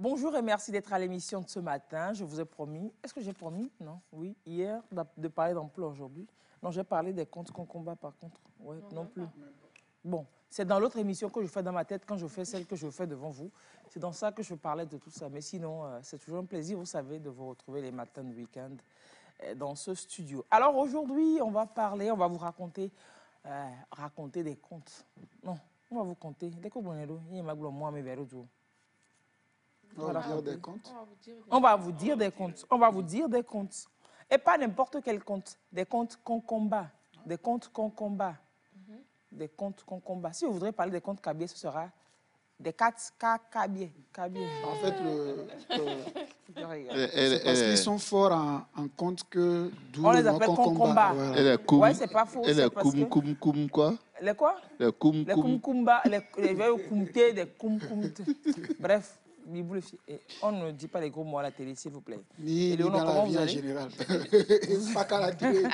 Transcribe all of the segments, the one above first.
Bonjour et merci d'être à l'émission de ce matin. Je vous ai promis, est-ce que j'ai promis? Non, oui, hier, de parler d'emploi aujourd'hui. Non, j'ai parlé des comptes qu'on combat par contre. Ouais, non plus. Bon, c'est dans l'autre émission que je fais dans ma tête quand je fais celle que je fais devant vous. C'est dans ça que je parlais de tout ça. Mais sinon, c'est toujours un plaisir, vous savez, de vous retrouver les matins de week-end dans ce studio. Alors aujourd'hui, on va parler, on va vous raconter des contes. Non, on va vous conter. On va vous dire des contes. On va vous dire des contes. On va vous dire des contes. Et pas n'importe quel conte. Des contes qu'on combat. Des contes qu'on combat. Des contes qu'on combat. Si vous voudrez parler des contes cabiers, ce sera des quatre cabiers. En fait, c'est parce qu'ils sont forts en contes que d'où on les appelle qu'on combat. Voilà. Ouais, c'est pas faux. Et les koum quoi? Les quoi? Les koum kumba, les kumte, des kumte. Bref. On ne dit pas les gros mots à la télé, s'il vous plaît. Ni dans la vie en général. Pas qu'à la télé.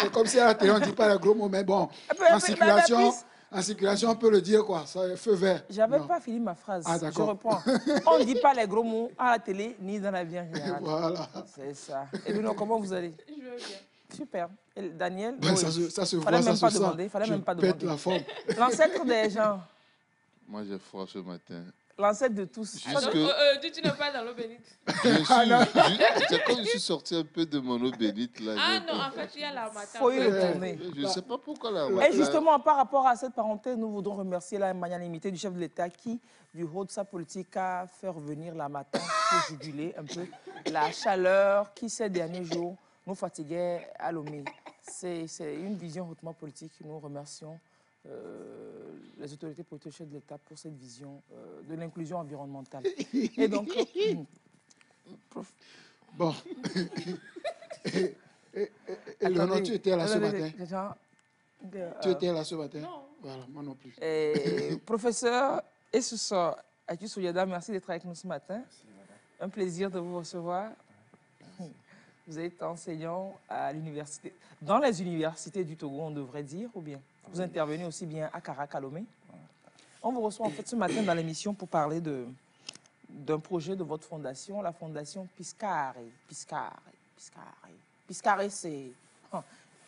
C'est comme si à la télé, on ne dit pas les gros mots, mais bon, en circulation, on peut le dire, quoi. Ça est feu vert. J'avais pas fini ma phrase. Ah, je reprends. On ne dit pas les gros mots à la télé, ni dans la vie en général. Voilà. C'est ça. Et Bruno, comment vous allez? Je veux bien. Super. Et Daniel? Ben, oui. ça se voit, Fallait ça même se pas sent. demander. Fallait même pas Je pète demander. la forme. L'ancêtre des gens. Moi, j'ai froid ce matin. L'ancêtre de tous. Tu n'es pas dans l'eau bénite. C'est comme je suis sorti un peu de mon eau bénite. Là, Ah non, en fait, il y a la matin. Faut y retourner. Je ne sais pas pourquoi là. Et justement, par rapport à cette parenthèse, nous voudrons remercier la magnanimité du chef de l'État qui, du haut de sa politique, a fait revenir la matin pour juguler un peu la chaleur qui, ces derniers jours, nous fatiguait à Lomé. C'est une vision hautement politique. Nous remercions les autorités politiques de l'État pour cette vision de l'inclusion environnementale. Et donc, Bon. Et Léonard, tu étais là ce matin? Tu étais là ce matin? Non. Voilà, moi non plus. Professeur Essoussa Atissouyada, merci d'être avec nous ce matin. Un plaisir de vous recevoir. Vous êtes enseignant à l'université, dans les universités du Togo, on devrait dire, ou bien vous intervenez aussi bien à Caracal-Lomé. On vous reçoit en fait ce matin dans l'émission pour parler d'un projet de votre fondation, la fondation Piscare. Piscare, c'est...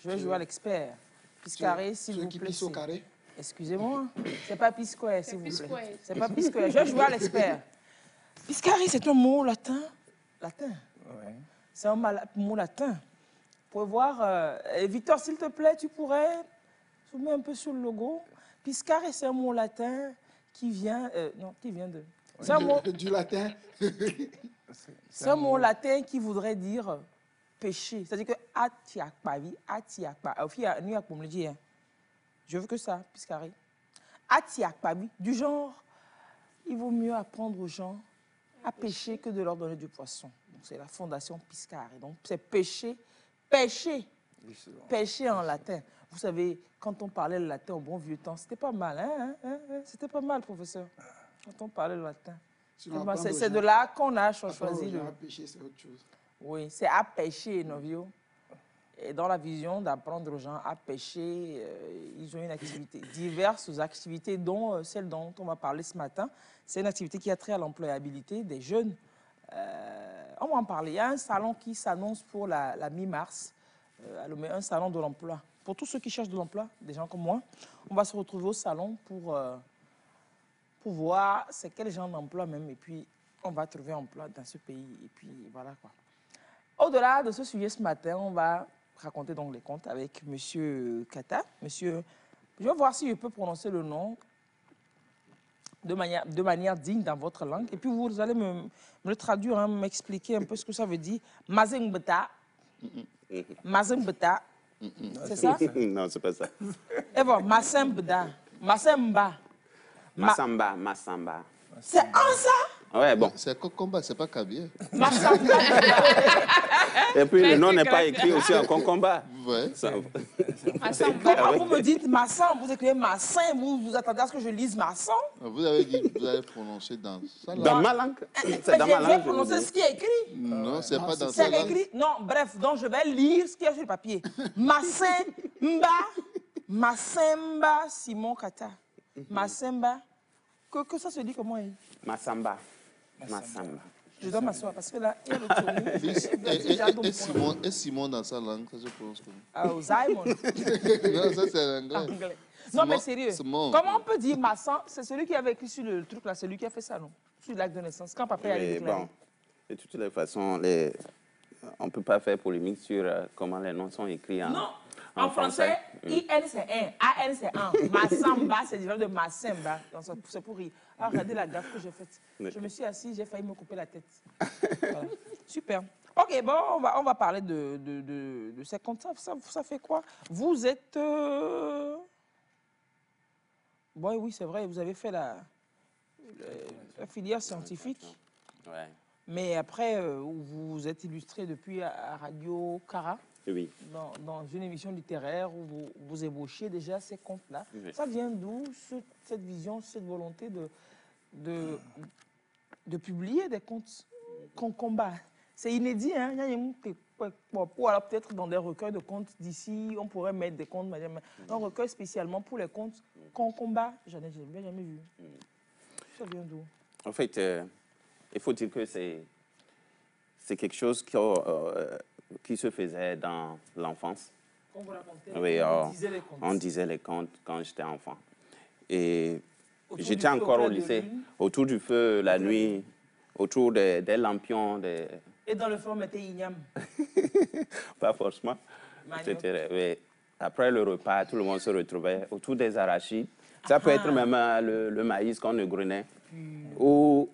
Je vais jouer à l'expert. Piscare, s'il vous plaît. Au carré. Excusez-moi, c'est pas Piscoe, s'il vous plaît. C'est pas Piscoe. Je vais jouer à l'expert. Piscare, c'est un mot latin. Latin. Ouais. C'est un mot latin. Vous pouvez voir, Victor, s'il te plaît, tu pourrais soumettre un peu sur le logo. Piscare, c'est un mot latin qui vient, de... C'est un mot... Du latin. C'est un mot latin qui voudrait dire péché. C'est-à-dire que atiakpavi, je veux que ça, Piscare. Atiakpavi, du genre, il vaut mieux apprendre aux gens à pêcher que de leur donner du poisson. C'est la fondation Piscare. Donc, c'est pêcher en latin. Vous savez, quand on parlait le latin au bon vieux temps, c'était pas mal, hein? C'était pas mal, professeur, quand on parlait le latin. C'est de là qu'on a choisi le... Pêcher, c'est autre chose. Oui, c'est à pêcher, Novio. Et dans la vision d'apprendre aux gens à pêcher, ils ont une activité, diverses activités, dont celle dont on va parler ce matin. C'est une activité qui a trait à l'employabilité des jeunes. On va en parler. Il y a un salon qui s'annonce pour la mi-mars, un salon de l'emploi. Pour tous ceux qui cherchent de l'emploi, des gens comme moi, on va se retrouver au salon pour voir c'est quel genre d'emploi même. Et puis, on va trouver un emploi dans ce pays. Et puis, voilà quoi. Au-delà de ce sujet ce matin, on va raconter donc les contes avec M. Kata. Monsieur, je vais voir si je peux prononcer le nom de manière digne dans votre langue. Et puis vous allez me le traduire, hein, m'expliquer un peu ce que ça veut dire. Mazengbeta. Mazengbeta. C'est ça? Non, c'est pas ça. Et bon, Masembda. Masemba. Massamba. C'est en ça? Ouais, bon. C'est concomba, c'est pas cabier. Masamba. Et puis le nom n'est pas écrit aussi en concomba. Ouais. Quand vous me dites Massan, vous écrivez Massin, vous attendez à ce que je lise Massan? Vous avez dit, vous avez prononcé dans ça. Dans ma langue. C'est dans ma langue. J'ai prononcé ce qui est écrit. Non, c'est pas dans C'est ça. écrit. Non, bref, donc je vais lire ce qu'il y a sur le papier. Massemba Simon Kata. Massemba. Que ça se dit comment? Massamba. Massamba. Je dois m'asseoir parce que là, il y a le tournis. Et Simon dans sa langue, ça je pense que... Ah, Simon. Non, ça c'est Anglais. Non, mais sérieux. Simon. Comment on peut dire Massan? C'est celui qui avait écrit sur le truc là, celui qui a fait ça, non? Sur l'acte de naissance. Quand papa a déclaré. Bon, de toutes les façons, on ne peut pas faire polémique sur comment les noms sont écrits en français. IN c'est 1, AN c'est 1. Massamba, c'est différent de Massemba. C'est pour rire. Ah, regardez la gaffe que j'ai faite. Je me suis assis, j'ai failli me couper la tête. Voilà. Super. Ok, bon, on va parler de ces comptes. Ça fait quoi? Vous êtes... Bon, oui, c'est vrai, vous avez fait la filière scientifique. Ouais. Mais après, vous vous êtes illustré depuis à Radio Cara. Oui. Dans une émission littéraire où vous ébauchiez déjà ces contes-là. Oui. Ça vient d'où, cette vision, cette volonté de publier des contes qu'on combat? C'est inédit, hein? Ou alors peut-être dans des recueils de contes d'ici, on pourrait mettre des contes, un recueil spécialement pour les contes qu'on combat. J'en ai jamais vu. Ça vient d'où? En fait, il faut dire que c'est quelque chose qui se faisait dans l'enfance. On vous racontait, Oui, on disait les contes. quand j'étais enfant. Et j'étais du feu, encore au au clair de lycée, lune. autour du feu, la nuit, autour des lampions, Et dans le fond, on mettait Ignam. pas forcément. Manioc. Oui. Après le repas, tout le monde se retrouvait autour des arachides. Ça peut être même le maïs qu'on égrenait. Ou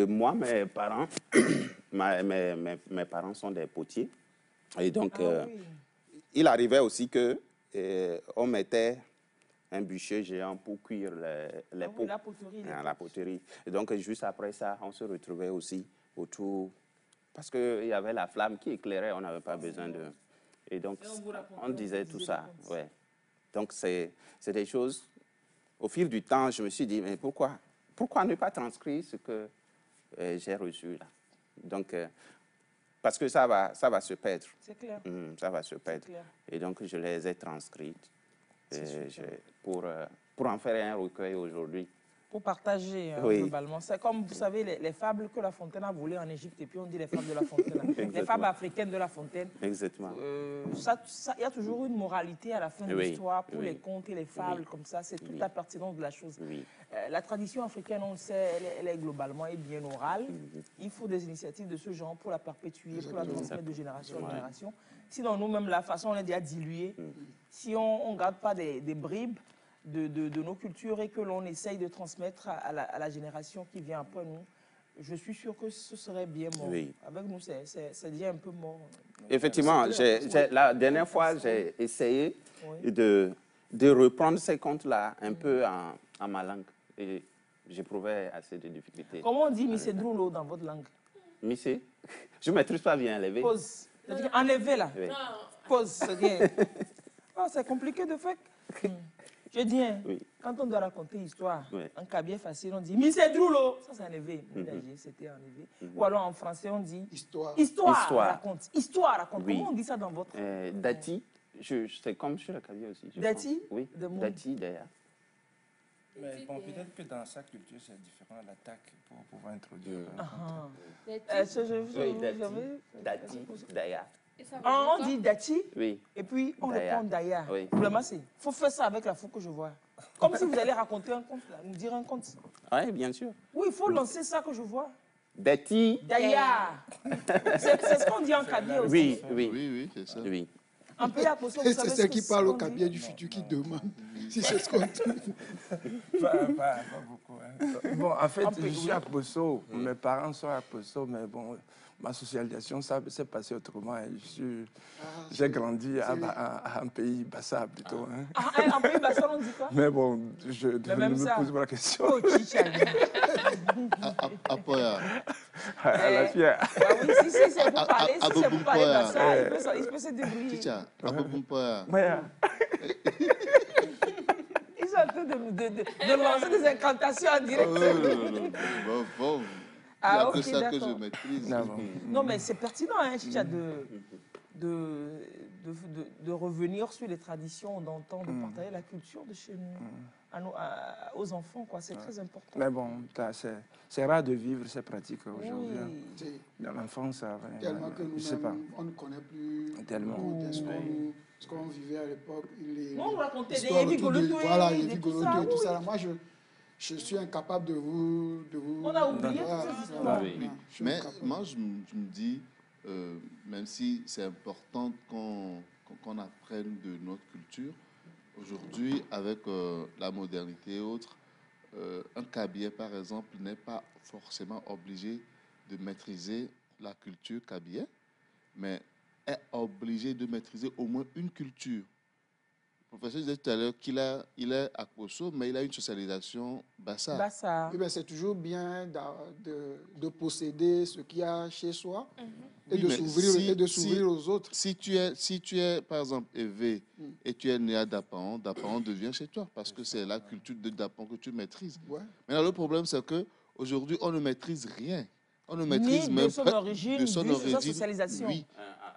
moi, mes parents, mes parents sont des potiers. Et donc, Oui. il arrivait aussi que on mettait un bûcher géant pour cuire les pots. La poterie. La poterie. Et donc, juste après ça, on se retrouvait aussi autour, parce qu'il y avait la flamme qui éclairait, on n'avait pas besoin de... Et donc, on disait tout ça. Ouais. Donc, c'est des choses... Au fil du temps, je me suis dit, mais pourquoi ne pas transcrire ce que j'ai reçu là? Donc, parce que ça va se perdre. C'est clair. Ça va se perdre. clair. Et donc, je les ai transcrites pour en faire un recueil aujourd'hui. Pour partager, Oui. globalement. C'est comme, vous savez, les fables que La Fontaine a volées en Égypte, et puis on dit les fables de La Fontaine. Les fables africaines de La Fontaine. Exactement. Il y a toujours une moralité à la fin de Oui, l'histoire pour oui. les contes et les fables, comme ça. C'est toute la pertinence de la chose. Oui. La tradition africaine, on le sait, elle est globalement et bien orale. Il faut des initiatives de ce genre pour la perpétuer, pour la transmettre de génération en génération. Sinon, nous-mêmes, la façon, on est déjà dilué. Si on ne garde pas des bribes de nos cultures et que l'on essaye de transmettre à la génération qui vient après nous, je suis sûr que ce serait bien mort. Oui. Avec nous, c'est déjà un peu mort. Effectivement, la dernière fois, j'ai essayé de reprendre ces contes-là un peu en ma langue. Et j'éprouvais assez de difficultés. Comment on dit Missé Droulo dans votre langue? Missé? Je ne maîtrise pas bien lever. Pause. C'est-à-dire enlever là. Oui. Pause, c'est bien. Oh, c'est compliqué de faire. Je dis, hein, Oui. quand on doit raconter une histoire, Oui. en cabien facile, on dit Missé Droulo. Ça, c'est enlevé. C'était enlevé. Ou alors en français, on dit Histoire. Histoire, raconte. Histoire, raconte. Oui. Comment on dit ça dans votre... Dati, c'est comme sur le clavier aussi. je Dati? pense. Oui, De mots. Dati, d'ailleurs. Mais bon, peut-être que dans sa culture, c'est différent, l'attaque, pour pouvoir introduire. Oui, Dati, d'ailleurs. On dit Dati, Oui. et puis on Daya. répond Daya. Oui. Vraiment, il faut faire ça avec la fois que je vois. Comme si vous allez raconter un conte, là, nous dire un conte. Oui, bien sûr. Oui, il faut lancer ça que je vois. Dati. Daya. C'est ce qu'on dit en cabien aussi. Oui, oui. Oui, c'est ça. Oui. En pays à Poso, vous Et savez c'est ce ceux que qui c'est parlent au qu'on dit? cabinet du futur qui demandent si c'est ce qu'on dit. Pas beaucoup. Hein. Bon, en fait, Un peu, je suis oui. à Poso. Mes parents sont à Poso, mais bon, ma socialisation, ça s'est passé autrement. Hein. J'ai grandi à un pays bassa plutôt. Hein. En pays bassin, on dit quoi? Mais bon, je ne même me ça. pose pas la question. Oh, chicha. Apoya. À la fière. Ah oui, si c'est pour parler, si c'est pour parler Aboumpoya. bassin, il peut se débrouiller. Ticha, Aboumpoya. Ouais. Ils sont en train de lancer des incantations en direct. Bon. Il n'y Ah, a que ok, ça que je d'accord. maîtrise. Non, bon. Non, mais c'est pertinent, hein, Chicha, de de revenir sur les traditions d'antan, de partager la culture de chez nous aux enfants, quoi. C'est très important. Mais bon, c'est rare de vivre ces pratiques aujourd'hui. Oui. Dans l'enfance, tellement que nous-mêmes, on ne connaît plus ce qu'on vivait à l'époque. On racontait des Vigoloto et tout ça. Moi, je suis incapable de vous... On a oublié Mais moi, je me dis, même si c'est important qu'on apprenne de notre culture, aujourd'hui, avec la modernité et autres, un cabiais, par exemple, n'est pas forcément obligé de maîtriser la culture cabiais, mais est obligé de maîtriser au moins une culture. Le professeur disait tout à l'heure qu'il est à Kosso, mais il a une socialisation bassa. Oui, c'est toujours bien de posséder ce qu'il y a chez soi et de s'ouvrir aux autres. Si tu es, par exemple, élevé et tu es né à Dapan, Dapan devient chez toi parce que c'est la culture de Dapan que tu maîtrises. Ouais. Maintenant, le problème, c'est qu'aujourd'hui, on ne maîtrise rien. On ne maîtrise même pas de son origine, socialisation. Oui.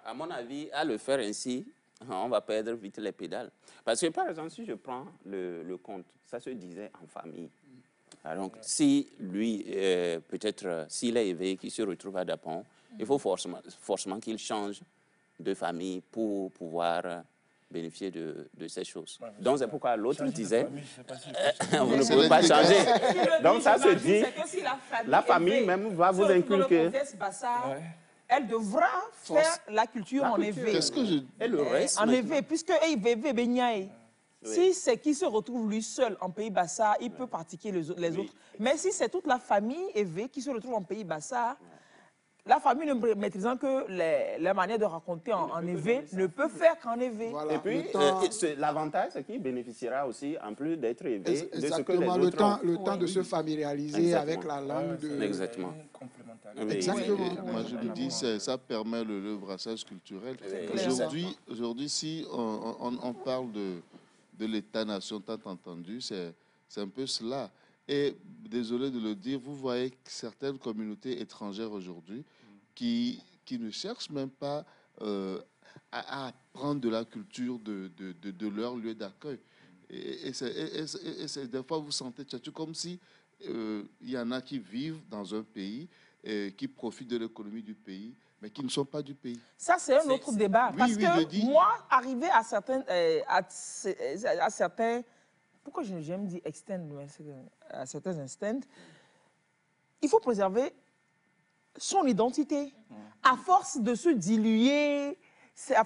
À mon avis, à le faire ainsi, on va perdre vite les pédales. Parce que, par exemple, si je prends le conte, ça se disait en famille. Donc, si lui, peut-être, s'il est éveillé, qu'il se retrouve à Dapan, il faut forcément qu'il change de famille pour pouvoir bénéficier de ces choses. Donc, c'est pourquoi l'autre disait, vous ne pouvez pas changer. Donc, ça se dit, la famille même va vous inculquer. Elle devra faire la culture en éveil. Qu'est-ce que je... Et le reste, en éveil, puisque si c'est qui se retrouve lui seul en Pays Bassa, il peut pratiquer les autres. Mais si c'est toute la famille éveillée qui se retrouve en Pays Bassa, la famille ne maîtrisant que la manière de raconter en éveil ne peut faire qu'en éveil. Voilà. Et puis, l'avantage, c'est qu'il bénéficiera aussi, en plus d'être éveillé, de ce que les autres ont. Le temps de se familiariser avec la langue. Exactement. Exactement. Moi, je me dis, ça permet le brassage culturel. Aujourd'hui, si on parle de l'État-nation tant entendu, c'est un peu cela. Et désolé de le dire, vous voyez certaines communautés étrangères aujourd'hui qui ne cherchent même pas à apprendre de la culture de leur lieu d'accueil. Et des fois, vous sentez comme si il y en a qui vivent dans un pays, qui profitent de l'économie du pays, mais qui ne sont pas du pays. Ça, c'est un autre débat. Parce que moi, arrivé à certains pourquoi j'aime dire extend, à certains instants, il faut préserver son identité. À force de se diluer, on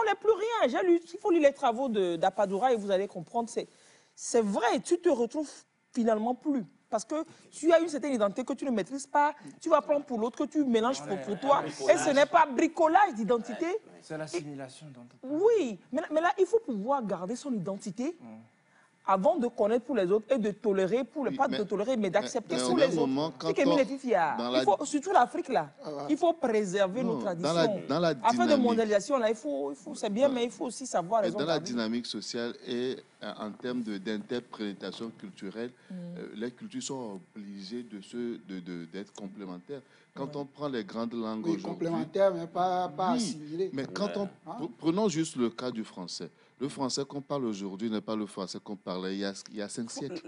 n'est plus rien. Il faut lire les travaux d'Apadura et vous allez comprendre. C'est vrai, tu te retrouves finalement plus. Parce que tu as une certaine identité que tu ne maîtrises pas, tu vas prendre pour l'autre, que tu mélanges pour toi. Et ce n'est pas bricolage d'identité. C'est l'assimilation. Oui, mais là, il faut pouvoir garder son identité avant de connaître pour les autres et de tolérer, pas de tolérer, mais d'accepter pour les autres. Surtout l'Afrique, là, il faut préserver nos traditions. Afin de mondialisation, là, c'est bien, mais il faut aussi savoir les autres. Dans la dynamique sociale et en termes d'interprétation culturelle, les cultures sont obligées d'être complémentaires. Quand on prend les grandes langues aujourd'hui... complémentaires, mais pas assimilées. Mais prenons juste le cas du français. Le français qu'on parle aujourd'hui n'est pas le français qu'on parlait il y a 5 siècles.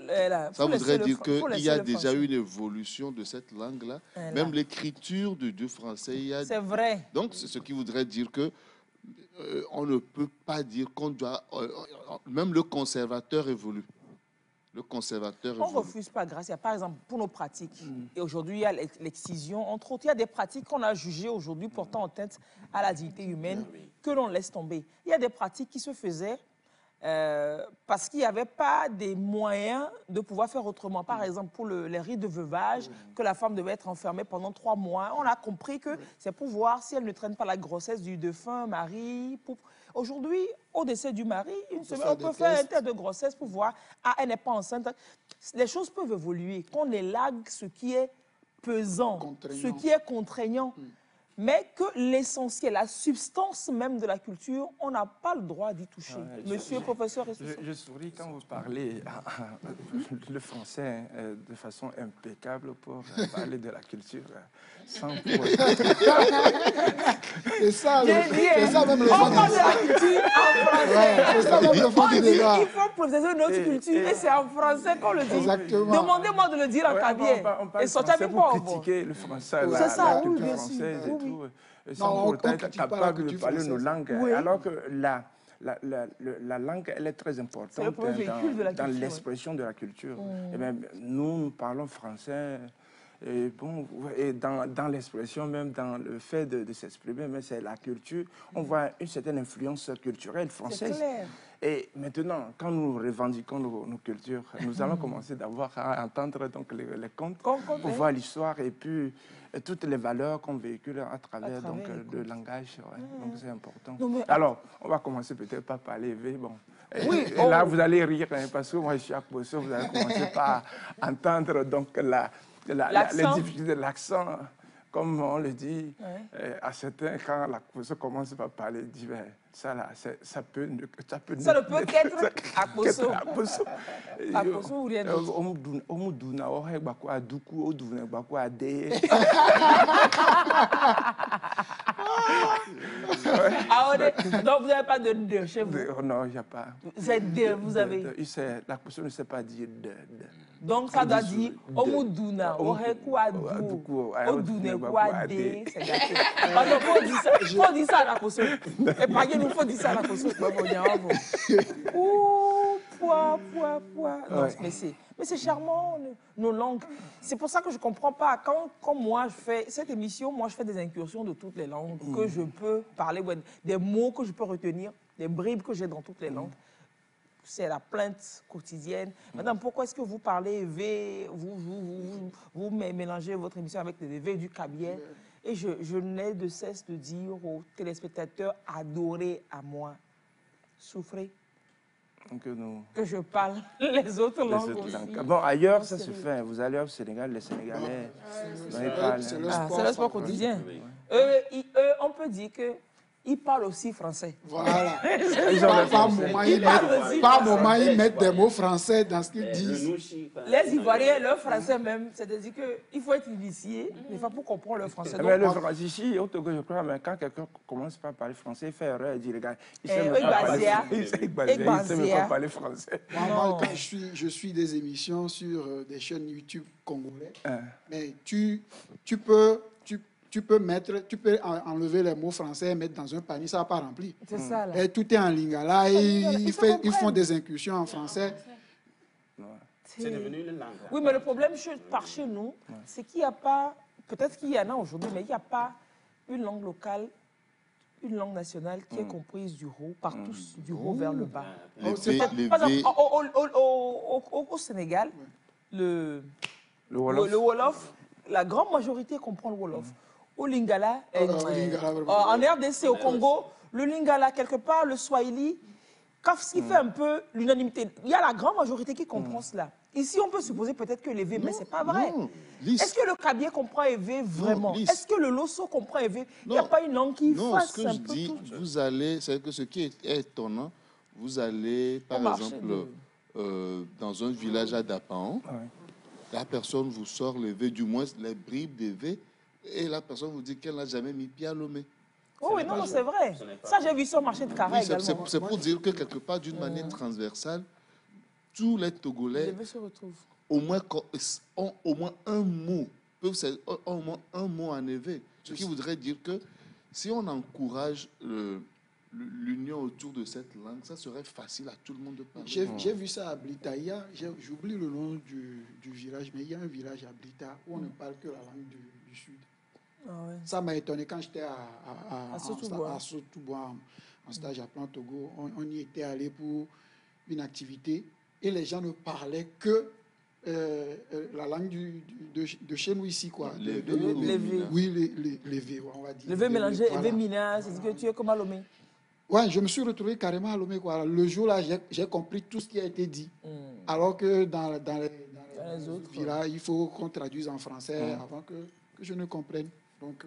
Ça voudrait dire qu'il y a déjà eu une évolution de cette langue-là. Même l'écriture du français, c'est vrai. Donc, c'est ce qui voudrait dire que on ne peut pas dire qu'on doit... même le conservateur évolue. On ne refuse pas, grâce. Par exemple, pour nos pratiques, et aujourd'hui, il y a l'excision, entre autres, il y a des pratiques qu'on a jugées aujourd'hui portant atteinte à la dignité humaine que l'on laisse tomber. Il y a des pratiques qui se faisaient parce qu'il n'y avait pas des moyens de pouvoir faire autrement. Par exemple, pour les rites de veuvage, que la femme devait être enfermée pendant 3 mois, on a compris que c'est pour voir si elle ne traîne pas la grossesse du défunt mari. Aujourd'hui, au décès du mari, une semaine, on peut faire un test de grossesse pour voir, elle n'est pas enceinte. Les choses peuvent évoluer. Qu'on élague ce qui est pesant, ce qui est contraignant. mais que l'essentiel, la substance même de la culture, on n'a pas le droit d'y toucher. Monsieur le professeur, je souris quand vous parlez le français de façon impeccable pour parler de la culture sans C'est ça, c'est ça même le fond. On parle de la culture en français. C'est ça même le fond du débat. Il faut protéger notre culture et c'est en français qu'on le dit. Exactement. Demandez-moi de le dire en kabyle. Et sortez pour critiquer le français, la culture française et tout. Sans pourtant être capable de parler nos langues. Alors que la langue, elle est très importante dans l'expression de la culture. Et même, nous parlons français. Et, bon, et dans l'expression, même dans le fait de s'exprimer, mais c'est la culture. On voit une certaine influence culturelle française. C'est clair. Et maintenant, quand nous revendiquons nos cultures, nous allons commencer d'abord à entendre donc, les contes pour voir l'histoire et puis toutes les valeurs qu'on véhicule à travers donc, le langage. Ouais. Donc c'est important. Alors, on va commencer peut-être par parler bon. Et là, vous allez rire, hein, parce que moi, je suis à Poso, vous allez commencer par entendre donc les difficultés de l'accent, comme on le dit, à certains, quand la personne commence par parler, il dit, ben, ça là, ça ne peut qu'être à Poso. À Poso ou rien d'autre. Donc vous n'avez pas de deux chez vous? Non, il n'y a pas. C'est deux, vous avez? La personne ne sait pas dire deux. Donc ça doit dire Omuduna, Ohekuadu, Odune Kwade, c'est gâté. Parce qu'il faut dire ça à la Koso. Et par il faut dire ça à la Koso. Ouh, poids. Non, mais c'est charmant, nos langues. C'est pour ça que je ne comprends pas. Quand moi je fais cette émission, moi je fais des incursions de toutes les langues que je peux parler, des mots que je peux retenir, des bribes que j'ai dans toutes les langues. C'est la plainte quotidienne. Madame, pourquoi est-ce que vous parlez V, vous mélangez votre émission avec des V du Kabylie? Et je n'ai de cesse de dire aux téléspectateurs adorés à moi, souffrez que je parle les autres langues aussi. Bon, ailleurs, ça se fait. Vous allez au Sénégal, les Sénégalais, c'est le sport quotidien. On peut dire que ils parlent aussi français. Voilà. Par moment, ils mettent des mots français dans ce qu'ils disent. Les Ivoiriens, leur français même, c'est-à-dire qu'il faut être initié, des fois, pour comprendre le français. Mais le français, ici, au Togo, je crois, mais quand quelqu'un commence par parler français, il fait erreur, il dit, les gars, il ne sait même pas parler français. Moi, quand je suis des émissions sur des chaînes YouTube congolais, mais tu peux enlever les mots français et mettre dans un panier, ça ne va pas remplir. C'est ça, là. Et tout est en lingala, et ils font des incursions en français. C'est devenu une langue. Oui, mais le problème par chez nous, c'est qu'il n'y a pas, peut-être qu'il y en a aujourd'hui, mais il n'y a pas une langue locale, une langue nationale qui est comprise du haut, par tous, du haut vers le bas. Au Sénégal, le Wolof, la grande majorité comprend le Wolof. Au Lingala, en RDC, au Congo, le Lingala, quelque part, le Swahili, ce qui fait un peu l'unanimité. Il y a la grande majorité qui comprend cela. Ici, on peut supposer peut-être que l'Evé, mais ce n'est pas vrai. Est-ce que le Kabylie comprend Evé vraiment? Est-ce que le Losso comprend Evé? Il n'y a pas une langue qui fasse un peu tout. Non, ce que je dis, vous allez, c'est que ce qui est étonnant, vous allez, par exemple, dans un village à Dapan, la personne vous sort l'Evé, du moins les bribes d'Evé, et la personne vous dit qu'elle n'a jamais mis pied à Lomé. Oh oui, non, c'est vrai. Ça, j'ai vu sur le marché de Carré également. C'est pour dire que quelque part, d'une manière transversale, tous les Togolais ont au moins un mot, au moins un mot en Evé. Ce qui voudrait dire que si on encourage l'union autour de cette langue, ça serait facile à tout le monde de parler. J'ai vu ça à Blita. J'oublie le nom du village, mais il y a un village à Blita où on ne parle que la langue du Sud. Ah ouais. Ça m'a étonné quand j'étais à Sotoubois en stage à Plan Togo. On y était allé pour une activité et les gens ne parlaient que la langue de chez nous ici, quoi. Les V, on va dire. Les V mélangé, les V mina, c'est que tu es comme à Lomé. Ouais, je me suis retrouvé carrément à Lomé, quoi. Le jour-là, j'ai compris tout ce qui a été dit. Alors que dans les autres villages, il faut qu'on traduise en français avant que je ne comprenne. Donc,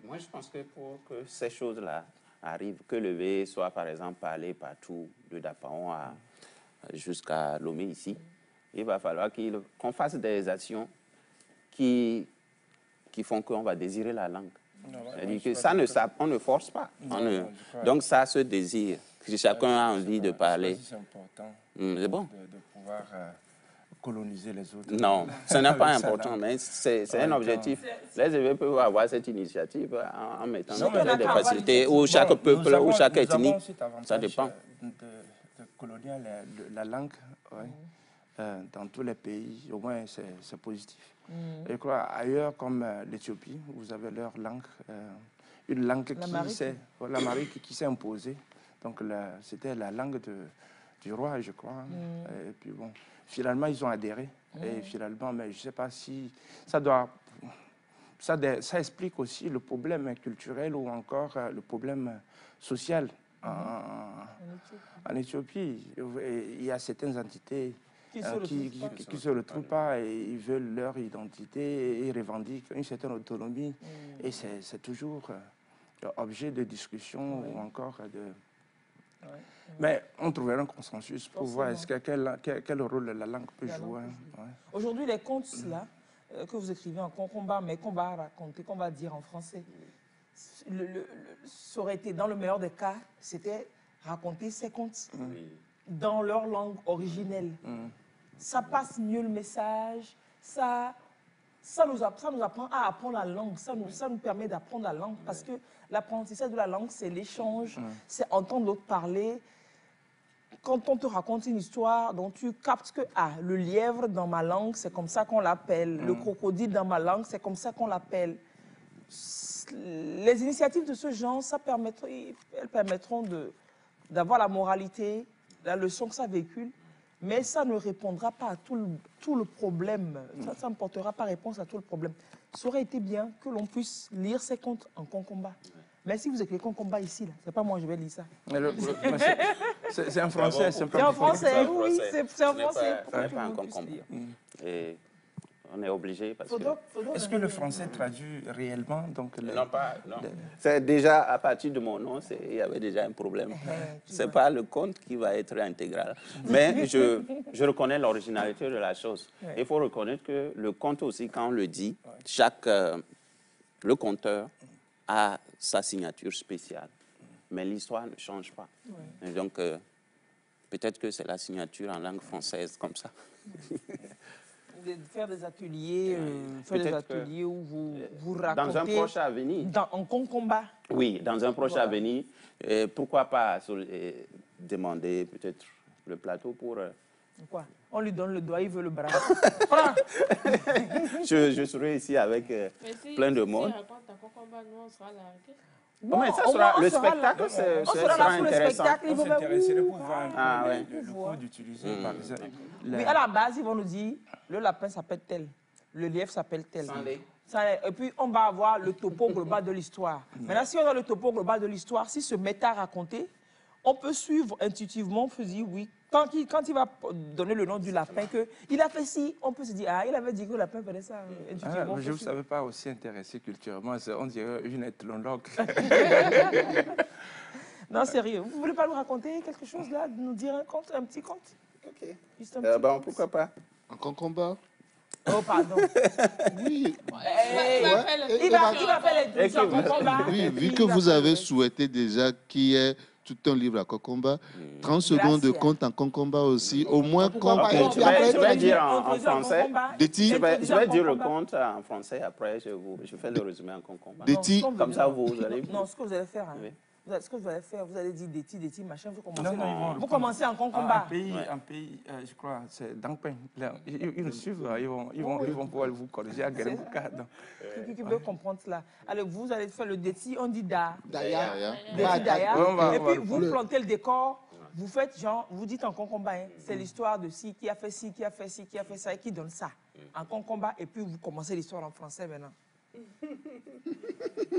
moi, je pense que pour que ces choses-là arrivent, que le V soit, par exemple, parlé partout, de Dapaon jusqu'à Lomé ici, il va falloir qu'on fasse des actions qui font qu'on va désirer la langue. C'est-à-dire que on ne force pas. Donc ça se désire. Si chacun a envie de parler. C'est important. C'est bon. De pouvoir coloniser les autres. Non, ce n'est pas important, mais c'est un objectif. Les événements peuvent avoir cette initiative en mettant des facilités où chaque peuple ou chaque ethnie, ça dépend. De colonier la langue, dans tous les pays, au moins c'est positif. Et quoi, ailleurs comme l'Éthiopie, vous avez leur langue, une langue qui s'est imposée. Donc c'était la langue du roi, je crois. Et puis bon, finalement ils ont adhéré. Et finalement, mais je ne sais pas si ça explique aussi le problème culturel ou encore le problème social en Éthiopie. Il y a certaines entités qui ne se retrouvent pas et ils veulent leur identité et ils revendiquent une certaine autonomie. Et c'est toujours objet de discussion ou encore de... Mais on trouverait un consensus pour voir quel rôle la langue peut jouer. Aujourd'hui, les contes là, que vous écrivez en concomba, mais qu'on va raconter, qu'on va dire en français, ça aurait été, dans le meilleur des cas, c'était raconter ces contes dans leur langue originelle. Ça passe mieux le message, ça nous apprend à apprendre la langue, ça nous permet d'apprendre la langue, parce que l'apprentissage de la langue, c'est l'échange, c'est entendre l'autre parler. Quand on te raconte une histoire dont tu captes que le lièvre dans ma langue, c'est comme ça qu'on l'appelle, le crocodile dans ma langue, c'est comme ça qu'on l'appelle. Les initiatives de ce genre, elles permettront d'avoir la moralité, la leçon que ça véhicule, mais ça ne répondra pas à tout le problème. Ça ne portera pas réponse à tout le problème. Ça aurait été bien que l'on puisse lire ces contes en concomba. Mais si vous écrivez concomba ici, c'est pas moi, je vais lire ça. C'est en français. C'est en français, oui, c'est en français. Ce n'est pas un concombre. Et on est obligé parce que... Est-ce que le français traduit réellement Non, pas. Non. C'est déjà, à partir de mon nom, il y avait déjà un problème. Ce n'est pas le conte qui va être intégral. Mais je reconnais l'originalité de la chose. Il faut reconnaître que le conte aussi, quand on le dit, le conteur a sa signature spéciale. Mais l'histoire ne change pas. Et donc, peut-être que c'est la signature en langue française comme ça. Faire des ateliers, où vous racontez... Dans un proche avenir. En concomba. Oui, dans un proche avenir. Pourquoi pas demander peut-être le plateau pour... Quoi? On lui donne le doigt, il veut le bras. je serai ici avec plein de monde. Si raconte en concomba, nous, on sera là. Bon, mais ça sera le spectacle, on sera là pour le spectacle. On s'intéresserait pour voir le cours d'utiliser, par exemple. Oui, à la base, ils vont nous dire, le lapin s'appelle tel, le lièvre s'appelle tel. Et puis, on va avoir le topo global de l'histoire. Maintenant, si on a le topo global de l'histoire, si ce méta raconté, on peut suivre intuitivement, on peut dire oui. Quand il va donner le nom du lapin, il a fait ci, on peut se dire, il avait dit que le lapin faisait ça. Intuitivement, je ne savais pas aussi intéressé culturellement, on dirait une ethnologue. Non, sérieux, vous ne voulez pas nous raconter quelque chose là, nous dire un petit conte? Ok. Juste un petit conte. Pourquoi pas? Un concombre? Oh, pardon. Oui. Il va faire les deux en concomba. Oui, vu que vous avez souhaité déjà qu'il y ait tout un livre à concomba, 30 secondes de conte en concomba aussi, au moins comme... Je vais dire en français. Je vais dire le conte en français, après je fais le résumé en concomba. Comme ça, vous allez... Non, ce que vous allez faire, vous allez dire déti, machin, vous commencez en concomba. Un pays, je crois, c'est Dangpen. Ils nous suivent, ils vont pouvoir vous corriger à Guerre-Bouka. Qui veut comprendre cela? Allez, vous allez faire le déti, on dit Daya. Et puis, vous plantez le décor, vous faites genre, vous dites en concomba, c'est l'histoire de ci, qui a fait ci, qui a fait ci, qui a fait ça, et qui donne ça. En concomba, et puis vous commencez l'histoire en français maintenant.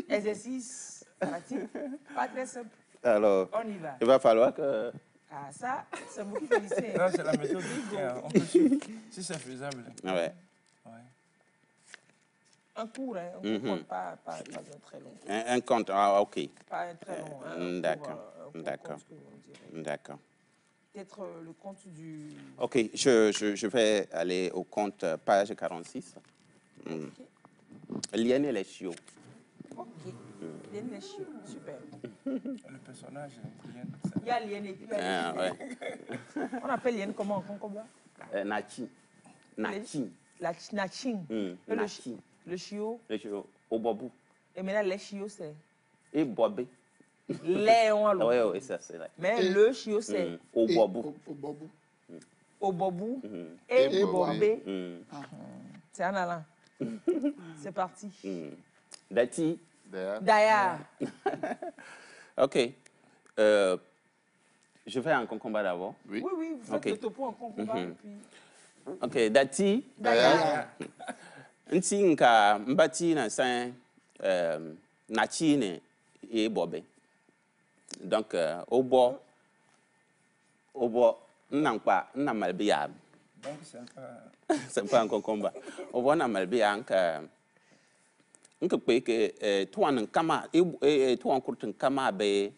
Exercice pratique, pas très simple. Alors, on y va. Il va falloir que... Ah, ça, c'est vous qui finissez. Non, c'est la méthode. On peut suivre, si c'est faisable. Ouais. Un court, hein, un compte, pas un très long. Un compte, ah, ok. Pas un très long. D'accord. D'accord. Peut-être le compte du... Ok, je vais aller au compte page 46. Liane et les chiots. Ok. Liane et les chiots, super. Le personnage, il y a Liane et puis il y a ouais. On appelle Liane comment en combat? Nachi. Nachi. Nachin. Nachi. Le chiot. Le chiot. Au bobou. Et maintenant, les chiots, c'est... Et bobé. Léon, alors. Oui, ça, c'est vrai. Mais le chiot, c'est... Au bobou. Au bobou. Au bobou. Et bobé. C'est en allant. C'est parti. Dati. Daya. Ok. Je fais un concombre d'abord. Oui, vous faites le topo en concombre. Ok, Dati. Daya. Nti nka mbati na san nachi ne e bobe. Donc obo nankpa na malbiya. Donc c'est pas un concombre. Obo na malbiya nka pe ke tuan kama tuan kurtin kama be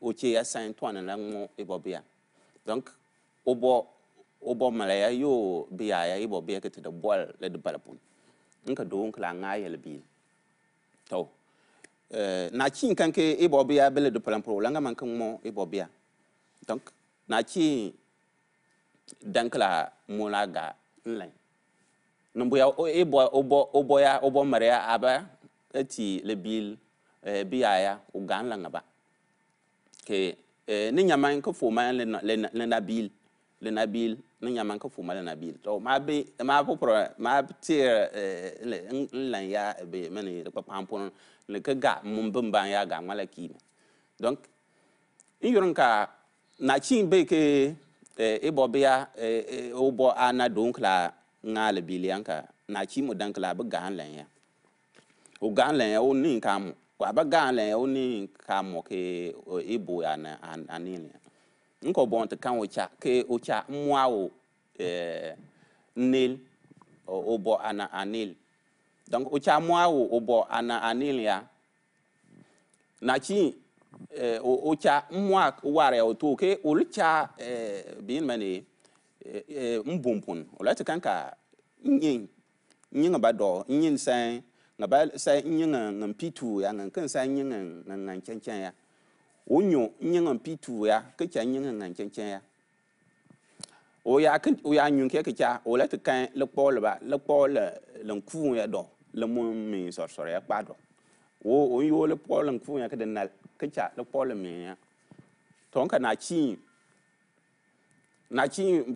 oche ya san tuan na ngo e bobia. Donc obo malaya yo biya ya ibo biya ke te bol le de balapun nka do nka nga ya le bil to na chin kan ke ibo biya bele de palampo la nga man kan mo ibo biya donc na chi dankla molaga nlen no boya obo maria aba eti le bil biya ya o gan la ngaba ke ni nyaman ko fo man le na bil le nabil ni nyaman ko fuma le nabil to ma tier lan ya be mani ko pampon le ka ga mun bimban ya ga mala ki donc iyon ka na chin be ke bobia obo ana donc la ngale bilianka na chi mo donc la be ga lan ya o ga lan ya o ni kam wa ba ga lan ya o ni kam ke ibo ya na anini nko bon te kan ocha ke ocha mwao nil obo ana anil donc ocha mwao obo ana anil ya na chi ocha mwa ware oto ke ulcha bin mane mbumpun ola te kan ka nyin ba do nyin san ngaba sai nyin ngampitu ya ngan sai nyin ngan chen ya onyo nyin pitu ya ke cha nyin ngan chen ya o ya nyun ke cha o la te kan le pol ba le pol le ku ya do le mo mi so ya pa do o yo le pol le ku ya ke de nal ke cha le pol mi ya ton ka na chi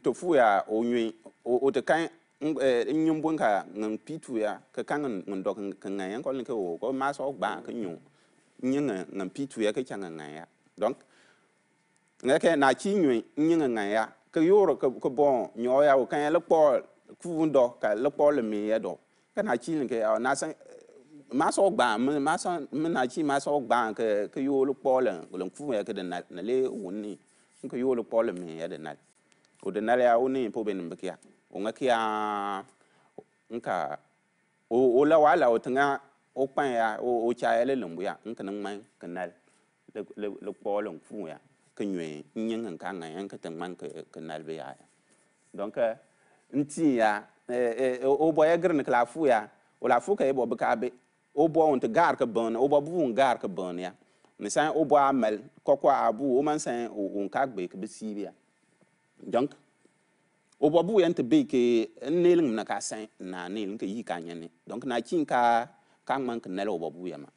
to fu ya o nyi o te kan nyum bun ka ngan pitu ya ke kan ngan do kan ngan ya ko le ke o ko ma so ba ke nyu nyin ngan pitu ya ke cha ngan ya donc ngake na chi nyu nyin ngan ya ke yoro ke bon nyo ya o kan le pol ku ndo ka le pol mi ya do ka na chi ke na san ma so gba ma so na chi ma so gba ke yo le pol le ku ya ke de na le woni ke yo le pol mi ya de na o de na ya o ni po ben mbikia o ngakia nka o la wala o tanga o pan ya o cha ya le lumbu ya nka nang man kanal le pol ku ya ke nyi nyin kan ngan ka tang man ke nal be ya donc nti ya o boya grne kla fu ya o la fu ka e bo ka be o bo on te gar ka bon o bo bu gar ka bon ya ni san o bo amal kokwa abu o man san o ka gbe ke be si ya donc o bo bu yan te be ke nel na ka san na nel ke yi ka nyane donc na chin ka man ke nel o bo bu ya ma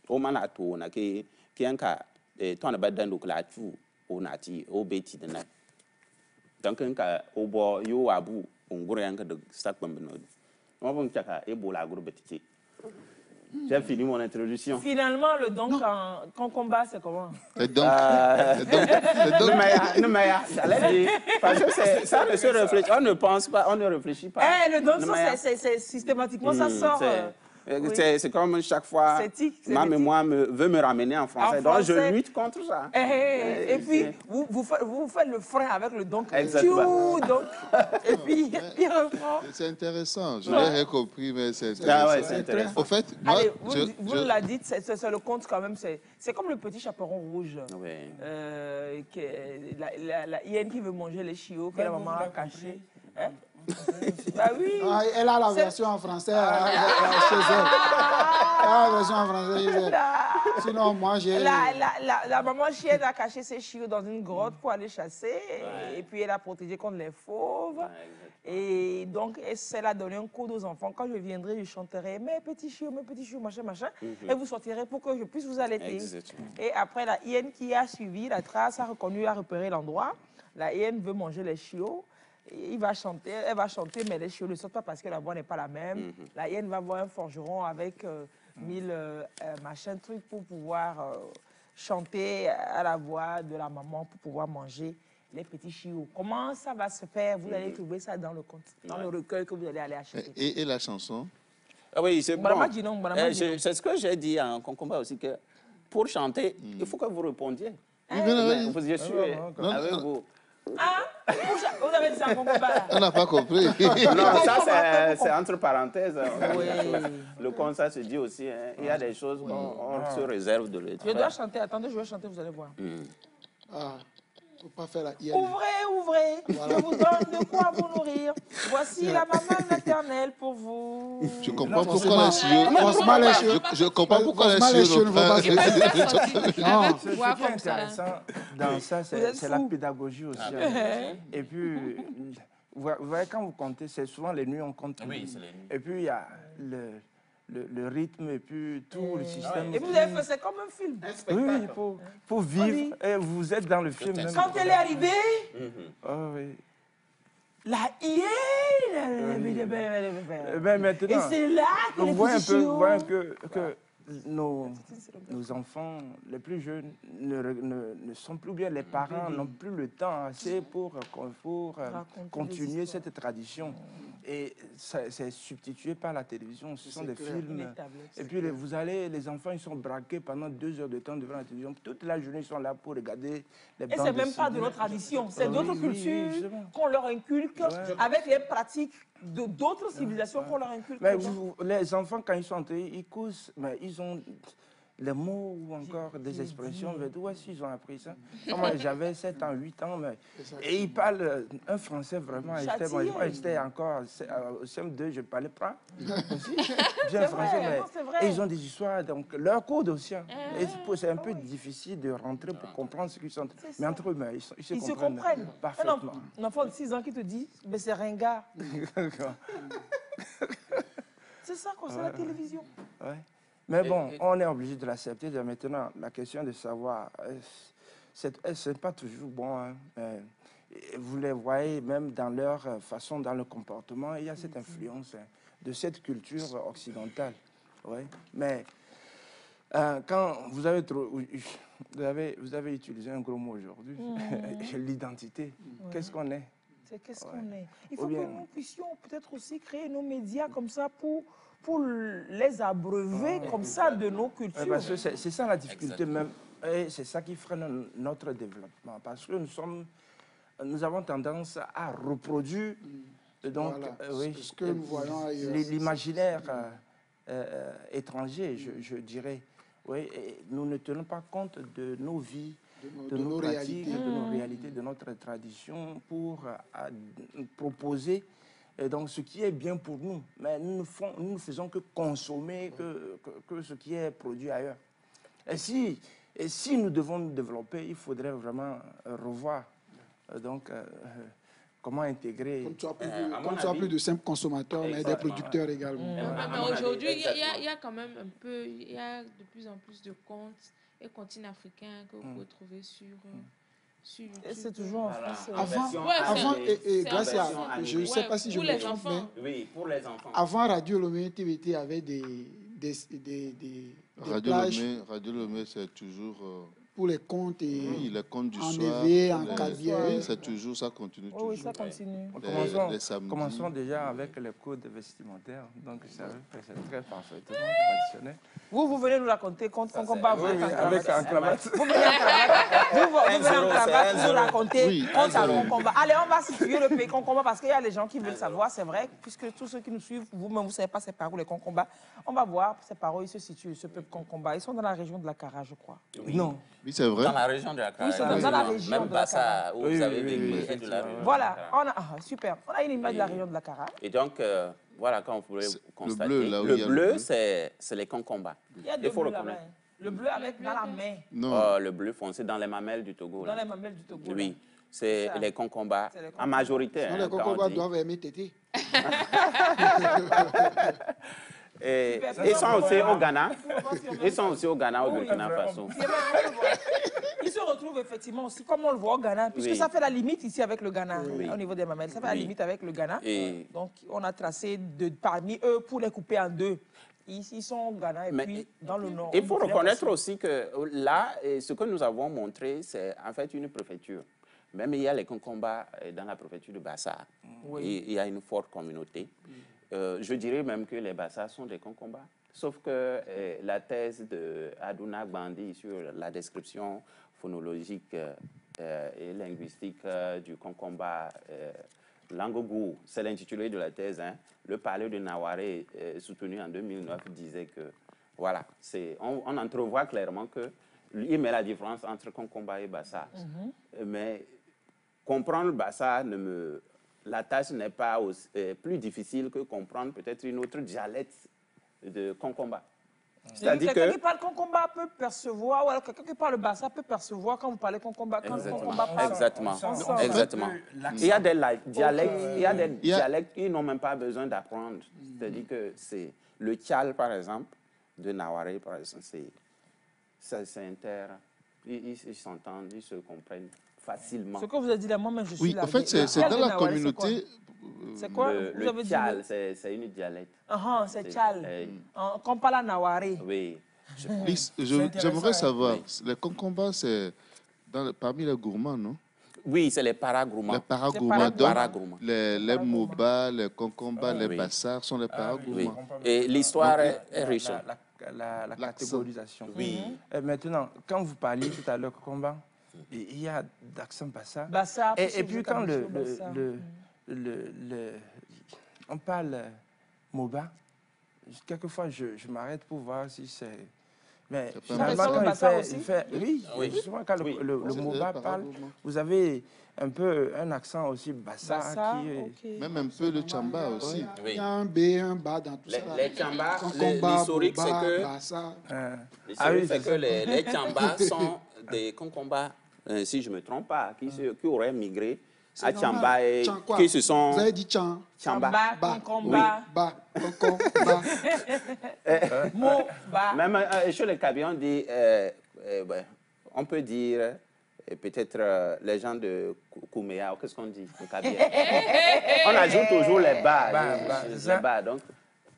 o man ato na ke an ka to na ba dandu kla tu o na ti o be ti de na donc nka o bo yo abu ngure yan ka de sakpam no on va chaka e bo la groupe petit. J'ai fini mon introduction. Finalement, le don quand combat, c'est comment? Et donc, parce que ça ne se réfléchit, on ne pense pas, on ne réfléchit pas. Le don, c'est systématiquement, ça sort. C'est comme chaque fois, ma mémoire veut me ramener en français. Donc, je lutte contre ça. Et puis, vous faites le frein avec le donc. Exactement. Et puis, c'est intéressant. Je l'ai rien compris, mais c'est intéressant. Ah ouais, c'est intéressant. Au fait, moi, allez, vous l'avez dit, c'est le conte quand même. C'est comme le petit chaperon rouge. Oui. La hyène qui veut manger les chiots que la maman a caché. Hein? Bah oui. Elle a la version en français chez elle. Elle a la version en français chez elle. Sinon, moi, j'ai... La maman chienne a caché ses chiots dans une grotte pour aller chasser. Et puis, elle a protégé contre les fauves. Et donc, elle a donné un coup aux enfants. Quand je viendrai, je chanterai « Mes petits chiots, machin, machin. Et vous sortirez pour que je puisse vous allaiter. Et après, la hyène qui a suivi la trace a reconnu, a repéré l'endroit. La hyène veut manger les chiots. Elle va chanter, mais les chiots ne sortent pas parce que la voix n'est pas la même. La hyène va voir un forgeron avec 1000 machin trucs pour pouvoir chanter à la voix de la maman pour pouvoir manger les petits chiots. Comment ça va se faire? Vous allez trouver ça dans le conte, dans le recueil que vous allez aller acheter. Et la chanson? Ah oui, c'est bon. C'est ce que j'ai dit en combat aussi, que pour chanter, il faut que vous répondiez. Je suis avec vous. Ah, vous avez dit ça en combat. On n'a pas compris. Non, ça c'est entre parenthèses. Le conte, ça se dit aussi. Hein. Il y a des choses qu'on se réserve de le faire. Je dois chanter. Attendez, je vais chanter, vous allez voir. Faut pas faire la hyène. Ouvrez, voilà. Je vous donne de quoi vous nourrir. Voici la maman maternelle pour vous. Je comprends pourquoi les chiots... Je comprends pourquoi les chiots... Ce qui est intéressant dans ça, c'est la pédagogie aussi. Et puis, vous voyez, quand vous comptez, c'est souvent les nuits, on compte. Oui, c'est les nuits. Et puis, il y a le rythme et puis tout le système. Et vous avez fait, c'est comme un film. Oui, il faut vivre. Et vous êtes dans le film. Même. Quand elle est arrivée, la hyène. Maintenant, et c'est là que vous voyez un peu que nos enfants, les plus jeunes, ne sont plus bien. Les parents n'ont plus le temps assez pour continuer cette tradition. Et c'est substitué par la télévision. Ce sont des films. Et puis, les enfants, ils sont braqués pendant 2 heures de temps devant la télévision. Toute la journée, ils sont là pour regarder les bandes dessinées. Et c'est même pas de notre tradition. C'est d'autres cultures qu'on leur inculque avec les pratiques d'autres civilisations qu'on leur inculque. Mais les enfants, quand ils sont entrés, ils causent, mais ils ont les mots ou encore des expressions. Où est-ce qu'ils ont appris ça? Moi, j'avais 7 ans, 8 ans, et ils parlent un français vraiment. J'étais encore au CM2, je ne parlais pas aussi bien français, et ils ont des histoires, donc leur code aussi. C'est un peu difficile de rentrer pour comprendre ce qu'ils sont. Mais entre eux, ils se comprennent parfaitement. Un enfant de 6 ans qui te dit, mais c'est ringard. C'est ça, c'est la télévision. Ouais. Mais bon, on est obligé de l'accepter. Maintenant, la question de savoir, c'est pas toujours bon. Hein. Vous les voyez même dans leur façon, dans le comportement, il y a cette influence de cette culture occidentale. Ouais. Mais quand vous avez utilisé un gros mot aujourd'hui, l'identité, qu'est-ce qu'on est? Qu'est-ce qu'on est? Il faut que nous puissions peut-être aussi créer nos médias comme ça pour les abreuver comme ça de nos cultures. Parce que c'est ça la difficulté même, et c'est ça qui freine notre développement. Parce que nous avons tendance à reproduire donc, ce que nous voyons ailleurs. L'imaginaire étranger, je dirais. Oui, et nous ne tenons pas compte de nos vies, de nos pratiques, de nos réalités, de notre tradition pour proposer donc ce qui est bien pour nous. Mais nous ne faisons que consommer que ce qui est produit ailleurs. Et si nous devons nous développer, il faudrait vraiment revoir donc, comment intégrer... Comme tu as plus de simples consommateurs, mais des producteurs également. Mais aujourd'hui, il y a quand même un peu, il y a de plus en plus de contes et continents africains que vous pouvez trouver sur YouTube. Et c'est toujours en français. Avant, Gracia, je ne sais pas si je me trompe, mais oui, pour les enfants. Avant Radio Lomé TVT avait des Radio Lomé, c'est toujours pour les contes et oui, les contes du en soir, éveil, en cabier. Oui, c'est toujours, ça continue toujours. Oui, ça continue. Commençons déjà avec les codes vestimentaires. Donc, c'est très parfaitement traditionnel. Vous venez nous raconter contes concomba. Oui, avec un cravate. Vous venez en cravate. Vous venez en cravate pour nous raconter contes à concomba. Allez, on va situer le pays concomba parce qu'il y a des gens qui veulent savoir, c'est vrai, puisque tous ceux qui nous suivent, vous-même, vous ne savez pas c'est par où les concombas. On va voir c'est par où ils se situent, ce peuple concomba. Ils sont dans la région de la Cara, je crois. Oui. Non. Oui, c'est vrai. Dans la région de la Cara. Oui, dans la région même de la Cara. Bassa, où vous avez vécu, est de la région. Voilà, super. On a une image de la région de la Cara. Et donc, voilà, quand vous pouvez constater, bleu, là où il y a le bleu, c'est les concombas. Il y a deux bleus là-bas. Le bleu avec dans la main. Non. Le bleu foncé dans les mamelles du Togo. Dans les mamelles du Togo. Oui, c'est les concombas en majorité. Les concombas doivent aimer tété. Et ils sont aussi au Ghana. Ils sont aussi au Ghana, au Burkina Faso. Ils se retrouvent effectivement aussi, comme on le voit au Ghana, puisque ça fait la limite ici avec le Ghana, au niveau des mamelles. Ça fait la limite avec le Ghana. Donc, on a tracé parmi eux pour les couper en deux. Ils sont au Ghana et puis dans le nord. Il faut reconnaître aussi que là, ce que nous avons montré, c'est en fait une préfecture. Même il y a les concombas dans la préfecture de Bassa. Il y a une forte communauté. Je dirais même que les Bassa sont des concombas. Sauf que la thèse de Aduna Gbandi sur la description phonologique et linguistique du concomba Langogou, c'est l'intitulé de la thèse. Hein. Le palais de Nawaré, soutenu en 2009, disait que, voilà, on entrevoit clairement qu'il met la différence entre concomba et Bassa. Mais comprendre Bassa, la tâche n'est pas plus difficile que comprendre peut-être une autre dialecte de concomba. C'est-à-dire que quelqu'un qui parle concomba peut percevoir, ou alors quelqu'un qui parle Bassa peut percevoir quand vous parlez concomba. Exactement. Exactement. Il y a des dialectes, qui n'ont même pas besoin d'apprendre. C'est-à-dire que c'est le Tchal, par exemple, de Nawaré, par exemple, c'est inter. Ils s'entendent, ils se comprennent facilement. Ce que vous avez dit là, moi-même, je suis là. Oui, en fait, c'est dans la communauté. C'est quoi? Le Tchal, c'est une dialecte. C'est Tchal. Qu'on parle à Nawaré. Oui. J'aimerais savoir, les concombas, c'est parmi les gourmands, non? Oui, c'est les paragourmands. Les paragourmands. Les moba, les concombas, les bassards sont les paragourmands. Et l'histoire est riche. La catégorisation. Oui. Et maintenant, quand vous parliez tout à l'heure combat, il y a d'accent Bassa. Et puis quand on parle Moba, quelquefois je m'arrête pour voir si c'est... Mais finalement, quand il fait justement quand le Moba parle, vous avez un peu un accent aussi Bassa qui est... Même un peu le Tchamba aussi. Il y a un B, un bas dans tout ça. Les Tchamba, l'historique, c'est que les Tchamba sont des concombas, si je ne me trompe pas, qui auraient migré à Tchamba et qui se sont... Vous avez dit Tchamba. Tchamba, concomba. Même chez les Kabyles, on dit, on peut dire, peut-être les gens de Kouméa, qu'est-ce qu'on dit au Kabyles? On ajoute toujours les bas. Donc,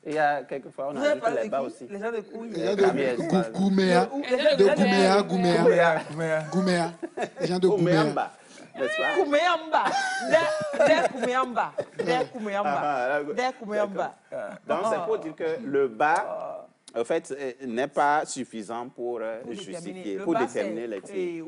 il y a quelquefois, on ajoute les bas aussi. Les gens de Kouméa. Les gens de Kouméa. Gouméa. Les gens de Gouméa. Kouméamba. Donc, c'est pour dire que le bas, en fait, n'est pas suffisant pour justifier, pour déterminer les tirs.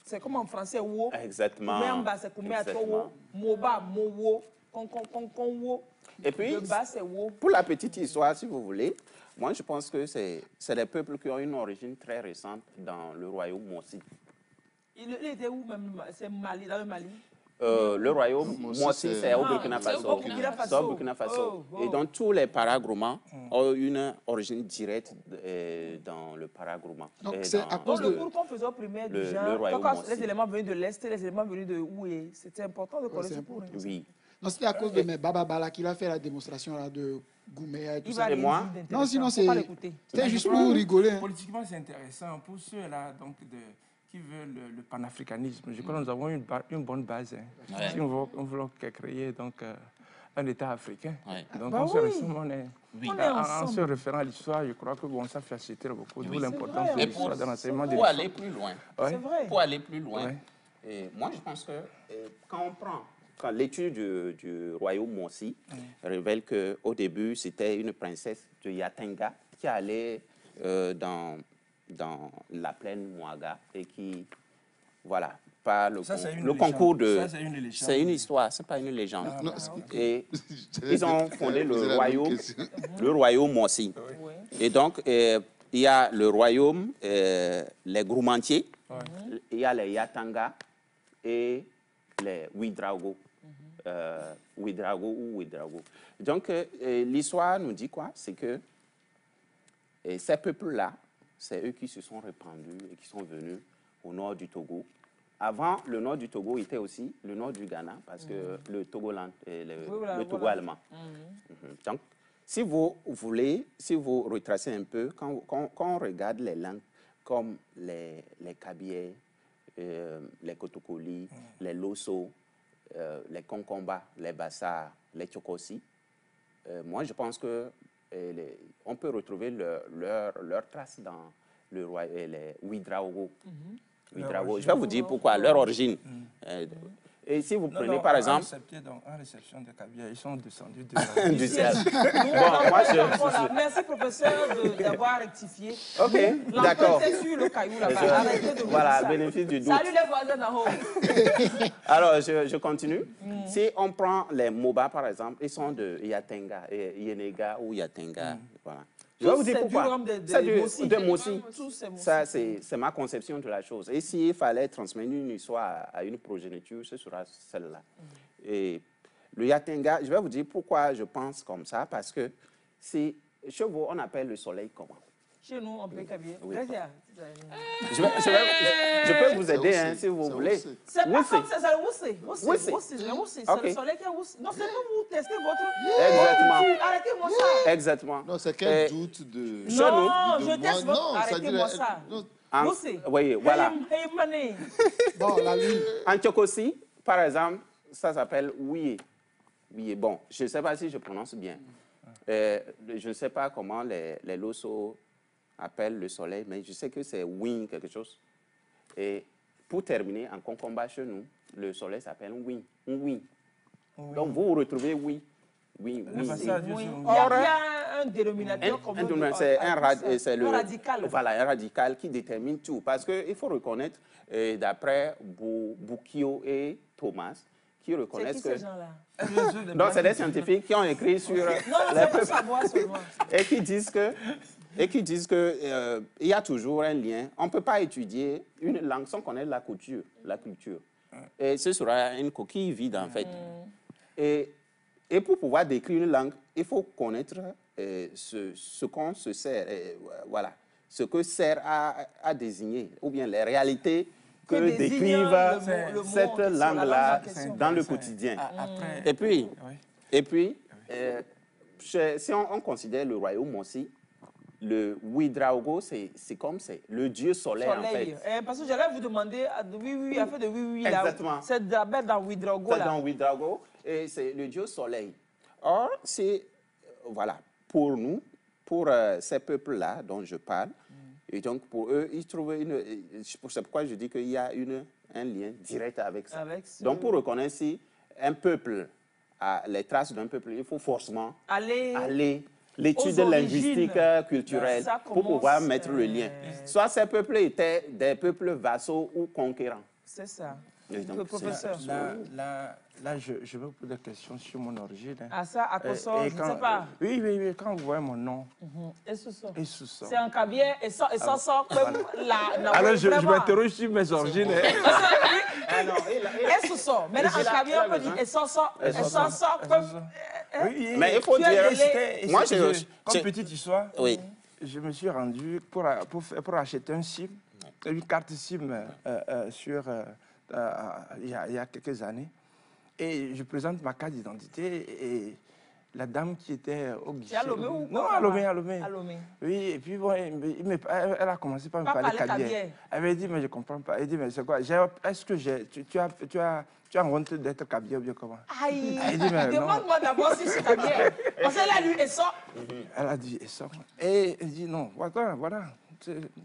C'est comme en français, wo. Exactement. Kouméamba, c'est Kouméatowo. Moba, mowo. Konkonkonwo. Et puis, le bas, c'est wo. Pour la petite histoire, si vous voulez, moi, je pense que c'est des peuples qui ont une origine très récente dans le royaume Mossi. Il était où même? C'est Mali, dans le Mali? Le royaume Mossi, c'est au Burkina Faso. C'est au Burkina Faso. Et donc, tous les paragourmands ont une origine directe dans le paragourmand. Donc, c'est à cause de... Le cours qu'on faisait au primaire du genre, les éléments venus de l'Est et les éléments venus de où? C'était important de connaître ce cours. Oui. Non, c'était à cause de mes Bababala qu'il a fait la démonstration là, de Gouméa et tout ça. Et moi? Non, sinon c'était juste pour rigoler. Politiquement, c'est intéressant pour ceux-là qui veulent le panafricanisme. Je crois que nous avons une bonne base. Si on veut créer donc, un État africain. Ouais. Donc, Bah on se oui. ressemble, on est en se référant à l'histoire, je crois que bon, ça facilite beaucoup, d'où l'importance de l'histoire dans l'enseignement de Pour l'histoire. aller plus loin, C'est vrai. pour aller plus loin, Ouais. et moi je pense que quand l'étude du royaume Mossi révèle qu'au début c'était une princesse de Yatenga qui allait dans la plaine Mouaga et qui, voilà, par le concours de... Ça, c'est une légende. C'est une histoire, c'est pas une légende. Non, Et ils ont fondé Vous avez le la même royaume, question. le royaume Mossi. Oui. Et donc, il y a le royaume, les Groumantiers, il y a les Yatanga et les Ouedraogo. Ouedraogo ou Ouedraogo. Donc, l'histoire nous dit quoi? C'est que ces peuples-là, c'est eux qui se sont répandus et qui sont venus au nord du Togo. Avant, le nord du Togo était aussi le nord du Ghana, parce que le Togoland, le Togo allemand. Donc, si vous voulez, si vous retracez un peu, quand on regarde les langues comme les Kabyais, les Kotokoli, les Loso, les Konkomba, les Bassar, les Tchokosi, moi je pense que on peut retrouver leurs traces dans les Ouedraogo. Ouedraogo. Je vais vous dire pourquoi, leur origine. Et si vous prenez par exemple... En réception de Kabia, ils sont descendus de du ciel. Bon, moi je... Merci, professeur, d'avoir rectifié. Ok, d'accord. L'empreinte est sur le caillou là-bas. Arrêtez de vous Voilà, dire ça. bénéfice du doute. Salut les voisins d'en haut. Alors, je continue. Si on prend les Moba, par exemple, ils sont de Yatenga, Yenega ou Yatenga. Voilà. Je vais vous dire pourquoi. C'est de Mossi. Ça, c'est ma conception de la chose. Et s'il fallait transmettre une histoire à une progéniture, ce sera celle-là. Et le Yatenga, je vais vous dire pourquoi je pense comme ça, parce que chez vous, on appelle le soleil comment? Chez nous, on peut Kabia. Oui. Je peux vous aider hein, si vous voulez. C'est pas comme ça, c'est le Woussé. C'est le soleil qui est Woussé. Non, c'est vous testez votre... Exactement. Arrêtez-moi ça. Exactement. Non, c'est quel doute de... Non, de je teste votre... non, Arrêtez-moi ça. Woussé. Oui, voilà. Bon, la lune. En Tchokosi, par exemple, ça s'appelle Ouye. Ouye. Bon, je ne sais pas si je prononce bien. Je ne sais pas comment les Loso appellent le soleil, mais je sais que c'est Wing quelque chose. Et pour terminer, en Konkomba chez nous, le soleil s'appelle Wing. Donc vous retrouvez Oui. Il y a un dénominateur commun. C'est le radical. Voilà, un radical qui détermine tout. Parce qu'il faut reconnaître, d'après Boukio et Thomas, qui reconnaissent que... Donc, c'est des scientifiques qui ont écrit sur... c'est pour savoir seulement. Et qui disent que il y a toujours un lien. On ne peut pas étudier une langue sans connaître la culture. Et ce sera une coquille vide, en fait. Et pour pouvoir décrire une langue, il faut connaître ce qu'on se sert, voilà, ce que sert à désigner, ou bien les réalités que décrivent cette langue-là dans le quotidien. Et puis, si on considère le royaume Mossi, le Ouedraogo, c'est comme c'est le dieu soleil, en fait. Parce que j'allais vous demander, oui, afin de oui, exactement. C'est dans Ouedraogo, là. C'est dans Ouedraogo, et c'est le dieu soleil. Or, c'est, voilà, pour nous, pour ces peuples-là dont je parle, et donc pour eux, ils trouvent c'est pourquoi je dis qu'il y a un lien direct avec ça. Donc pour reconnaître si un peuple a les traces d'un peuple, il faut forcément aller l'étude linguistique, culturelle, pour pouvoir mettre le lien. Soit ces peuples étaient des peuples vassaux ou conquérants. C'est ça. Donc, le professeur. Là, je vais vous poser des questions sur mon origine. Ah ça, à Kosso, je ne sais pas. Oui, quand vous voyez mon nom. Essousso. Essousso. C'est un Kabien, et ça sort comme la... Alors, je m'interroge sur mes origines. Essousso. Maintenant, en Kabien, on peut dire Essousso comme... Oui, mais il faut dire... Moi, comme petite histoire, je me suis rendu pour acheter un SIM, une carte SIM il y a quelques années. Et je présente ma carte d'identité et la dame qui était au guichet. C'est à Lomé ou Non, à Lomé, à Lomé. À Lomé. Oui, et puis bon, elle a commencé par me parler cabier. Elle m'a dit, mais je ne comprends pas. Elle dit, mais c'est quoi? Est-ce que tu as honte d'être cabier ou bien comment? Aïe, demande-moi d'abord si c'est cabier. Parce qu'elle a lu et sort. Elle a dit, et sort. Et elle dit, non, voilà.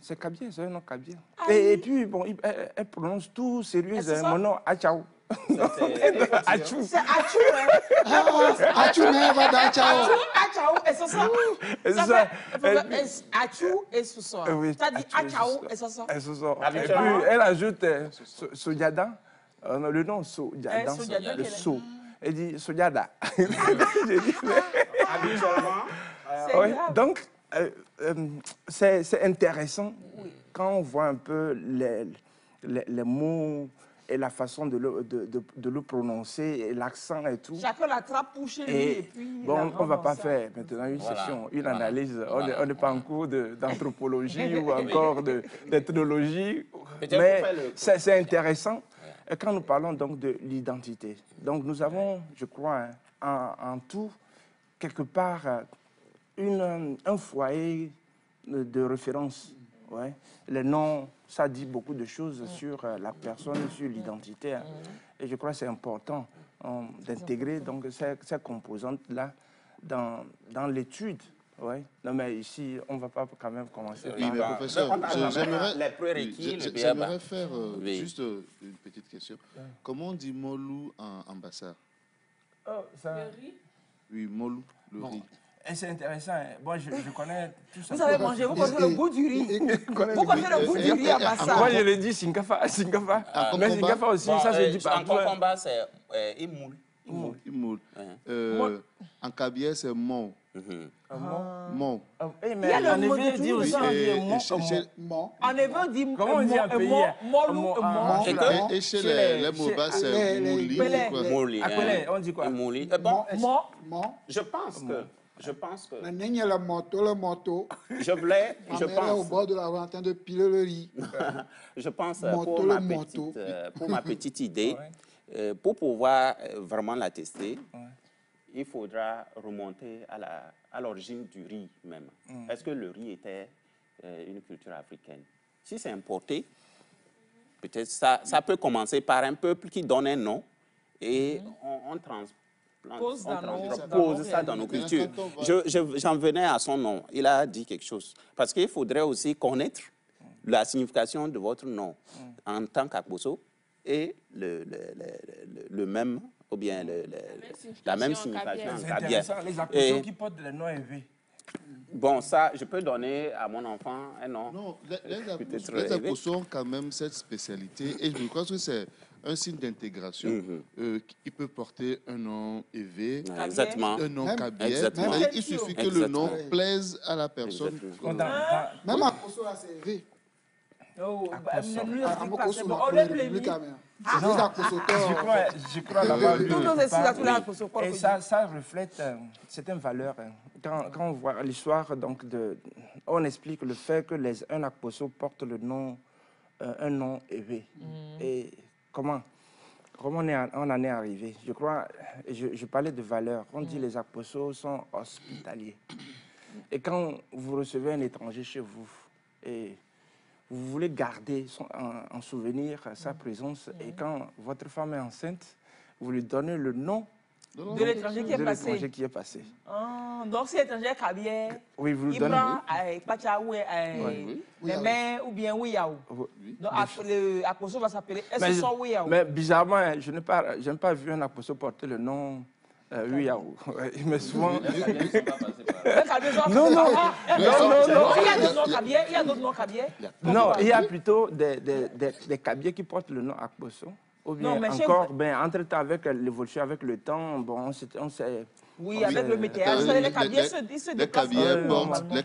C'est cabier, c'est un nom cabier. Et puis, bon, elle prononce tout sérieux. Mon nom, Achao. Achou. C'est Achou, hein. Achou, mais elle va d'Achao. Achou, et c'est ça. Achou et Soussor. Ça dit Achao et Soussor. Et puis, elle ajoute Sojada. Le nom Sojada, le So. Elle dit Sojada. Habituellement. Donc, c'est intéressant quand on voit un peu les mots et la façon de le prononcer, et l'accent et tout. Chacun l'attrape pour chez lui et puis... Bon, on ne va pas faire maintenant une session, une analyse. On n'est pas en cours d'anthropologie ou encore d'ethnologie. Mais c'est intéressant quand nous parlons donc de l'identité. Donc nous avons, je crois, en tout, quelque part, un foyer de référence. Ouais. Les noms, ça dit beaucoup de choses sur la personne, sur l'identité. Et je crois que c'est important d'intégrer donc ces composantes-là dans l'étude. Ouais. Non, mais ici, on ne va pas quand même commencer. Oui, mais professeur, j'aimerais faire juste une petite question. Comment on dit molou en bassa? Le riz? Oui, molou, le riz. Et c'est intéressant. Moi, je connais tout ça. Vous avez mangé, vous connaissez le goût du riz. Vous connaissez le goût du riz à Bassa. Moi, je le dis Sinkafa. Mais Sinkafa aussi, ça se dit partout. En Concomba, c'est Imoul. En Kabylie, c'est Mon. Mon. Mais en effet, dit aussi Mon. En effet, on dit comment on dit un pays? Molou. Et chez les Moba, c'est Mouli. On dit quoi? Mouli. Mon. Je pense que... Je voulais. Je pense. Au bord de la rue en train de piler le riz. Je pense pour ma petite idée, pour pouvoir vraiment la tester, il faudra remonter à l'origine du riz même. Est-ce que le riz était une culture africaine? Si c'est importé, peut-être ça peut commencer par un peuple qui donne un nom et on pose ça dans nos cultures. J'en venais à son nom. Il a dit quelque chose. Parce qu'il faudrait aussi connaître la signification de votre nom en tant qu'Akbosso et le même, ou bien la même signification en Kabia. C'est intéressant, les Akbosso qui portent le nom élevé. Bon, ça, je peux donner à mon enfant un nom. Non, les Akbosso ont quand même cette spécialité et je crois que c'est un signe d'intégration. Il peut porter un nom élevé, un nom kabier. Il suffit que le nom plaise à la personne. Même à Koso, là, c'est élevé. Je crois l'avoir lu. Et ça reflète certaines valeurs. Quand on voit l'histoire, donc on explique le fait que un Akbosso porte un nom élevé. Et comment on en est arrivé? Je crois, je parlais de valeurs. On dit les Akbosso sont hospitaliers. Et quand vous recevez un étranger chez vous, et vous voulez garder en souvenir sa présence, et quand votre femme est enceinte, vous lui donnez le nom de l'étranger qui est passé. Donc si l'étranger est Kabier, oui, vous il prend Pachaou, les mains ou bien Ouiaou. Donc l'Akbosso va s'appeler Essoso Ouiaou. Mais bizarrement, je n'ai pas vu un Akbosso porter le nom Ouiaou. Mais souvent... Non. Il y a d'autres noms Kabier. Non, il y a plutôt des Kabiers qui portent le nom Akbosso. Ou bien encore, entre-temps, avec l'évolution, avec le temps, bon, on s'est... Oui, avec le météage, les Kabiers se déplacent.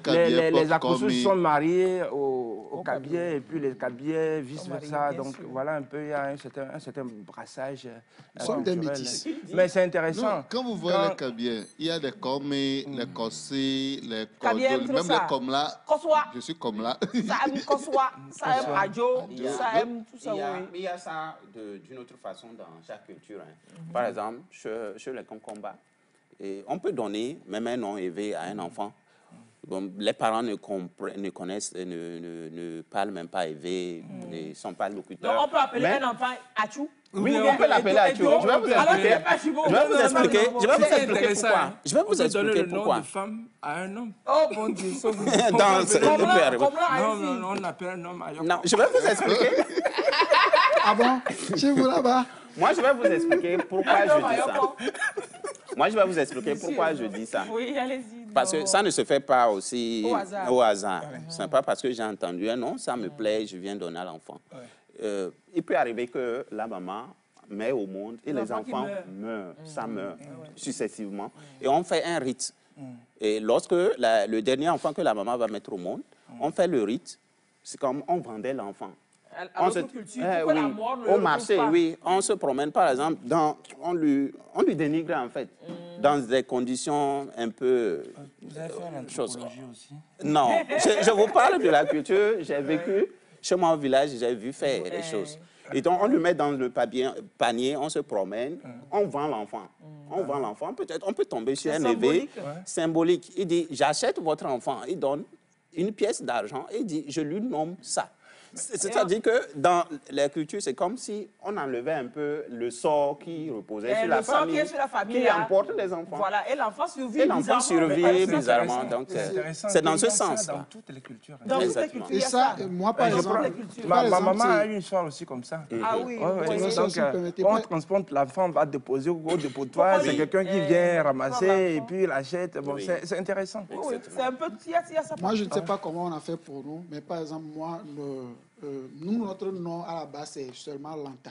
Les Akbosso sont mariés aux Kabiers et puis les Kabiers vice-versa. Donc voilà un peu, il y a un certain brassage. Ils sont des métis. Mais c'est intéressant. Non, quand vous voyez les Kabiers, il y a des Komé, les Kossé, les Kodol, même les Komla. Je suis Komla. Ça aime Koswa, ça aime Adjo, ça aime tout ça. Il y a ça d'une autre façon dans chaque culture. Par exemple, chez les Concomba, Et on peut donner même un nom élevé à un enfant. Bon, les parents ne connaissent, ne parlent même pas élevé, ne sont pas locuteurs. Donc on peut appeler un enfant Achou? Oui, on peut l'appeler Achou. Je vais vous expliquer. Je vais vous expliquer pourquoi. Je vais vous expliquer pourquoi. Le nom de femme à un homme. Oh mon Dieu, sauve-nous. Non, on appelle un homme à Yoko. Non, je vais vous expliquer. Ah bon? Chez vous là-bas? Moi, je vais vous expliquer pourquoi je dis ça. Moi, je vais vous expliquer pourquoi je dis ça. Oui, allez-y. Parce que ça ne se fait pas aussi au hasard. Ce n'est pas parce que j'ai entendu un nom, ça me plaît, je viens donner à l'enfant. Il peut arriver que la maman met au monde et les enfants meurent. Ça meurt successivement. Et on fait un rite. Et lorsque le dernier enfant que la maman va mettre au monde, on fait le rite. C'est comme on vendait l'enfant. Au marché, oui. On se promène, par exemple, on lui dénigre, en fait, dans des conditions un peu... Vous avez fait l'anthropologie aussi? Non, je vous parle de la culture. J'ai vécu chez moi au village, j'ai vu faire les choses. Et donc, on le met dans le panier, on se promène, on vend l'enfant. On vend l'enfant, peut-être, on peut tomber sur un éveil symbolique. Il dit, j'achète votre enfant. Il donne une pièce d'argent et il dit, je lui nomme ça. C'est-à-dire que dans la culture, c'est comme si on enlevait un peu le sort qui reposait sur la famille, qui emporte les enfants. Voilà, et l'enfant survit. Et l'enfant survit bizarrement. Donc, c'est dans ce sens. Dans toutes les cultures. Dans toutes les cultures. Et ça, moi, par exemple, ma maman a une histoire aussi comme ça. Ah oui. Donc, on transporte l'enfant, on va déposer au dépotoir, c'est quelqu'un qui vient ramasser et puis il achète. Bon, c'est intéressant. Oui, c'est un peu... Moi, je ne sais pas comment on a fait pour nous, mais par exemple, moi, nous, notre nom à la base, c'est seulement Lanta.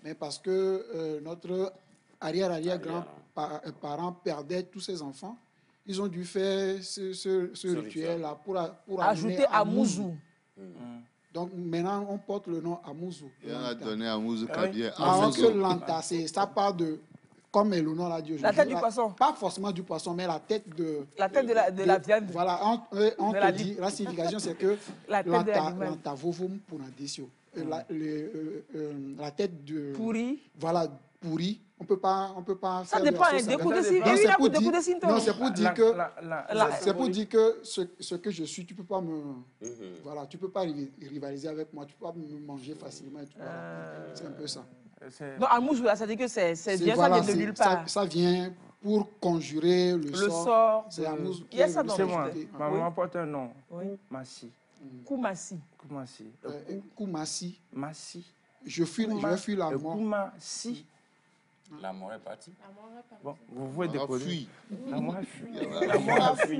Mais parce que notre arrière-arrière-grand-parent perdait tous ses enfants, ils ont dû faire ce rituel-là pour ajouter Amouzou. Donc maintenant, on porte le nom Amouzou. Et on a donné Amouzou Kabia. Alors que Lanta, ça part de... Comme le nom l'a dit aujourd'hui. La tête du poisson. Pas forcément du poisson, mais la tête de... La tête de la viande. Voilà, on te dit, la signification, c'est que la tête de l'animal. Lanta vovum pour la tête de... Pourri. Voilà, pourri. On peut pas ça faire dépend, non, c'est pour dire que... C'est pour dire que ce que je suis, tu peux pas me... Voilà, tu peux pas rivaliser avec moi, tu peux pas me manger facilement et tout. C'est un peu ça. Donc, Amouzou, ça dit que c'est bien, voilà, ça vient de nulle part. Ça vient pour conjurer le sort. C'est Amouzou. Il y a ça dans c'est moi. Ma maman porte un nom. Massi. Koumassi. Koumassi. Massi. Je fuis la mort. Koumassi. La mort est partie. Bon, vous pouvez décoder. La mort a fui. La mort a fui.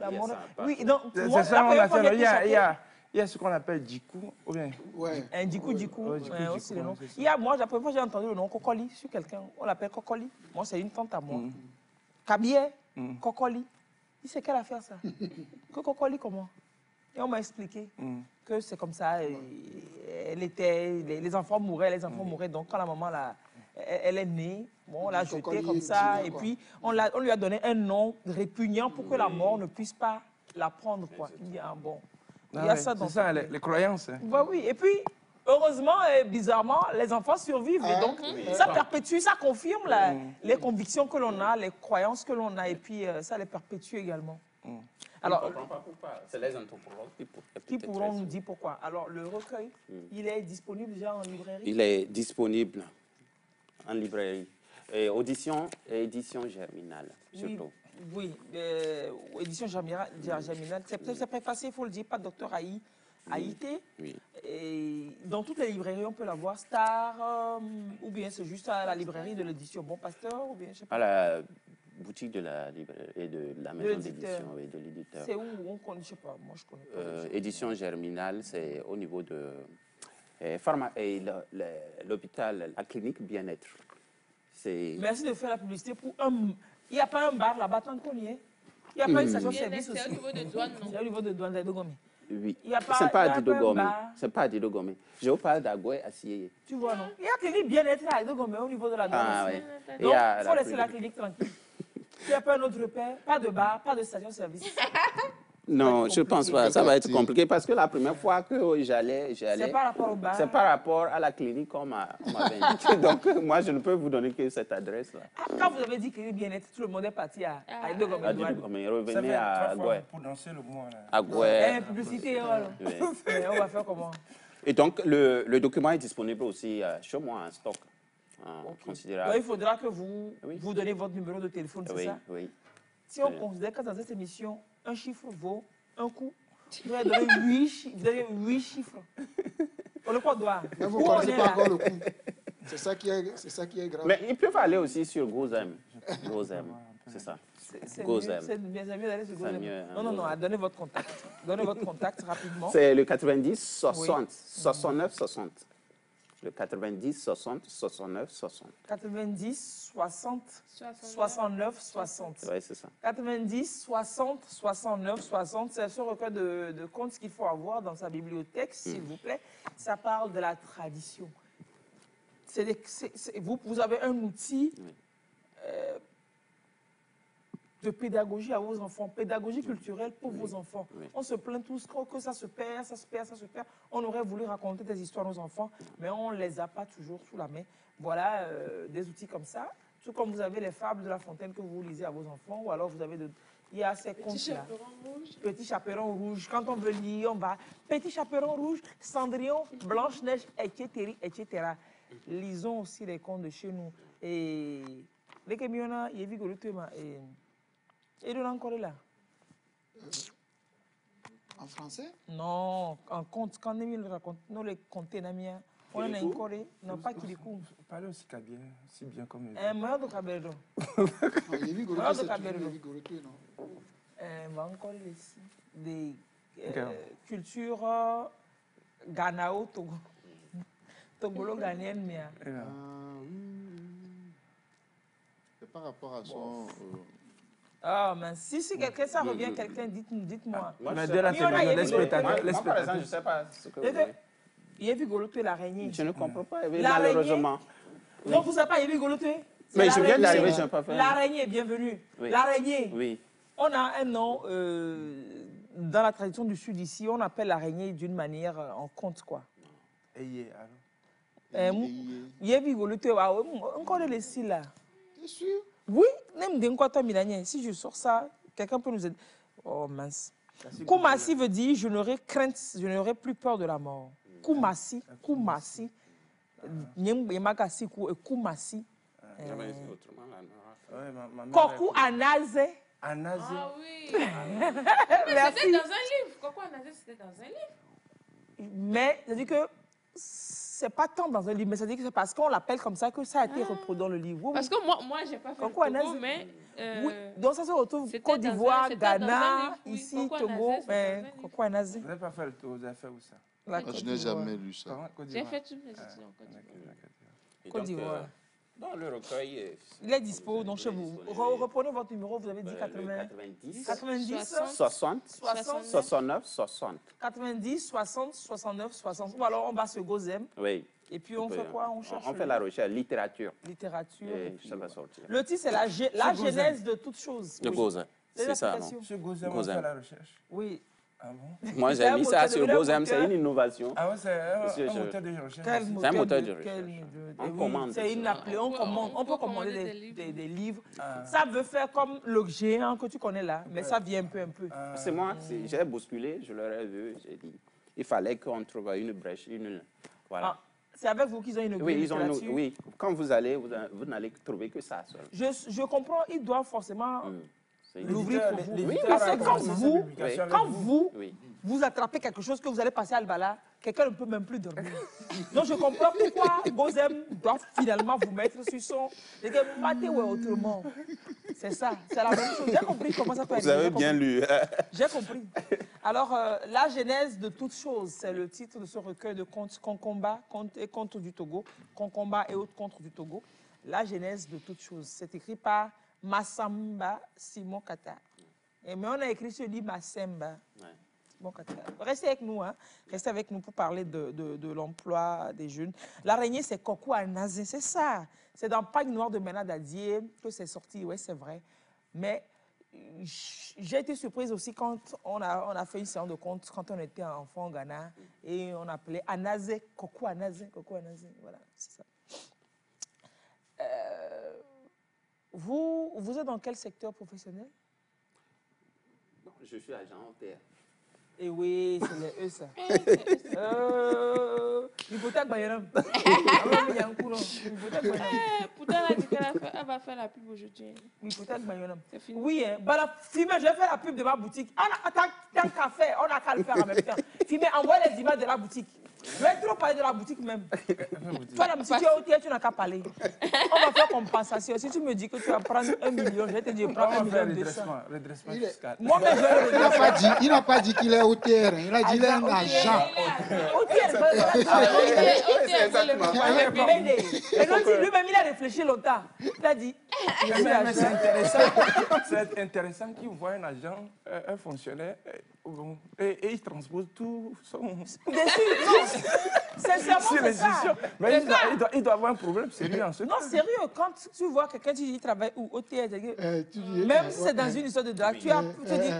La mort a fui. Oui, donc, c'est ça, on a fait. Il y a ce qu'on appelle Djikou, ou bien? Ouais. Un Djikou. Aussi le nom. Moi, la première fois, j'ai entendu le nom Kokoli sur quelqu'un. On l'appelle Kokoli. Moi, c'est une tante à moi. Kabier, Kokoli. Il sait quelle affaire ça? Que Kokoli, comment? Et on m'a expliqué que c'est comme ça. Les enfants mouraient, Donc, quand la maman, elle est née, bon, on l'a jetée comme ça. Et puis, on lui a donné un nom répugnant pour que la mort ne puisse pas la prendre, quoi. Il dit, ah bon. Il y a ça dans ça, les croyances. Bah oui, et puis, heureusement et bizarrement, les enfants survivent. Et donc, ça perpétue, ça confirme les convictions que l'on a, les croyances que l'on a, et puis ça les perpétue également. Alors, je ne comprends pas pourquoi. C'est les anthropologues qui pourront nous dire pourquoi. Alors, le recueil, il est disponible déjà en librairie? Il est disponible en librairie. Édition Germinal, surtout. Oui, édition Germinal, c'est préfacé, il faut le dire, pas Dr Haïté. Oui. Et dans toutes les librairies, on peut la voir, Star, ou bien c'est juste à la librairie de l'édition Bon Pasteur, ou bien je sais pas. À la boutique de la librairie et de la maison d'édition et de l'éditeur. C'est où on connaît, je sais pas, moi je connais pas. Édition Germinal, c'est au niveau de l'hôpital, la clinique Bien-être. Merci de faire la publicité pour un... Il n'y a pas un bar là-bas, tant qu'on y est. Il n'y a pas une station-service aussi. C'est au niveau de douane, non? C'est au niveau de douane d'Aïdogomé. Oui. Ce n'est pas à Didogomé. Ce n'est pas à Didogomé. Je vous parle d'Agoué à Sieye. Tu vois, non? Il y a une clinique bien-être à Aïdogomé au niveau de la douane. Ah, oui. Donc, il faut laisser la clinique tranquille. Il n'y a pas un autre repère, pas de bar, pas de station-service. Non, je ne pense pas. Ça va être compliqué parce que la première fois que j'allais... C'est par rapport au bar. C'est par rapport à la clinique qu'on m'avait indiqué. Donc, moi, je ne peux vous donner que cette adresse-là. Quand vous avez dit clinique bien-être, tout le monde est parti à Mais revenez à Goué. Pour danser le mois, là. À Goué. Publicité, voilà. On va faire comment? Et donc, le document est disponible aussi chez moi en stock. Considérable. Donc, il faudra que vous donnez votre numéro de téléphone, c'est ça? Oui. Si on considère que dans cette émission, un chiffre vaut un coup, vous allez donner 8 chiffres. On le croit doit. Mais vous ne connaissez pas encore le coup. C'est ça qui est grave. Mais ils peuvent aller aussi sur GoZem. C'est ça. C'est mieux d'aller sur GoZem. Non, donnez votre contact. Donnez votre contact rapidement. C'est le 90 60 69 60. Le 90 60 69 60. 90 60 69 60. Oui, c'est ça. 90 60 69 60. C'est ce recueil de contes qu'il faut avoir dans sa bibliothèque, s'il vous plaît. Ça parle de la tradition. Vous avez un outil de pédagogie à vos enfants, pédagogie culturelle pour vos enfants. On se plaint tous que ça se perd, ça se perd, ça se perd. On aurait voulu raconter des histoires à nos enfants, mais on ne les a pas toujours sous la main. Voilà des outils comme ça. Tout comme vous avez les fables de La Fontaine que vous lisez à vos enfants, ou alors vous avez il y a ces contes-là. Petit chaperon rouge. Quand on veut lire, on va Petit chaperon rouge, Cendrillon, Blanche-Neige, etc., etc. Lisons aussi les contes de chez nous. Et les camions, il y a vu que le thème et de encore là. En français? Non, en conte, quand on raconte, nous les contes, on a encore, non pas qu'il est cool. Parlez aussi cabien, si bien comme il est. Moi, de cabello. Il y a vu que c'est non? On va encore ici. Des cultures Ghanao, Togo. Togolo ghanéenne, mais. C'est par rapport à son. Ah, mais si quelqu'un, ça revient, quelqu'un, dites-moi. Mais de la semaine, les spectateurs. Par exemple, je ne sais pas ce que vous voulez. Yévi Goloté, l'araignée. Je ne comprends pas, malheureusement. Non, vous ne savez pas Yévi Goloté? Mais je viens d'arriver, je n'ai pas fait. L'araignée, bienvenue. L'araignée. Oui. On a un nom, dans la tradition du Sud ici, on appelle l'araignée d'une manière en conte, quoi. Yévi Goloté, encore les styles là. C'est sûr? Oui, même d'un côté milanien. Si je sors ça, quelqu'un peut nous aider. Oh mince. Koumassi veut dire je n'aurai crainte, je n'aurai plus peur de la mort. Koumassi, Koumassi. Nyemagasi Koumassi. Kokou Anaze. Anaze. Ah oui. Mais c'était dans un livre. Kokou Anaze, c'était dans un livre. Mais ça dit que c'est pas tant dans un livre, mais ça dit que c'est parce qu'on l'appelle comme ça que ça a été reproduit dans le livre. Oui, parce que moi j'ai pas fait Kokou Anaze, mais... oui, donc ça se retrouve Côte d'Ivoire, Ghana, ici, Togo, mais Kokou Anaze. Vous n'avez pas fait le tour, vous avez fait où ça? Je n'ai jamais lu ça. J'ai fait toutes mes études en Côte d'Ivoire. Côte d'Ivoire. Dans le recueil... Il est dispo, donc chez vous. Reprenez votre numéro, vous avez dit 90, 60, 69, 60. 90, 60, 69, 60. Ou alors on va sur GoZem. Oui. Et puis on fait quoi? On cherche. On fait la recherche, littérature. Littérature. Et ça va sortir. Le titre, c'est la genèse de toute chose. Le GoZem. C'est ça, non? Sur GoZem, on fait la recherche. Oui. Ah bon? Moi, j'ai mis ça sur GoZem, c'est une innovation. Ah ouais, c'est un moteur de recherche. C'est un moteur de recherche. On commande. C'est une appli, on commande. On peut commander des livres. Ça veut faire comme le géant que tu connais là, mais ça vient un peu. C'est moi, j'ai bousculé, je leur ai vu, j'ai dit, il fallait qu'on trouve une brèche, voilà. C'est avec vous qu'ils ont inauguré. Oui, quand vous allez, vous n'allez trouver que ça seul. Je comprends, ils doivent forcément... l'ouvrir pour vous. Oui, parce que quand vous attrapez quelque chose que vous allez passer à Albala, quelqu'un ne peut même plus dormir. Donc je comprends pourquoi GoZem doit finalement vous mettre sur son... Maté ou autrement. C'est ça, c'est la même chose. J'ai compris comment ça peut être. Vous avez bien lu. J'ai compris. Alors, la genèse de toute chose, c'est le titre de ce recueil de contes Concomba, contes et contes du Togo. Concomba et autres contes du Togo. La genèse de toute chose. C'est écrit par Massamba Simon Kata. Mais on a écrit sur lui Massemba. Simon Kata. Restez avec nous, hein. Restez avec nous pour parler de l'emploi des jeunes. L'araignée, c'est Kokou Anaze, c'est ça. C'est dans Pagne Noire de Mena Dadier que c'est sorti, oui, c'est vrai. Mais j'ai été surprise aussi quand on a fait une séance de comptes quand on était enfant au Ghana et on appelait Anaze, Koko Anaze, voilà, c'est ça. Vous êtes dans quel secteur professionnel? Non, je suis agent OTR. Et oui, c'est les E, ça. L'hypothèque Bayeram. Pourtant, elle a dit qu'elle va faire la pub aujourd'hui. L'hypothèque Bayeram. C'est fini. Oui, hein. Bah, Fimé, je vais faire la pub de ma boutique. Tant qu'à faire, on n'a qu'à le faire en même temps. Fimé, envoie les images de la boutique. Je vais trop parler de la boutique même. Toi, là, si tu es OTR, tu n'as qu'à parler. On va faire compensation. Si tu me dis que tu vas prendre 1 million, je vais te dire, prends 1 million de ça. Redressement fiscal. Moi-même, je il n'a pas dit qu'il est OTR, il a dit qu'il est un agent. Et donc, lui-même, il a réfléchi longtemps. Il a dit, c'est intéressant qu'il voit un agent, un fonctionnaire, et il transpose tout son... Sincèrement, c'est ça. Mais il doit avoir un problème sérieux en ce Non, sérieux, quand tu vois quelqu'un, tu dis, il travaille où? OTR, même si c'est dans une histoire de drague, tu te dis,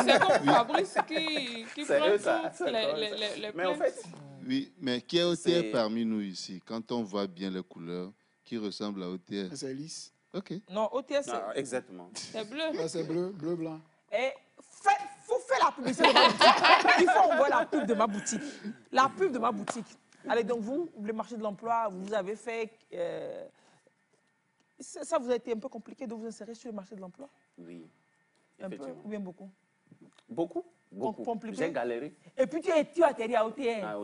c'est comme Fabrice qui prend tous les mais en fait... Oui, mais qui est OTR parmi nous ici? Quand on voit bien les couleurs, qui ressemble à OTR? C'est lisse. Ok. Non, OTR, c'est... Exactement. C'est bleu. C'est bleu, blanc. Et faut faire la publicité de ma boutique. Il faut envoyer la pub de ma boutique. La pub de ma boutique. Allez, donc vous, le marché de l'emploi, vous avez fait... ça vous a été un peu compliqué de vous insérer sur le marché de l'emploi? Oui, un peu ou bien beaucoup? Beaucoup. J'ai galéré. Et puis tu atterris à OTR.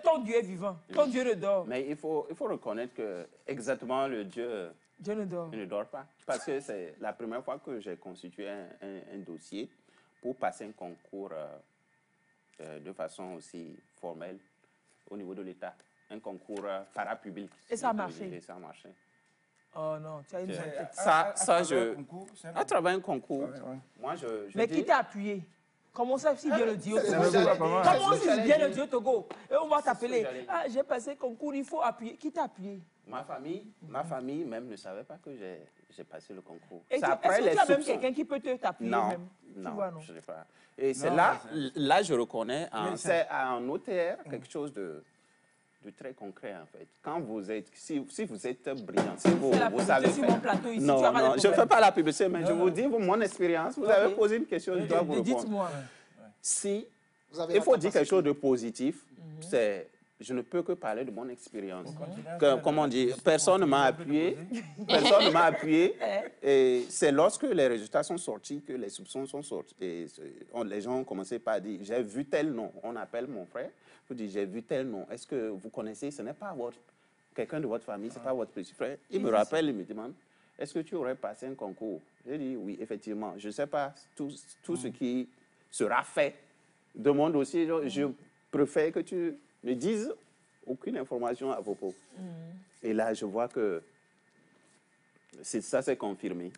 Ton Dieu est vivant. Ton Dieu ne dort. Mais il faut reconnaître que exactement le Dieu ne dort pas. Parce que c'est la première fois que j'ai constitué un dossier pour passer un concours de façon aussi formelle au niveau de l'État. Un concours parapublic. Et ça a marché? Et ça a marché. Oh non, tu as une à travers un concours. Moi, mais qui t'a appuyé? Comment ça, si bien le dit au Togo? Comment si bien le dit au Togo? Et on va t'appeler. Ah, j'ai passé le concours, il faut appuyer. Qui t'a appuyé? Ma famille même ne savait pas que j'ai passé le concours. Est-ce que tu as même quelqu'un qui peut t'appuyer? Non, même? non, je ne sais pas. Et c'est là, je reconnais, c'est un OTR quelque chose de très concret, en fait. Quand vous êtes, si vous êtes brillant, si vous savez sur mon plateau ici, non, je ne fais pas la publicité, mais je vous dis mon expérience. Vous avez posé une question, je dois vous répondre. Dites-moi. Si il faut dire quelque chose de positif, je ne peux que parler de mon expérience. Comme on dit, personne ne m'a appuyé. Personne ne m'a appuyé. Et c'est lorsque les résultats sont sortis que les soupçons sont sortis. Et les gens ont commencé par dire, j'ai vu tel nom. On appelle mon frère. Je dis, j'ai vu tel nom. Est-ce que vous connaissez? Ce n'est pas quelqu'un de votre famille, ce n'est pas votre petit frère. Il me rappelle, il me demande, est-ce que tu aurais passé un concours? J'ai dit, oui, effectivement. Je ne sais pas tout ce qui sera fait de mon dossier. Je préfère que tu ne dises aucune information à propos. Et là, je vois que ça s'est confirmé.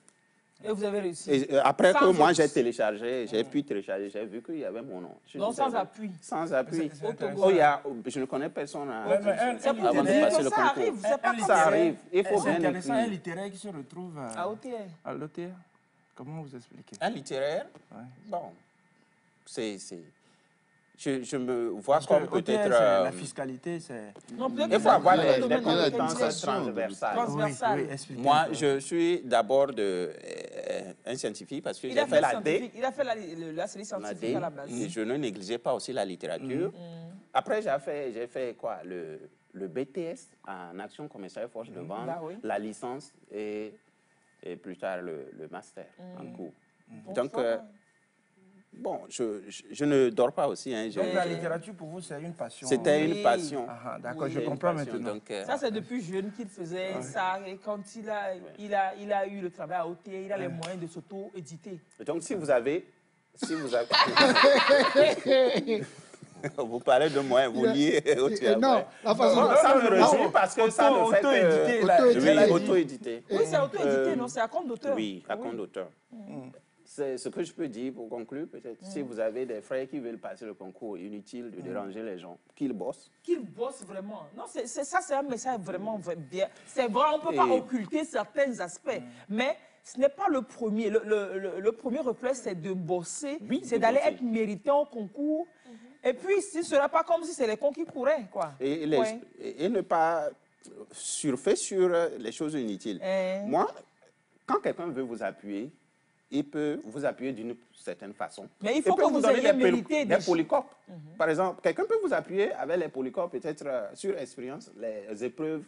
Et vous avez réussi. Et après que moi j'ai téléchargé, j'ai pu télécharger, j'ai vu qu'il y avait mon nom. Donc sans appui. Sans appui. Je ne connais personne avant de passer le concours. Ça arrive. Il faut bien écrire. C'est un littéraire qui se retrouve à l'OTR. Comment vous expliquez? Un littéraire? Bon, je me vois comme peut-être... la fiscalité, c'est... Il faut avoir des compétences transversales. Moi, je suis d'abord un scientifique parce que j'ai fait la D. Il a fait la série scientifique à la base. Et je ne négligeais pas aussi la littérature. Après, j'ai fait quoi? Le BTS en action commerciale force de vente, la licence et plus tard le master en cours. Donc... Bon, je ne dors pas aussi. Hein. Donc la littérature, pour vous, c'est une passion? C'était une passion. D'accord, je comprends maintenant. Donc, ça, c'est depuis jeune qu'il faisait ça. Et quand il a eu le travail à OTR, il a les moyens de s'auto-éditer. Donc, si vous avez... vous parlez de moyens, vous liez au travail. Non, la façon... ça me réjouit parce que ça me fait que... Auto-édité. Auto-édité. Oui, c'est auto-édité, non? C'est à compte d'auteur. Oui, à compte d'auteur. c'est ce que je peux dire pour conclure, peut-être. Si vous avez des frères qui veulent passer le concours, inutile de déranger les gens, qu'ils bossent. Qu'ils bossent vraiment. Non, ça, c'est un message vraiment bien. C'est vrai, on ne peut pas occulter certains aspects, mais ce n'est pas le premier. Le premier réflexe, c'est de bosser, c'est d'aller être mérité au concours. Et puis, ce ne sera pas comme si c'est les cons qui couraient, quoi. Et ne pas surfer sur les choses inutiles. Moi, quand quelqu'un veut vous appuyer, il peut vous appuyer d'une certaine façon. Mais il faut que vous ayez mérité des polycopes. Par exemple, quelqu'un peut vous appuyer avec les polycopes, peut-être sur expérience, les épreuves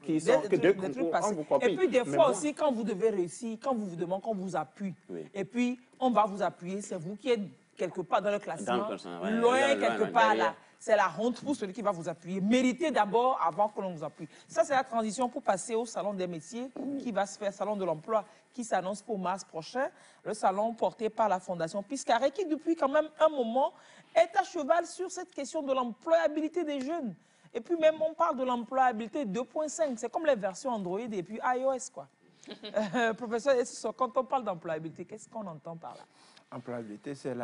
qui sont que deux concours, on vous copie. Et puis des fois aussi, quand vous devez réussir, quand vous vous demandez, qu'on vous appuie, et puis on va vous appuyer, c'est vous qui êtes quelque part dans le classement, loin quelque part là. C'est la honte pour celui qui va vous appuyer. Méritez d'abord avant que l'on vous appuie. Ça, c'est la transition pour passer au salon des métiers qui va se faire, salon de l'emploi, qui s'annonce pour mars prochain. Le salon porté par la Fondation Piscaré, qui depuis quand même un moment est à cheval sur cette question de l'employabilité des jeunes. Et puis même, on parle de l'employabilité 2.5. C'est comme les versions Android et puis iOS, quoi. Professeur, quand on parle d'employabilité, qu'est-ce qu'on entend par là? Employabilité, c'est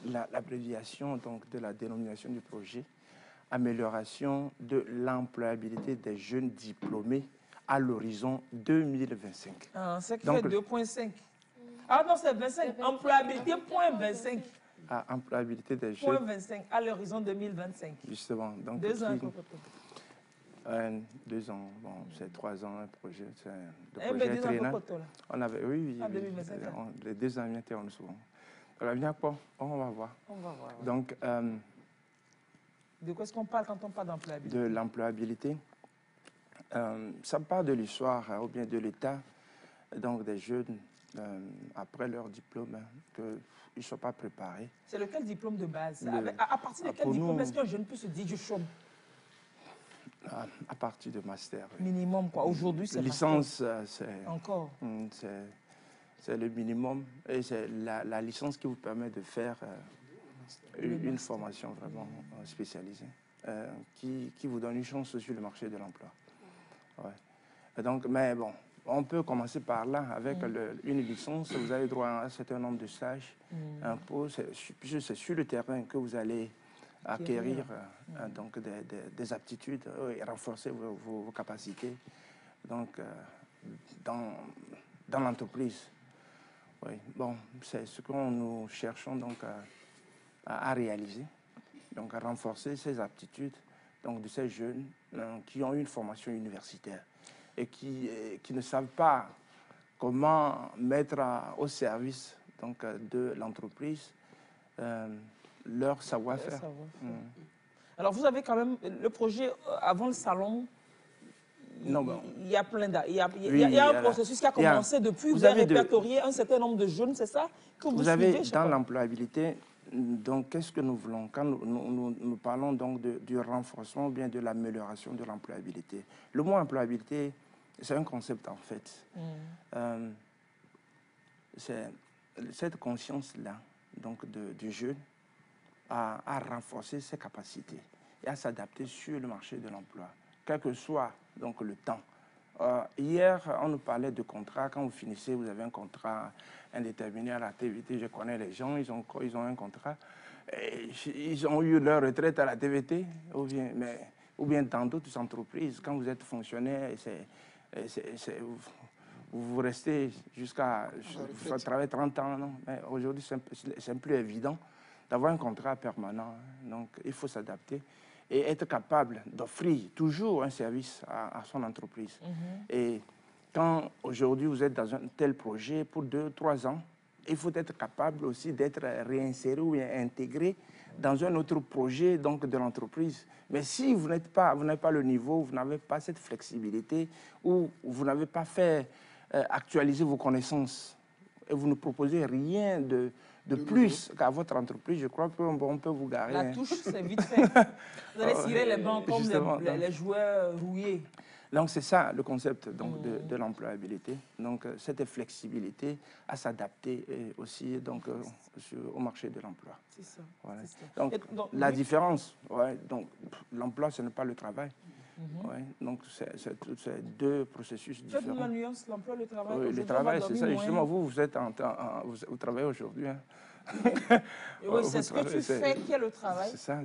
l'abréviation de la dénomination du projet, amélioration de l'employabilité des jeunes diplômés à l'horizon 2025. C'est qui fait 2.5. Ah non, c'est 25. Employabilité, point 25. Employabilité des jeunes. Point 25, à l'horizon 2025. Justement. Donc, 2 ans. 2 ans, bon, c'est 3 ans, un projet. C'est un projet triennal. On avait, oui, les 2 ans viennent on souvent. Alors, bien quoi, on va voir. On va voir. Donc, de quoi est-ce qu'on parle quand on parle d'employabilité? De l'employabilité. Ça part de l'histoire ou bien de l'état donc des jeunes après leur diplôme, qu'ils ne sont pas préparés. C'est lequel diplôme de base? À partir de quel diplôme est-ce qu'un jeune peut se dire je chôme? À partir de master. Oui. Minimum, quoi. Aujourd'hui, c'est licence, c'est... Encore? C'est le minimum. Et c'est la licence qui vous permet de faire une formation vraiment spécialisée, qui vous donne une chance sur le marché de l'emploi. Ouais. Donc, mais bon, on peut commencer par là. Avec une licence, vous avez droit à un certain nombre de stages. C'est sur le terrain que vous allez acquérir donc des aptitudes et renforcer vos capacités donc, dans l'entreprise. Oui, bon, c'est ce que nous cherchons donc à réaliser, donc à renforcer ces aptitudes donc, de ces jeunes qui ont une formation universitaire et qui ne savent pas comment mettre au service donc, de l'entreprise leur savoir-faire. Alors, vous avez quand même le projet avant le salon. Il y a plein il y a un processus qui a commencé depuis. Vous avez répertorié un certain nombre de jeunes, c'est ça que vous avez dans l'employabilité. Donc, qu'est-ce que nous voulons? Quand nous parlons donc du renforcement ou bien de l'amélioration de l'employabilité. Le mot employabilité, c'est un concept en fait. C'est cette conscience-là donc du jeune à renforcer ses capacités et à s'adapter sur le marché de l'emploi, quel que soit donc, le temps. Hier, on nous parlait de contrat. Quand vous finissez, vous avez un contrat indéterminé à la TVT. Je connais les gens, ils ont un contrat. Et ils ont eu leur retraite à la TVT, ou bien dans d'autres entreprises. Quand vous êtes fonctionnaire, vous restez jusqu'à travailler 30 ans. Non? Mais aujourd'hui, c'est plus évident d'avoir un contrat permanent. Donc, il faut s'adapter et être capable d'offrir toujours un service à son entreprise. Et quand aujourd'hui vous êtes dans un tel projet pour 2-3 ans, il faut être capable aussi d'être réinséré ou intégré dans un autre projet donc, de l'entreprise. Mais si vous n'avez pas le niveau, vous n'avez pas cette flexibilité ou vous n'avez pas fait actualiser vos connaissances et vous ne proposez rien de plus qu'à votre entreprise, je crois qu'on peut vous garer. La touche, c'est vite fait. Vous allez cirer les bancs comme les joueurs rouillés. Donc, c'est ça le concept donc, de l'employabilité. Donc, cette flexibilité à s'adapter aussi donc, au marché de l'emploi. C'est ça. Voilà. Donc, la différence, donc l'emploi, ce n'est pas le travail. Ouais, donc, c'est deux processus différents. Faites-nous la nuance, l'emploi, le travail. Oui, le travail, c'est ça. Justement, vous travaillez aujourd'hui. Hein. Oui, c'est ce que tu fais qui est le travail. C'est ça.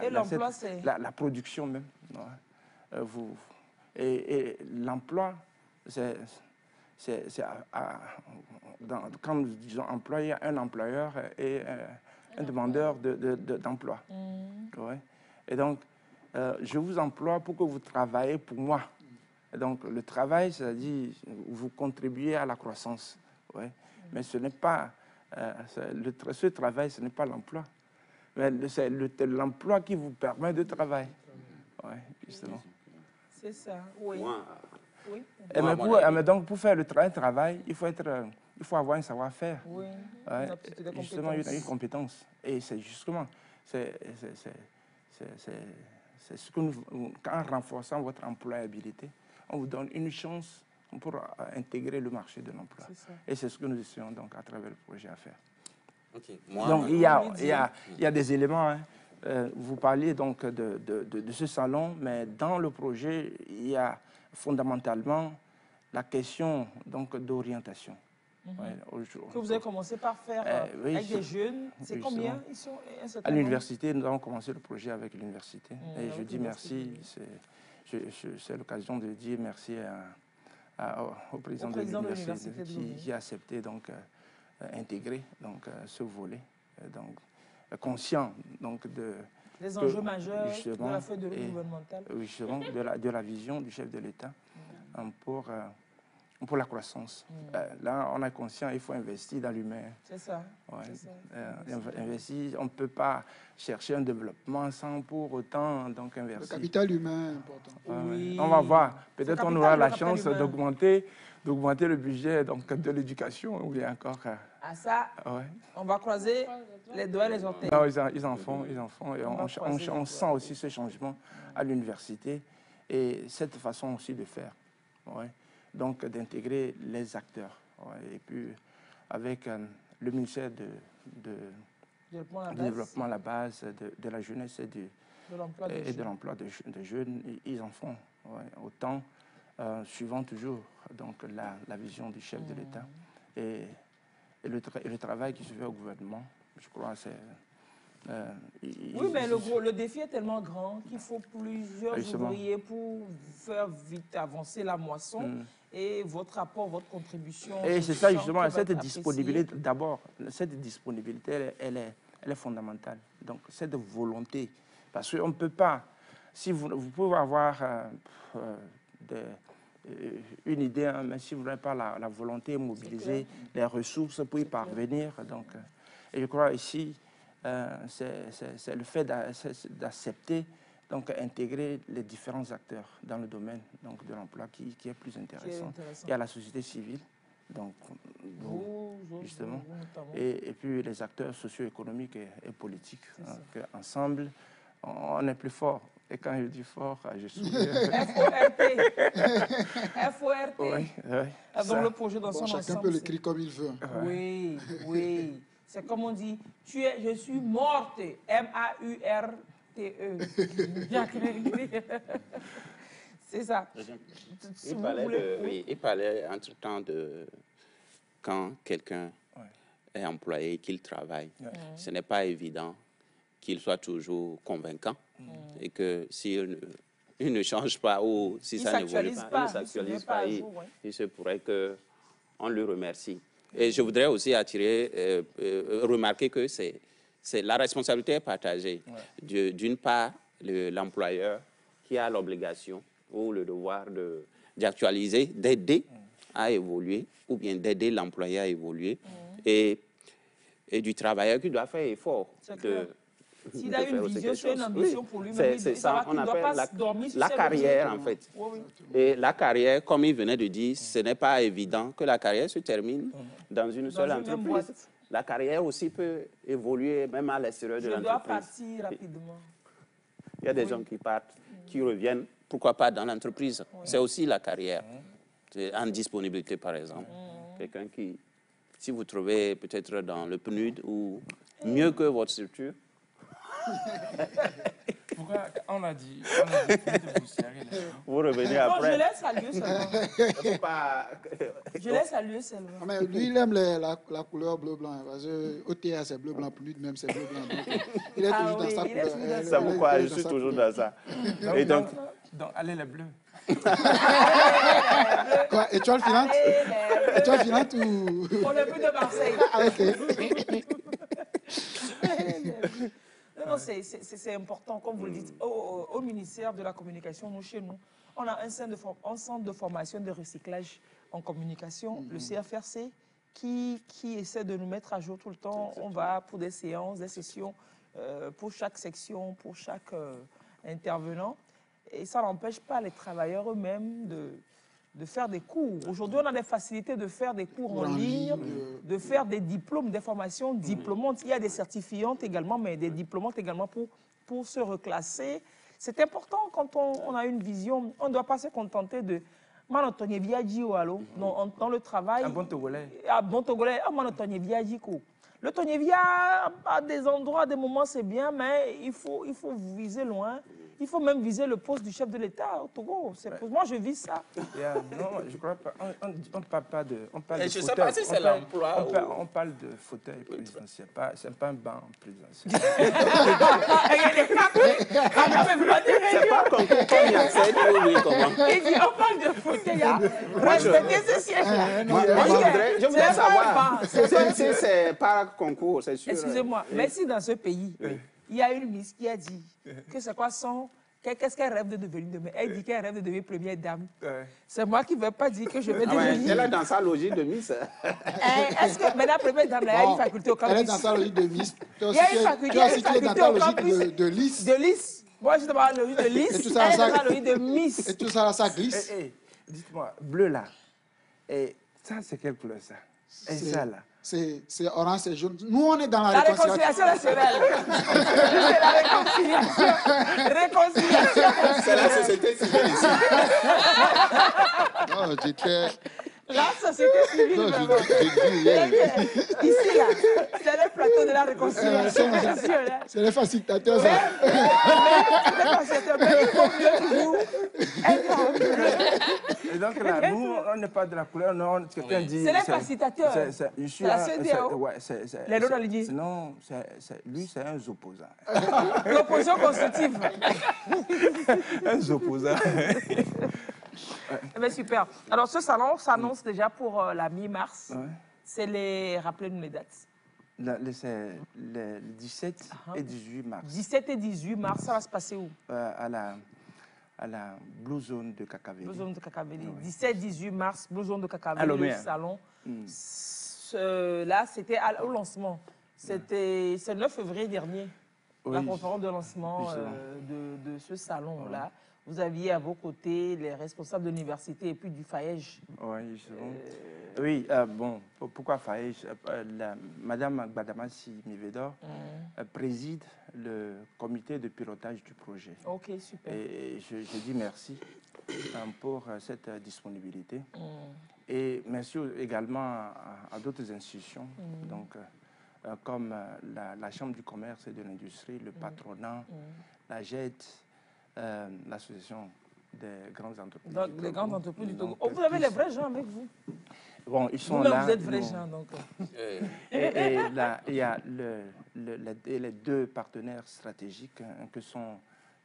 Et l'emploi, c'est... La production même. Ouais. Et l'emploi, quand nous disons emploi, il y a un employeur et un demandeur d'emploi. Ouais. Et donc, je vous emploie pour que vous travaillez pour moi. Et donc, le travail, c'est-à-dire, vous contribuez à la croissance. Ouais. Mais ce n'est pas... ce travail, ce n'est pas l'emploi. Mais c'est l'emploi qui vous permet de travailler. Ouais, justement. C'est ça, oui. Oui. Mais donc, pour faire le travail, il faut avoir un savoir-faire. Oui. Ouais, justement, une compétence. Et c'est justement, c'est ce que nous, en renforçant votre employabilité, on vous donne une chance pour intégrer le marché de l'emploi. Et c'est ce que nous essayons donc à travers le projet à faire. Okay. Donc il y a des éléments. Hein. Vous parliez donc de ce salon, mais dans le projet, il y a fondamentalement la question d'orientation. Que vous avez commencé par faire oui, avec des jeunes. C'est combien ils sont à l'université, nous avons commencé le projet avec l'université. Et je dis merci, c'est l'occasion de dire merci au président de l'université qui a accepté donc intégrer donc ce volet, donc conscient donc des enjeux majeurs de la feuille de route gouvernementale. Oui, justement, de la vision du chef de l'État pour la croissance. Là, on est conscient, il faut investir dans l'humain. C'est ça. Ouais. Investir, on ne peut pas chercher un développement sans pour autant donc investir. Le capital humain est important. Oui. On va voir. Peut-être on aura la chance d'augmenter le budget donc, de l'éducation ou bien encore. Ah ça, on va croiser les doigts et les orteils. Non, ils en font. Et on sent aussi ce changement à l'université et cette façon aussi de faire. Ouais. Donc d'intégrer les acteurs. Ouais. Et puis avec le ministère du développement à la base de la jeunesse et de l'emploi des jeunes, ils en font autant, suivant toujours donc, la vision du chef de l'État. Et le travail qui se fait au gouvernement, je crois, c'est... oui, mais le défi est tellement grand qu'il faut plusieurs ouvriers pour faire vite avancer la moisson. Et votre apport, votre contribution... Et c'est ça, justement, cette disponibilité, d'abord, cette disponibilité, elle est fondamentale. Donc, cette volonté. Parce qu'on ne peut pas... Si vous pouvez avoir une idée, hein, mais si vous n'avez pas la volonté, mobiliser les ressources pour y parvenir. Donc, et je crois ici, c'est le fait d'accepter, donc intégrer les différents acteurs dans le domaine donc, de l'emploi qui est plus intéressant. Il y a la société civile, donc, justement, et puis les acteurs socio-économiques et politiques. Hein, ensemble, on est plus fort. Et quand je dis fort, je suis... FORT. Oui. Donc le projet dans son ensemble. Chacun peut l'écrire comme il veut. Oui. C'est comme on dit, je suis morte. M-A-U-R-T-E. C'est ça. Il parlait entre-temps de quand quelqu'un est employé, qu'il travaille. Ce n'est pas évident qu'il soit toujours convaincant et que s'il ne change pas ou si ça n'évolue pas, il ne s'actualise pas, il se pourrait qu'on lui remercie. Et je voudrais aussi remarquer que la responsabilité est partagée. D'une part, l'employeur qui a l'obligation ou le devoir d'actualiser, d'aider à évoluer ou bien d'aider l'employé à évoluer et du travailleur qui doit faire effort s'il a une vision, c'est une ambition pour lui-même. C'est ça, on appelle la carrière, en fait. Et la carrière, comme il venait de dire, ce n'est pas évident que la carrière se termine dans une seule entreprise. La carrière aussi peut évoluer, même à l'extérieur de l'entreprise. Je dois partir rapidement. Il y a des gens qui partent, qui reviennent, pourquoi pas dans l'entreprise. C'est aussi la carrière. En disponibilité, par exemple. Quelqu'un qui, si vous trouvez peut-être dans le PNUD ou mieux que votre structure, pourquoi on a dit de vous serrer les mains. Vous revenez Non, après. je laisse saluer seulement. Faut pas... Je laisse saluer seulement. Ah, mais lui, il aime la couleur bleu-blanc. Parce que OTA, c'est bleu-blanc. Pour lui, même, c'est bleu-blanc. Il est toujours dans sa couleur. C'est pourquoi je suis toujours dans ça. Et donc, allez les bleus. Quoi, étoile filante? Étoile filante ou... On est plus de Marseille. Ah, ok. Non, c'est important, comme vous le dites. Au ministère de la Communication, nous, chez nous, on a un centre de formation de recyclage en communication, le CFRC, qui essaie de nous mettre à jour tout le temps. On va pour des séances, des sessions, pour chaque section, pour chaque intervenant. Et ça n'empêche pas les travailleurs eux-mêmes de faire des cours. Aujourd'hui, on a des facilités de faire des cours en ligne, de faire des diplômes, des formations diplômantes. Il y a des certifiantes également, mais des diplômantes également pour se reclasser. C'est important quand on a une vision. On ne doit pas se contenter de... Dans le travail... Un bon Togolais. Un bon Togolais. Le Tonyevia, à des endroits, à des moments, c'est bien, mais il faut viser loin. Il faut même viser le poste du chef de l'État au Togo. Moi, je vise ça. Non, je crois pas. On ne parle pas de. On parle de je ne fauteuil. sais pas si c'est l'emploi. On parle de fauteuil présidentiel. Ce n'est pas un banc présidentiel. c'est pas comme il accède ou comment. Il dit, on parle de fauteuil. Respectez ce siège-là. Moi, je voudrais savoir si c'est par concours, c'est sûr. Excusez-moi, mais si dans ce pays, il y a une Miss qui a dit que c'est quoi qu'est-ce qu'elle rêve de devenir demain? Elle dit qu'elle rêve de devenir première dame. C'est moi qui ne vais pas dire que je vais devenir... Elle est dans sa logique de Miss. Est-ce que mais la première dame, là, il y a une faculté au campus? Elle est dans sa logique de Miss. Il y a une faculté dans ta au campus logique de Lys. De Lys. Moi, je suis dans la logique de Lys. Elle est dans la logique de Miss. Et tout ça, ça glisse. Dites-moi, bleu là. Et ça, c'est quelle couleur ça? Et ça là? C'est orange, c'est jaune. Nous, on est dans la réconciliation nationale. C'est la réconciliation. C'est la société civile ici. Non, j'étais... La société civile. Non, je dis ici, là, c'est le plateau de la réconciliation. C'est les facilitateurs. Mais il faut mieux toujours être bleu. Et donc là, nous, on n'est pas de la couleur, non, quelqu'un dit... C'est les facilitateurs. C'est la CEDEAO. Les non-alignés. Non, lui, c'est un opposant. L'opposition constructive. Un opposant. Mais super. Alors, ce salon s'annonce déjà pour la mi-mars. Ouais. C'est les... Rappelez-nous les dates. C'est le 17 et 18 mars. 17 et 18 mars, ça va se passer où? À la Blue Zone de Kakaveli. Blue Zone de Kakaveli. 17-18 mars, Blue Zone de Kakaveli, le salon. Là, c'était au lancement. C'est le 9 février dernier, la conférence de lancement de ce salon-là. Vous aviez à vos côtés les responsables de l'université et puis du FAEJ. Oui, justement. Oui, bon, pourquoi FAEJ? Madame Gbadamassi Mivedor préside le comité de pilotage du projet. Ok, super. Et je dis merci pour cette disponibilité. Et merci également à d'autres institutions, donc, comme la Chambre du commerce et de l'industrie, le patronat, la GED, l'association des grandes entreprises. Donc, les grandes entreprises du Togo. Vous avez les vrais gens avec vous? Bon, ils sont là. Vous êtes vrais gens, donc. Et là, il y a les deux partenaires stratégiques que sont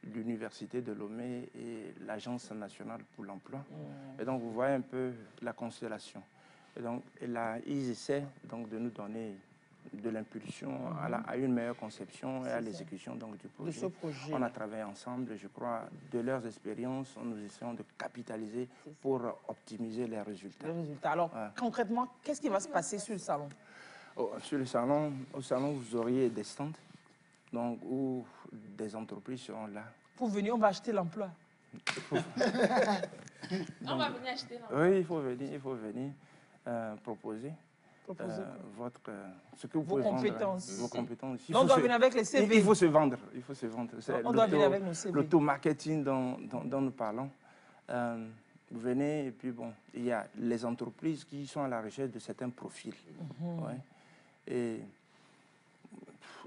l'Université de Lomé et l'Agence nationale pour l'emploi. Et donc, vous voyez un peu la constellation. Et donc, là, ils essaient donc, de nous donner de l'impulsion à une meilleure conception et à l'exécution du projet. De ce projet. On a travaillé ensemble, je crois, de leurs expériences, nous essayons de capitaliser pour optimiser les résultats. Alors, concrètement, qu'est-ce qui va se passer sur le salon? Sur le salon, au salon, vous auriez des stands donc, où des entreprises seront là. Pour venir, on va acheter l'emploi. On va venir acheter l'emploi. Oui, il faut venir proposer. Ce que vous pouvez compétences. Vendre, vos compétences. On doit venir avec les CV. Il faut se vendre. Il faut se vendre. On doit venir avec nos CV. L'auto-marketing dont nous parlons. Vous venez et puis bon, il y a les entreprises qui sont à la recherche de certains profils. Ouais. Et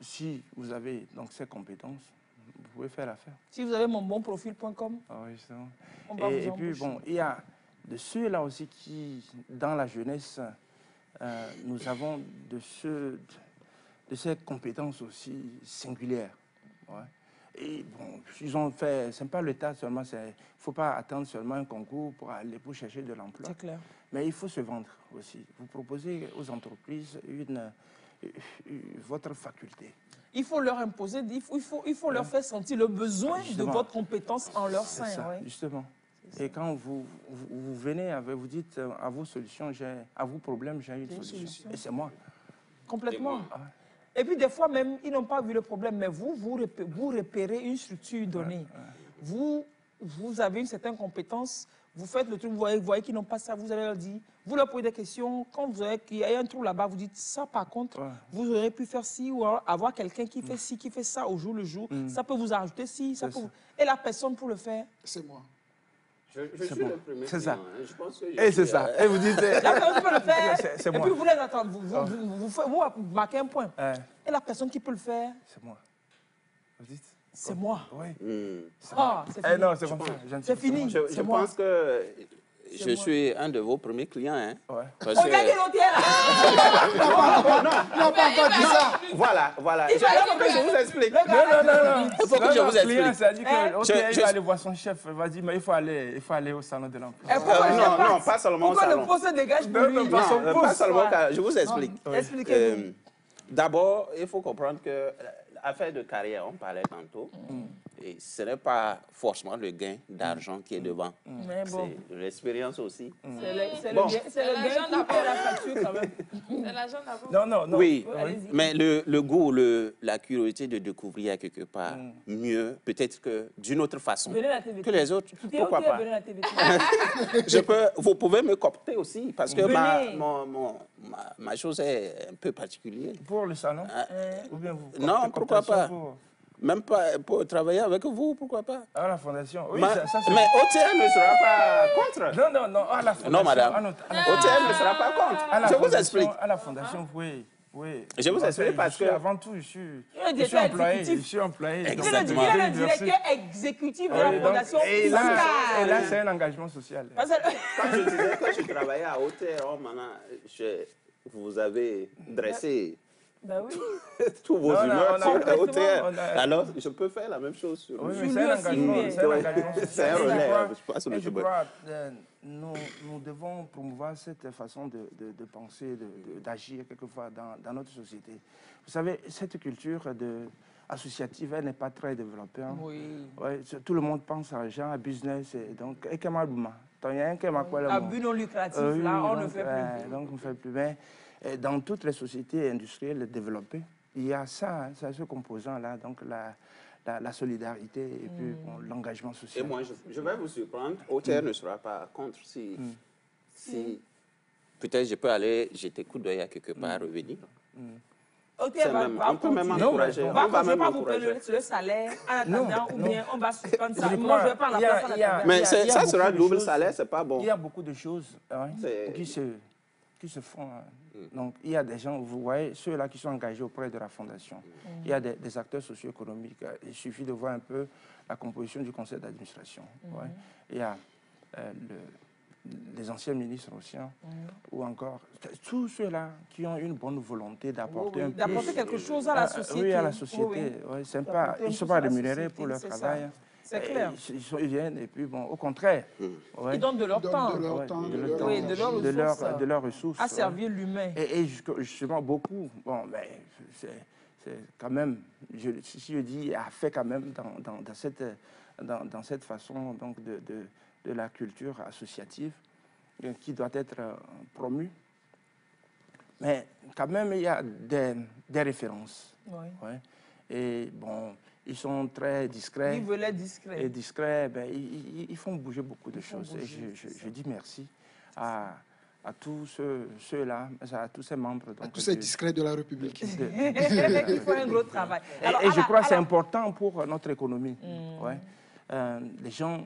si vous avez donc ces compétences, pouvez faire l'affaire. Si vous avez monbonprofil.com. Ah oui, justement. On va vous Et puis, embaucher. bon, il y a de ceux-là aussi qui, dans la jeunesse, nous avons de ces compétences aussi singulières. Ouais. Et bon, ils ont fait, c'est pas l'État seulement, il ne faut pas attendre seulement un concours pour chercher de l'emploi. C'est clair. Mais il faut se vendre aussi. Vous proposez aux entreprises votre faculté. Il faut leur imposer, il faut leur faire sentir le besoin de votre compétence en leur sein. Ça, ouais. Justement. Et quand vous venez, vous dites à vos solutions, à vos problèmes, j'ai une solution. Et c'est moi. Complètement. Et puis des fois même, ils n'ont pas vu le problème, mais vous repérez une structure donnée. Vous avez une certaine compétence, vous faites le truc, vous voyez qu'ils n'ont pas ça, vous allez leur dire, vous leur posez des questions, quand vous voyez qu'il y a un trou là-bas, vous dites, ça par contre, vous aurez pu faire ci, ou avoir quelqu'un qui fait ci, qui fait ça au jour le jour, ça peut vous ajouter ci, ça peut vous... Et la personne pour le faire, c'est moi. Je suis le premier. C'est ça. Je pense que et c'est ça. Et vous dites... la personne peut le faire, c'est et moi. puis vous les attendez, vous marquez un point. Et la personne qui peut le faire, c'est moi. Vous dites... C'est moi. Oui. Ah, c'est fini. Non, c'est comme ça. C'est fini. Je pense que je suis un de vos premiers clients. Hein, ouais. Regardez l'autre là. Non, pas encore dit ça. Voilà. Il faut que je vous explique. Non. Il faut que je vous explique. Ça dit que il va aller voir son chef. Il va dire, mais il faut aller au salon de l'emploi. Non, pas seulement au salon. Pourquoi le poste se dégage pour lui? Non, pas seulement. Je vous explique. Expliquez-nous. D'abord, il faut comprendre que l'affaire de carrière, on parlait tantôt, et ce n'est pas forcément le gain d'argent qui est devant. Mais bon. C'est l'expérience aussi. C'est le gain qui paie la facture quand même. C'est l'argent d'abord. Non. Oui, mais le goût, la curiosité de découvrir quelque part mieux, peut-être que d'une autre façon que les autres. Pourquoi pas? Vous pouvez me coopter aussi, parce que ma chose est un peu particulière. Pour le salon? Ou bien vous non, pourquoi pas? Même pas pour travailler avec vous, pourquoi pas? À la fondation, oui. Mais OTM ne sera pas contre. Non, à la fondation. Non, madame. OTM ne sera pas contre. Je vous explique. À la fondation, oui. Je vous explique parce que... Avant tout, je suis employé. Exactement. Il est le directeur exécutif de la fondation. Et là, c'est un engagement social. Quand je disais que je travaillais à OTM, vous avez dressé... Ben oui. Tous vos humeurs sur OTM. Alors, je peux faire la même chose sur lui. Oui, c'est un engagement. C'est un relais. Je crois nous devons promouvoir cette façon de penser, d'agir quelquefois dans notre société. Vous savez, cette culture associative, elle n'est pas très développée. Hein. Oui. Ouais, tout le monde pense à l'argent, à business. Et donc, à but non lucratif, là, on ne fait plus. Donc, on ne fait plus bien. Et dans toutes les sociétés industrielles développées, il y a ça, ce composant-là, donc la solidarité et puis l'engagement social. Et moi, je vais vous surprendre, OTR ne sera pas contre si peut-être je peux aller jeter coup d'œil à quelque part, revenir. On peut même encourager. On va même pas vous payer le salaire en attendant, ou bien on va suspendre ça. Moi, je vais pas la place en attendant. Mais ça sera double salaire, c'est pas bon. Il y a beaucoup de choses qui se font. Donc, il y a des gens, vous voyez, ceux-là qui sont engagés auprès de la Fondation. Il y a des acteurs socio-économiques. Il suffit de voir un peu la composition du conseil d'administration. Il y a les anciens ministres aussi, ou encore tous ceux-là qui ont une bonne volonté d'apporter d'apporter quelque chose à la société. Oui, à la société. Sympa. Ils ne sont pas rémunérés pour leur travail. C'est clair. Ils viennent et puis, bon, au contraire. Ils donnent de leur temps. De leurs ressources. À servir l'humain. Et justement, beaucoup, bon, ben, c'est quand même, si je dis, a fait quand même dans cette façon donc, de la culture associative qui doit être promue. Mais quand même, il y a des références. Oui. Et bon... Ils sont très discrets. Ils veulent être discrets. Et discrets, ben, ils font bouger beaucoup de choses. Et je dis merci à tous ceux-là, à tous ces membres. Donc, à tous ces discrets de la République. Ils font un gros travail. Alors, et je crois que c'est important pour notre économie. Les gens,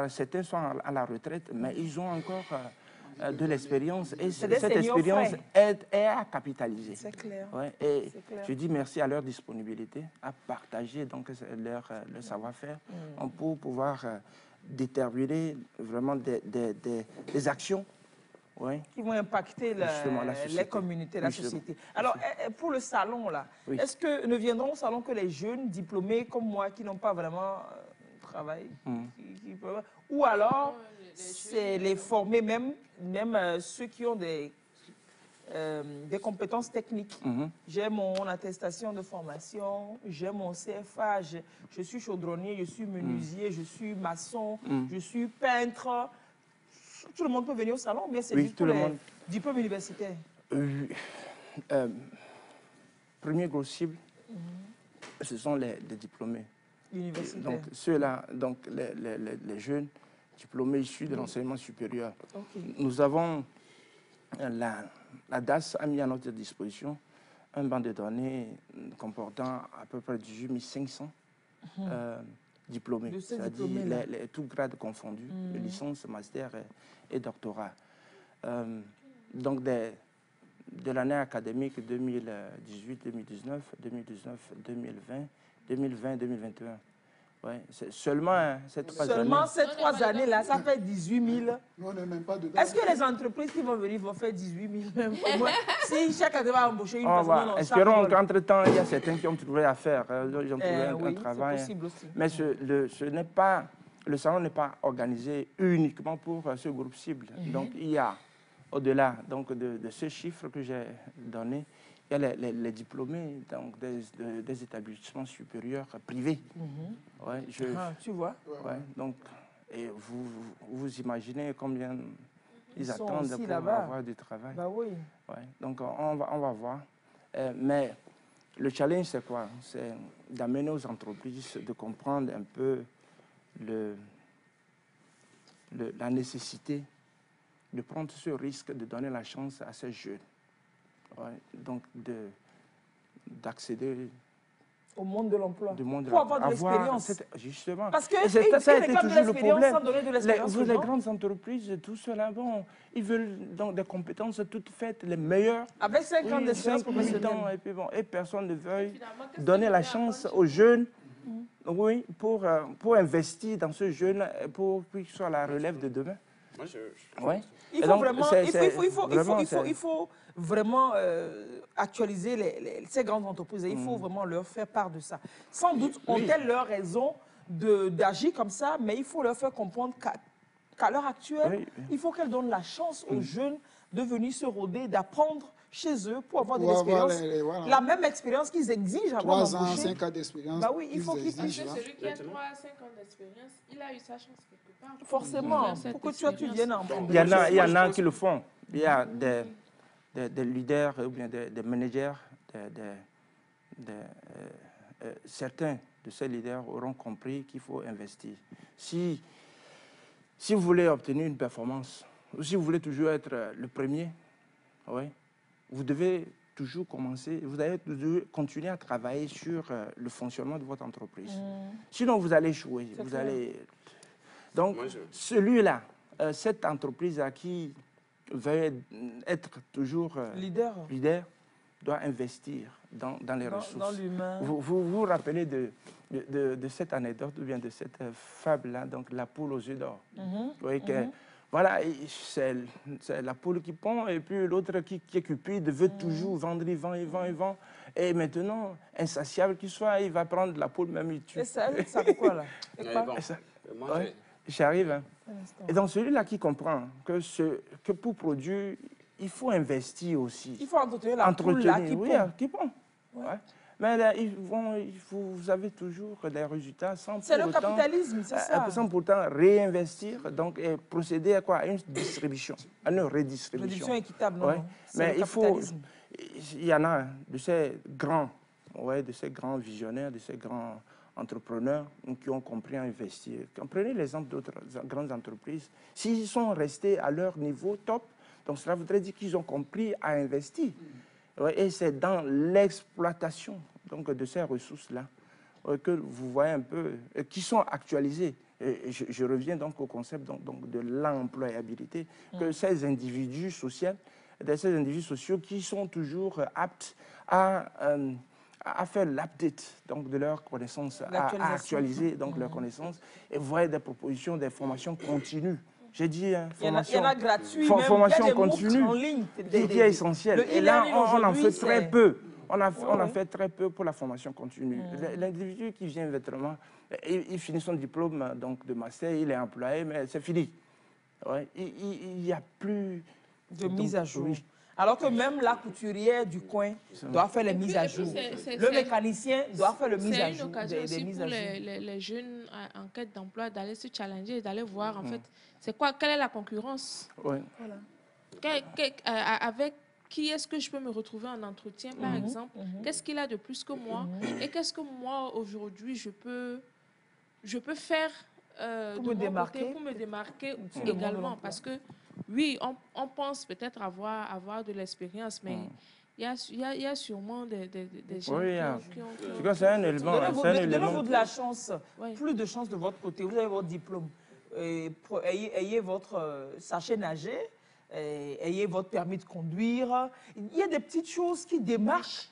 certains sont à la retraite, mais ils ont encore de l'expérience. Et cette expérience est à capitaliser. C'est clair. Ouais, et je dis merci à leur disponibilité, à partager donc leur savoir-faire pour pouvoir déterminer vraiment des actions qui vont impacter les communautés, la société. Alors, pour le salon, là, est-ce que ne viendront au salon que les jeunes diplômés comme moi qui n'ont pas vraiment travaillé ou alors c'est les former même ceux qui ont des compétences techniques. J'ai mon attestation de formation, j'ai mon CFA, je suis chaudronnier, je suis menuisier, je suis maçon, je suis peintre. Tout le monde peut venir au salon, mais c'est juste pour les diplômes universitaires. Premier gros cible, ce sont les diplômés. Universitaires. Donc ceux-là, donc les jeunes diplômés issus de l'enseignement supérieur. Nous avons, la DAS a mis à notre disposition un banc de données comportant à peu près 18 500 diplômés, c'est-à-dire tous grades confondus, licence, master et doctorat. Donc de l'année académique 2018-2019, 2019-2020, 2020-2021. Ouais, seulement ces 3 années. Seulement ces 3 années-là, ça fait 18 000. Nous, on n'est même pas dedans. Est-ce que les entreprises qui vont venir vont faire 18 000 même? Si chaque année va embaucher une personne, espérons qu'entre-temps, il y a certains qui ont trouvé à faire. Ils ont trouvé un travail. C'est possible aussi. Mais ce n'est pas, le salon n'est pas organisé uniquement pour ce groupe cible. Donc, il y a, au-delà de ce chiffre que j'ai donné, il y a les diplômés donc des établissements supérieurs privés. Tu vois. Donc, et vous imaginez combien ils attendent pour avoir du travail. Bah oui. Donc, on va voir. Mais le challenge, c'est quoi? C'est d'amener aux entreprises de comprendre un peu la nécessité de prendre ce risque de donner la chance à ces jeunes. Donc, d'accéder au monde de l'emploi. Pour avoir de l'expérience. Justement. Parce que ça a été toujours le problème. Les grandes entreprises, tout cela, bon, ils veulent donc des compétences toutes faites, les meilleures. Avec 5 ans d'expérience professionnelle. Et personne ne veut donner la chance aux jeunes pour investir dans ce jeune, pour qu'il soit à la relève de demain. Il faut vraiment actualiser ces grandes entreprises. Il faut vraiment leur faire part de ça. Sans doute ont-elles leur raison d'agir comme ça, mais il faut leur faire comprendre qu'à l'heure actuelle, il faut qu'elles donnent la chance aux jeunes de venir se rôder, d'apprendre chez eux pour avoir de l'expérience. La même expérience qu'ils exigent avant d'embaucher. 3 ans, 5 ans d'expérience. Bah oui, il faut qu'ils exigent. Celui qui a 3 à 5 ans d'expérience, il a eu sa chance quelque part. Forcément. Pour que tu viennes en Il y en a qui le font. Il y a des leaders ou bien des managers, certains de ces leaders auront compris qu'il faut investir. Si vous voulez obtenir une performance, ou si vous voulez toujours être le premier, vous devez toujours commencer, vous allez toujours continuer à travailler sur le fonctionnement de votre entreprise. Sinon, vous allez échouer. Donc, celui-là, cette entreprise qui veut être toujours leader doit investir dans les ressources. Dans l'humain. Vous vous rappelez de cette anecdote ou bien de cette fable-là, donc la poule aux yeux d'or. Vous voyez que, voilà, c'est la poule qui pond et puis l'autre qui est cupide veut toujours vendre, il vend. Et maintenant, insatiable qu'il soit, il va prendre la poule même, il tue. Et ça fait quoi là? J'arrive. Hein. Et donc celui-là qui comprend que pour produire, il faut investir aussi. Il faut entretenir la poule là qui pond. Qui pond. Mais là, vous avez toujours des résultats sans c'est le capitalisme, c'est ça. Sans pourtant réinvestir donc, et procéder à quoi? À une distribution, à une redistribution. Réduction équitable, non. Mais il y en a de ces grands visionnaires, de ces grands entrepreneurs qui ont compris à investir. Prenez l'exemple d'autres grandes entreprises. S'ils sont restés à leur niveau top, donc cela voudrait dire qu'ils ont compris à investir. Et c'est dans l'exploitation de ces ressources-là que vous voyez un peu, qui sont actualisées. je reviens donc au concept donc de l'employabilité, que ces individus sociaux, qui sont toujours aptes à faire l'update de leurs connaissances, à actualiser donc leurs connaissances et voir des propositions, des formations continues. J'ai dit, formation, il y en a gratuit, formation il y a des continue, en ligne, qui est essentielle. Et là, on en fait très peu. On a fait très peu pour la formation continue. L'individu qui vient vraiment, il finit son diplôme donc, de master, il est employé, mais c'est fini. Ouais, il n'y a plus de mise à jour. Oui. Alors que même la couturière du coin doit faire les mises à jour. Le mécanicien doit faire les mises à jour. C'est une occasion aussi pour les jeunes en quête d'emploi d'aller se challenger et d'aller voir en fait quelle est la concurrence. Ouais. Voilà. Avec qui est-ce que je peux me retrouver en entretien, par exemple? Qu'est-ce qu'il a de plus que moi? Et qu'est-ce que moi, aujourd'hui, je peux faire pour me démarquer également? Parce que, oui, on pense peut-être avoir de l'expérience, mais il y a sûrement des gens qui ont... C'est un élément. Donnez-vous de la chance, plus de chance de votre côté. Vous avez votre diplôme. Ayez votre sachet nager. Ayez votre permis de conduire. Il y a des petites choses qui démarchent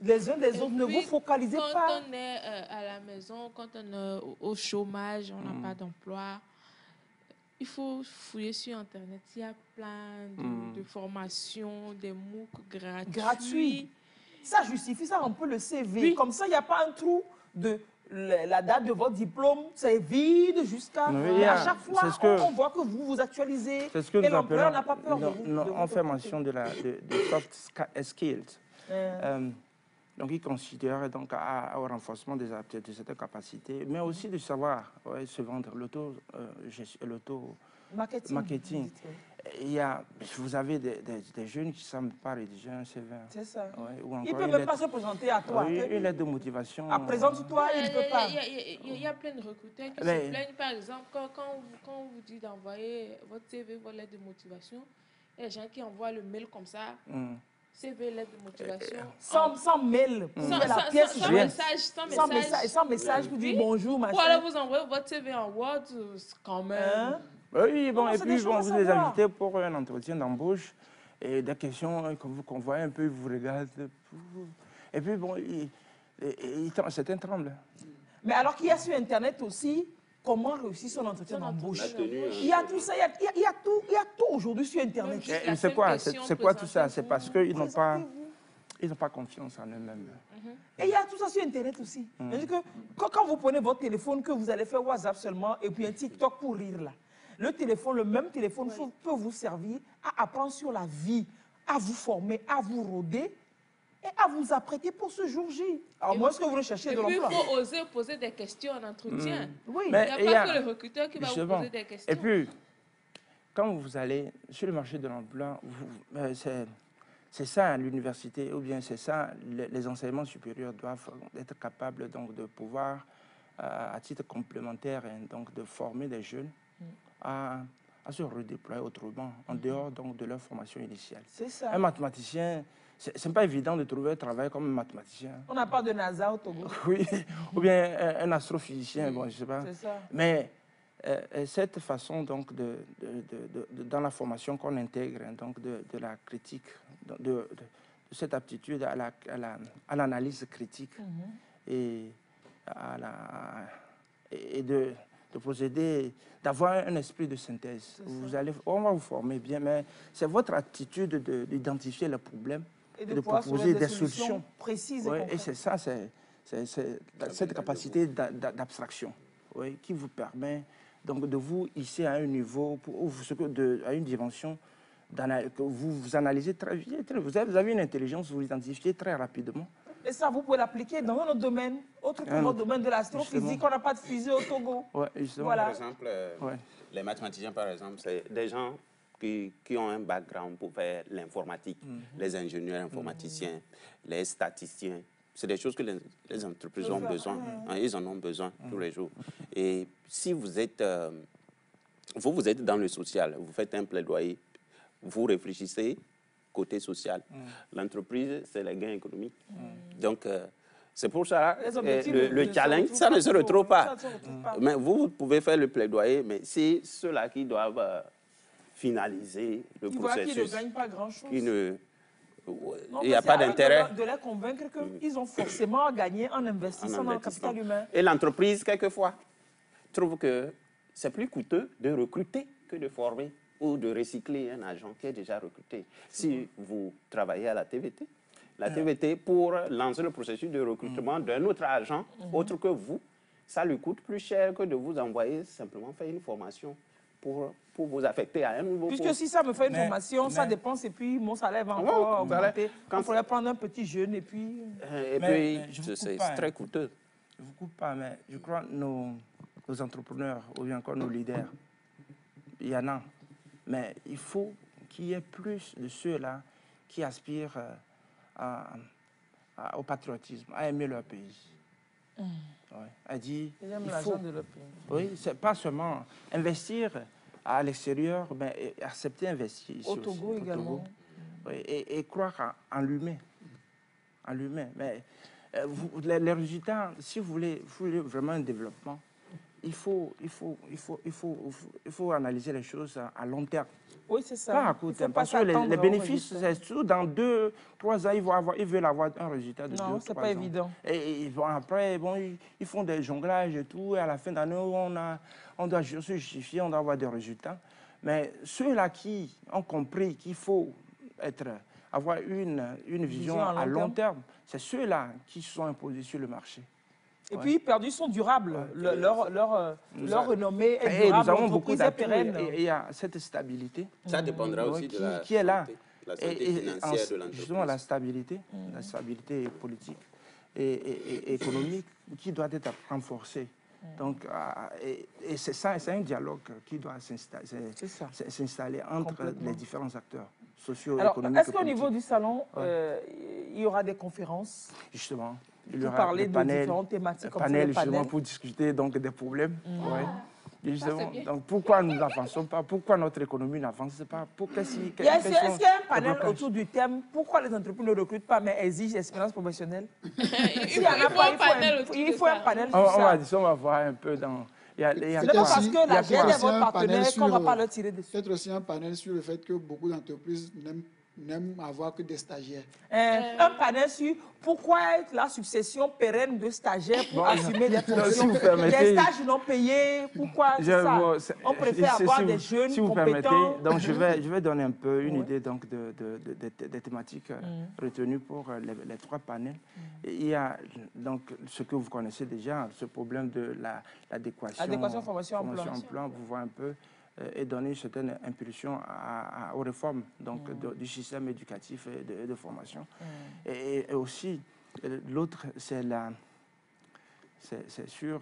les uns des autres. Ne vous focalisez pas. Quand on est à la maison, quand on est au chômage, on n'a pas d'emploi, il faut fouiller sur Internet. Il y a plein de formations, des MOOC gratuits. Ça justifie, ça remplit le CV. Oui. Comme ça, il n'y a pas un trou de... La date de votre diplôme, c'est vide jusqu'à... à chaque fois, on voit que vous actualisez. C'est ce que et nous appelons... n'a pas peur de vous. On fait mention de soft skills. Donc, il considère donc, au renforcement de cette capacité, mais aussi de savoir se vendre, l'auto-marketing. Vous avez des jeunes qui ne savent pas rédiger un CV. C'est ça. Ou il ne peut même pas se présenter à toi. Oui, une lettre de motivation. Présente-toi, il ne peut pas. Il y a plein de recruteurs qui se plaignent. Par exemple, quand on vous dit d'envoyer votre CV, votre lettre de motivation, il y a des gens qui envoient le mail comme ça. CV, lettre de motivation. Sans mail. Sans message pour dire bonjour, machin. Ou alors vous envoyez votre CV en Word, quand même. Oui, bon, et puis bon, vous les invitez pour un entretien d'embauche et des questions qu'on voit un peu, ils vous regardent. Et puis bon, certains tremblent. Mais alors qu'il y a sur Internet aussi, comment réussir son entretien d'embauche. Il y a tout ça, il y a tout aujourd'hui sur Internet. C'est quoi tout ça? C'est parce qu'ils n'ont pas confiance en eux-mêmes. Et il y a tout ça sur Internet aussi. Que, quand vous prenez votre téléphone, que vous allez faire WhatsApp seulement, et puis un TikTok pour rire là. Le même téléphone peut vous servir à apprendre sur la vie, à vous former, à vous rôder et à vous apprêter pour ce jour J. Alors, moi, est-ce que vous recherchez de l'emploi? Et puis, il faut oser poser des questions en entretien. Oui. Il n'y a pas que le recruteur qui va vous poser des questions. Et puis, quand vous allez sur le marché de l'emploi, c'est ça l'université, ou bien c'est ça, les enseignements supérieurs doivent être capables donc, de pouvoir, à titre complémentaire, donc, de former des jeunes à se redéployer autrement, en dehors donc, de leur formation initiale. C'est ça. Un mathématicien, c'est pas évident de trouver un travail comme un mathématicien. On n'a pas de NASA au Togo. Oui, ou bien un astrophysicien, bon, je sais pas. C'est ça. Mais cette façon, donc, dans la formation qu'on intègre, donc, de la critique, de cette aptitude à l'analyse critique et de procéder, d'avoir un esprit de synthèse. On va vous former bien, mais c'est votre attitude d'identifier les problèmes et de proposer des solutions précises. Oui, et c'est ça, c'est cette capacité d'abstraction qui vous permet donc, de vous hisser à un niveau, à une dimension que vous analysez très vite. Vous avez une intelligence, vous l'identifiez très rapidement. Et ça, vous pouvez l'appliquer dans un autre domaine, autre que votre domaine de l'astrophysique. On n'a pas de fusée au Togo. Ouais, justement. Voilà. Par exemple, les mathématiciens, par exemple, c'est des gens qui ont un background pour faire l'informatique, les ingénieurs informaticiens, les statisticiens. C'est des choses que les entreprises ont besoin. Ils en ont besoin tous les jours. Et si vous êtes, vous êtes dans le social, vous faites un plaidoyer, vous réfléchissez côté social. L'entreprise, c'est les gains économiques. Donc, C'est pour ça le challenge, ça ne se retrouve pas. Mais vous pouvez faire le plaidoyer, mais c'est ceux-là qui doivent finaliser le processus. Qui ne gagnent pas grand-chose. Il n'y a pas d'intérêt. De les convaincre qu'ils ont forcément gagné en investissant dans le capital humain. Et l'entreprise, quelquefois, trouve que c'est plus coûteux de recruter que de former ou de recycler un agent qui est déjà recruté. Si vous travaillez à la TVT, pour lancer le processus de recrutement d'un autre agent, autre que vous, ça lui coûte plus cher que de vous envoyer simplement faire une formation pour vous affecter à un nouveau poste. Puisque si ça me fait une formation, ça dépense et puis mon salaire va encore augmenter. Quand il faudrait prendre un petit jeune et puis... c'est très coûteux. Je ne vous coupe pas, mais je crois que nos entrepreneurs, ou bien encore nos leaders, il y en a. Mais il faut qu'il y ait plus de ceux-là qui aspirent au patriotisme, à aimer leur pays. Ouais. À dire, il faut, de leur pays. Oui, c'est pas seulement investir à l'extérieur, mais accepter d'investir ici au Togo aussi, également. Oui, et croire en l'humain. En l'humain. Mais les résultats, si vous voulez vraiment un développement, il faut analyser les choses à long terme. Oui, c'est ça. Pas à court terme. Parce que les bénéfices, c'est tout dans 2-3 ans, ils veulent avoir un résultat de 2-3 ans. Non, c'est pas évident. Et après, ils font des jonglages et tout. Et à la fin d'année, on doit se justifier, on doit avoir des résultats. Mais ceux-là qui ont compris qu'il faut avoir une vision à long terme, c'est ceux-là qui sont imposés sur le marché. Et puis, perdus sont durables. Leur renommée est durable. Nous avons beaucoup d'atouts et il y a cette stabilité. Ça dépendra aussi de la qui est là. La santé financière de l'entreprise. Justement, la stabilité politique et économique qui doit être renforcée. Donc, et c'est ça, c'est un dialogue qui doit s'installer entre les différents acteurs socio-économiques. Alors, est-ce qu'au niveau du salon, il y aura des conférences? Justement. Il y aura parler de différentes thématiques comme panels, justement, pour discuter donc, des problèmes. Justement. Donc, pourquoi nous n'avançons pas? Pourquoi notre économie n'avance pas? Est-ce qu'il y a un panel autour du thème pourquoi les entreprises ne recrutent pas mais exigent l'expérience professionnelle? S'il n'y en a pas, il faut un panel sur ça. On va voir un peu dans... C'est pas parce que la GED est votre partenaire qu'on ne va pas le tirer dessus. Peut-être aussi un panel sur le fait que beaucoup d'entreprises n'aiment avoir que des stagiaires. Un panel sur pourquoi la succession pérenne de stagiaires pour assumer des fonctions. Des stages non payés, pourquoi ça? On préfère avoir des jeunes si vous compétents. Permettez, donc je vais donner un peu une idée donc, des thématiques retenues pour les 3 panels. Il y a donc ce que vous connaissez déjà, ce problème de l'adéquation formation-emploi. Vous voyez un peu. Et donner une certaine impulsion aux réformes donc, du système éducatif et de formation. Et aussi, l'autre, c'est sur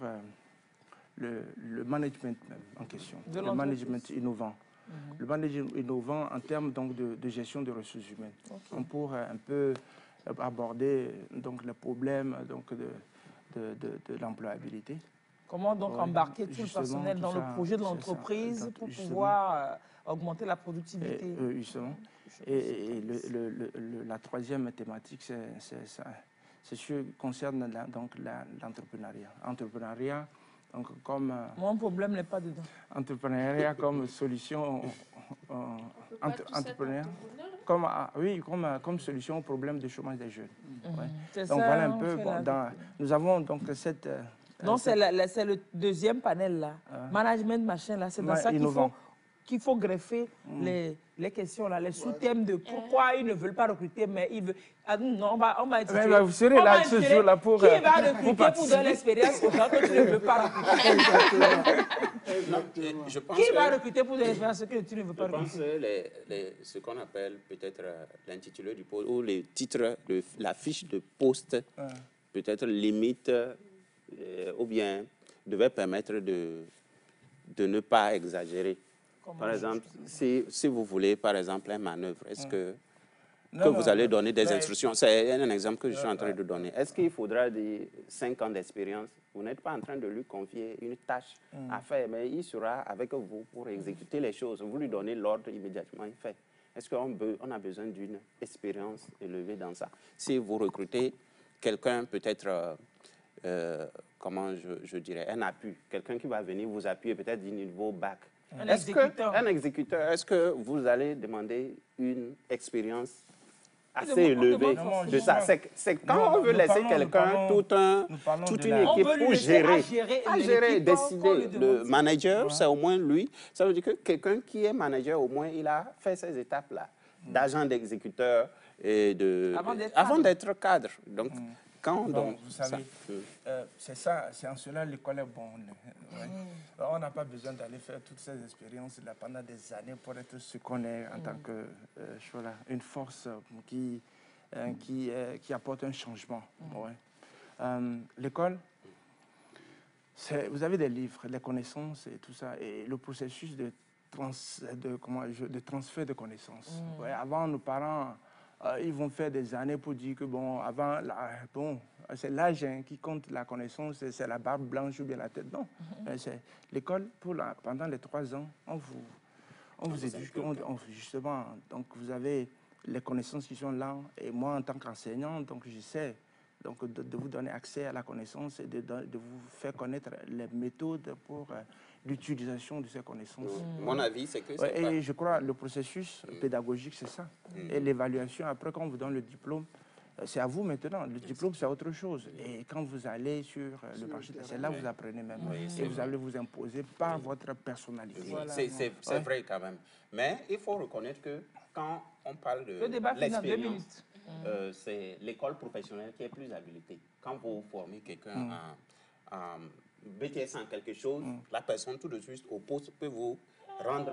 le management même en question, le management innovant. Le management innovant en termes donc, de gestion des ressources humaines. On pourrait un peu aborder donc, les problèmes donc, de l'employabilité. Comment donc embarquer tout le personnel dans le projet de l'entreprise pour pouvoir augmenter la productivité? Justement. Et la 3e thématique, c'est ce qui concerne l'entrepreneuriat. Entrepreneuriat, donc comme... Mon problème n'est pas dedans. Entrepreneuriat comme solution... entrepreneuriat comme solution au problème du chômage des jeunes. Donc ça, voilà un peu. Nous avons donc cette... Non, c'est le 2e panel là. Management, machin là. C'est dans ça qu'il faut greffer les questions là, les sous-thèmes de pourquoi ils ne veulent pas recruter, mais ils veulent. Ah, non, on va étudier. Vous serez là ce jour-là pour. Qui va recruter pour donner l'expérience aux gens que tu ne veux pas recruter? Qui va recruter pour donner l'expérience que tu ne veux pas recruter? Je pense que ce qu'on appelle peut-être l'intitulé du poste ou les titres de la fiche de poste, peut-être limite. Ou bien devait permettre de ne pas exagérer. Par exemple, si vous voulez, par exemple, un manœuvre, est-ce que vous allez donner des instructions? C'est un exemple que je suis en train de donner. Est-ce qu'il faudra 5 ans d'expérience? Vous n'êtes pas en train de lui confier une tâche à faire, mais il sera avec vous pour exécuter les choses. Vous lui donnez l'ordre immédiatement, il fait. Est-ce qu'on a besoin d'une expérience élevée dans ça? Si vous recrutez quelqu'un peut-être, comment je dirais, un appui, quelqu'un qui va venir vous appuyer peut-être du niveau bac. Un exécuteur. Un exécuteur, est-ce que vous allez demander une expérience assez élevée de ça? C'est quand on veut laisser quelqu'un, toute une équipe pour gérer, décider. Le manager, c'est au moins lui. Ça veut dire que quelqu'un qui est manager, au moins, il a fait ces étapes-là, d'agent d'exécuteur et avant d'être cadre. Donc, donc, vous savez, c'est ça, c'est en cela l'école est bonne. Ouais. On n'a pas besoin d'aller faire toutes ces expériences là pendant des années pour être ce qu'on est en tant que une force qui apporte un changement. Ouais. L'école, vous avez des livres, les connaissances et tout ça, et le processus de transfert de connaissances. Ouais, avant, nos parents, ils vont faire des années pour dire que, bon, avant, c'est l'âge qui compte la connaissance, c'est la barbe blanche ou bien la tête. Non, c'est l'école, pendant les 3 ans, on vous éduque, justement, donc vous avez les connaissances qui sont là, et moi, en tant qu'enseignant, donc j'essaie de vous donner accès à la connaissance et de vous faire connaître les méthodes pour l'utilisation de ces connaissances. Mon avis, c'est que et je crois le processus pédagogique, c'est ça. Et l'évaluation, après, quand on vous donne le diplôme, c'est à vous maintenant. Le diplôme, c'est autre chose. Et quand vous allez sur le marché, c'est là que vous apprenez même. Et vous allez vous imposer par votre personnalité. Voilà. C'est vrai quand même. Mais il faut reconnaître que quand on parle de l'expérience, c'est l'école professionnelle qui est plus habilitée. Quand vous formez quelqu'un en BTS en quelque chose, la personne tout de suite au poste peut vous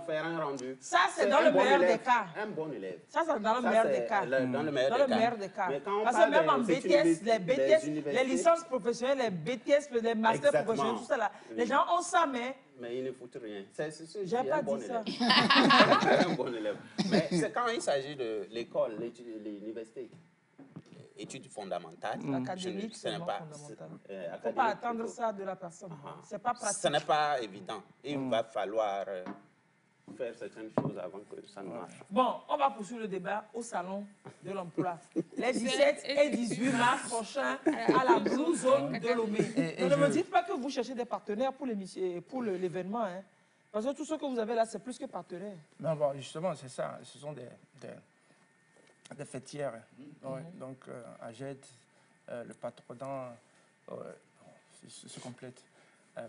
faire un rendu. Ça, c'est dans le meilleur des cas. Un bon élève. Ça, c'est dans le meilleur des cas. Dans le meilleur des cas. Mais parce que même en BTS, les licences professionnelles, les BTS, les masters professionnels, tout ça là, les gens ont ça, mais ils ne foutent rien. J'ai pas dit ça. Un bon élève. Mais c'est quand il s'agit de l'école, l'université, études fondamentales. Académique, c'est pas fondamental. Il ne faut pas attendre ça de la personne. C'est pas pratique. Ce n'est pas évident. Il va falloir faire certaines choses avant que ça ne marche. Bon, on va poursuivre le débat au salon de l'emploi. Les 17 et 18 mars prochains à la Blue Zone de Lomé. Ne me dites pas que vous cherchez des partenaires pour l'événement. Hein, parce que tout ce que vous avez là, c'est plus que partenaire. Non, bon, justement, c'est ça. Ce sont des fêtières. Ouais. Donc, AGET, le patronat se complète.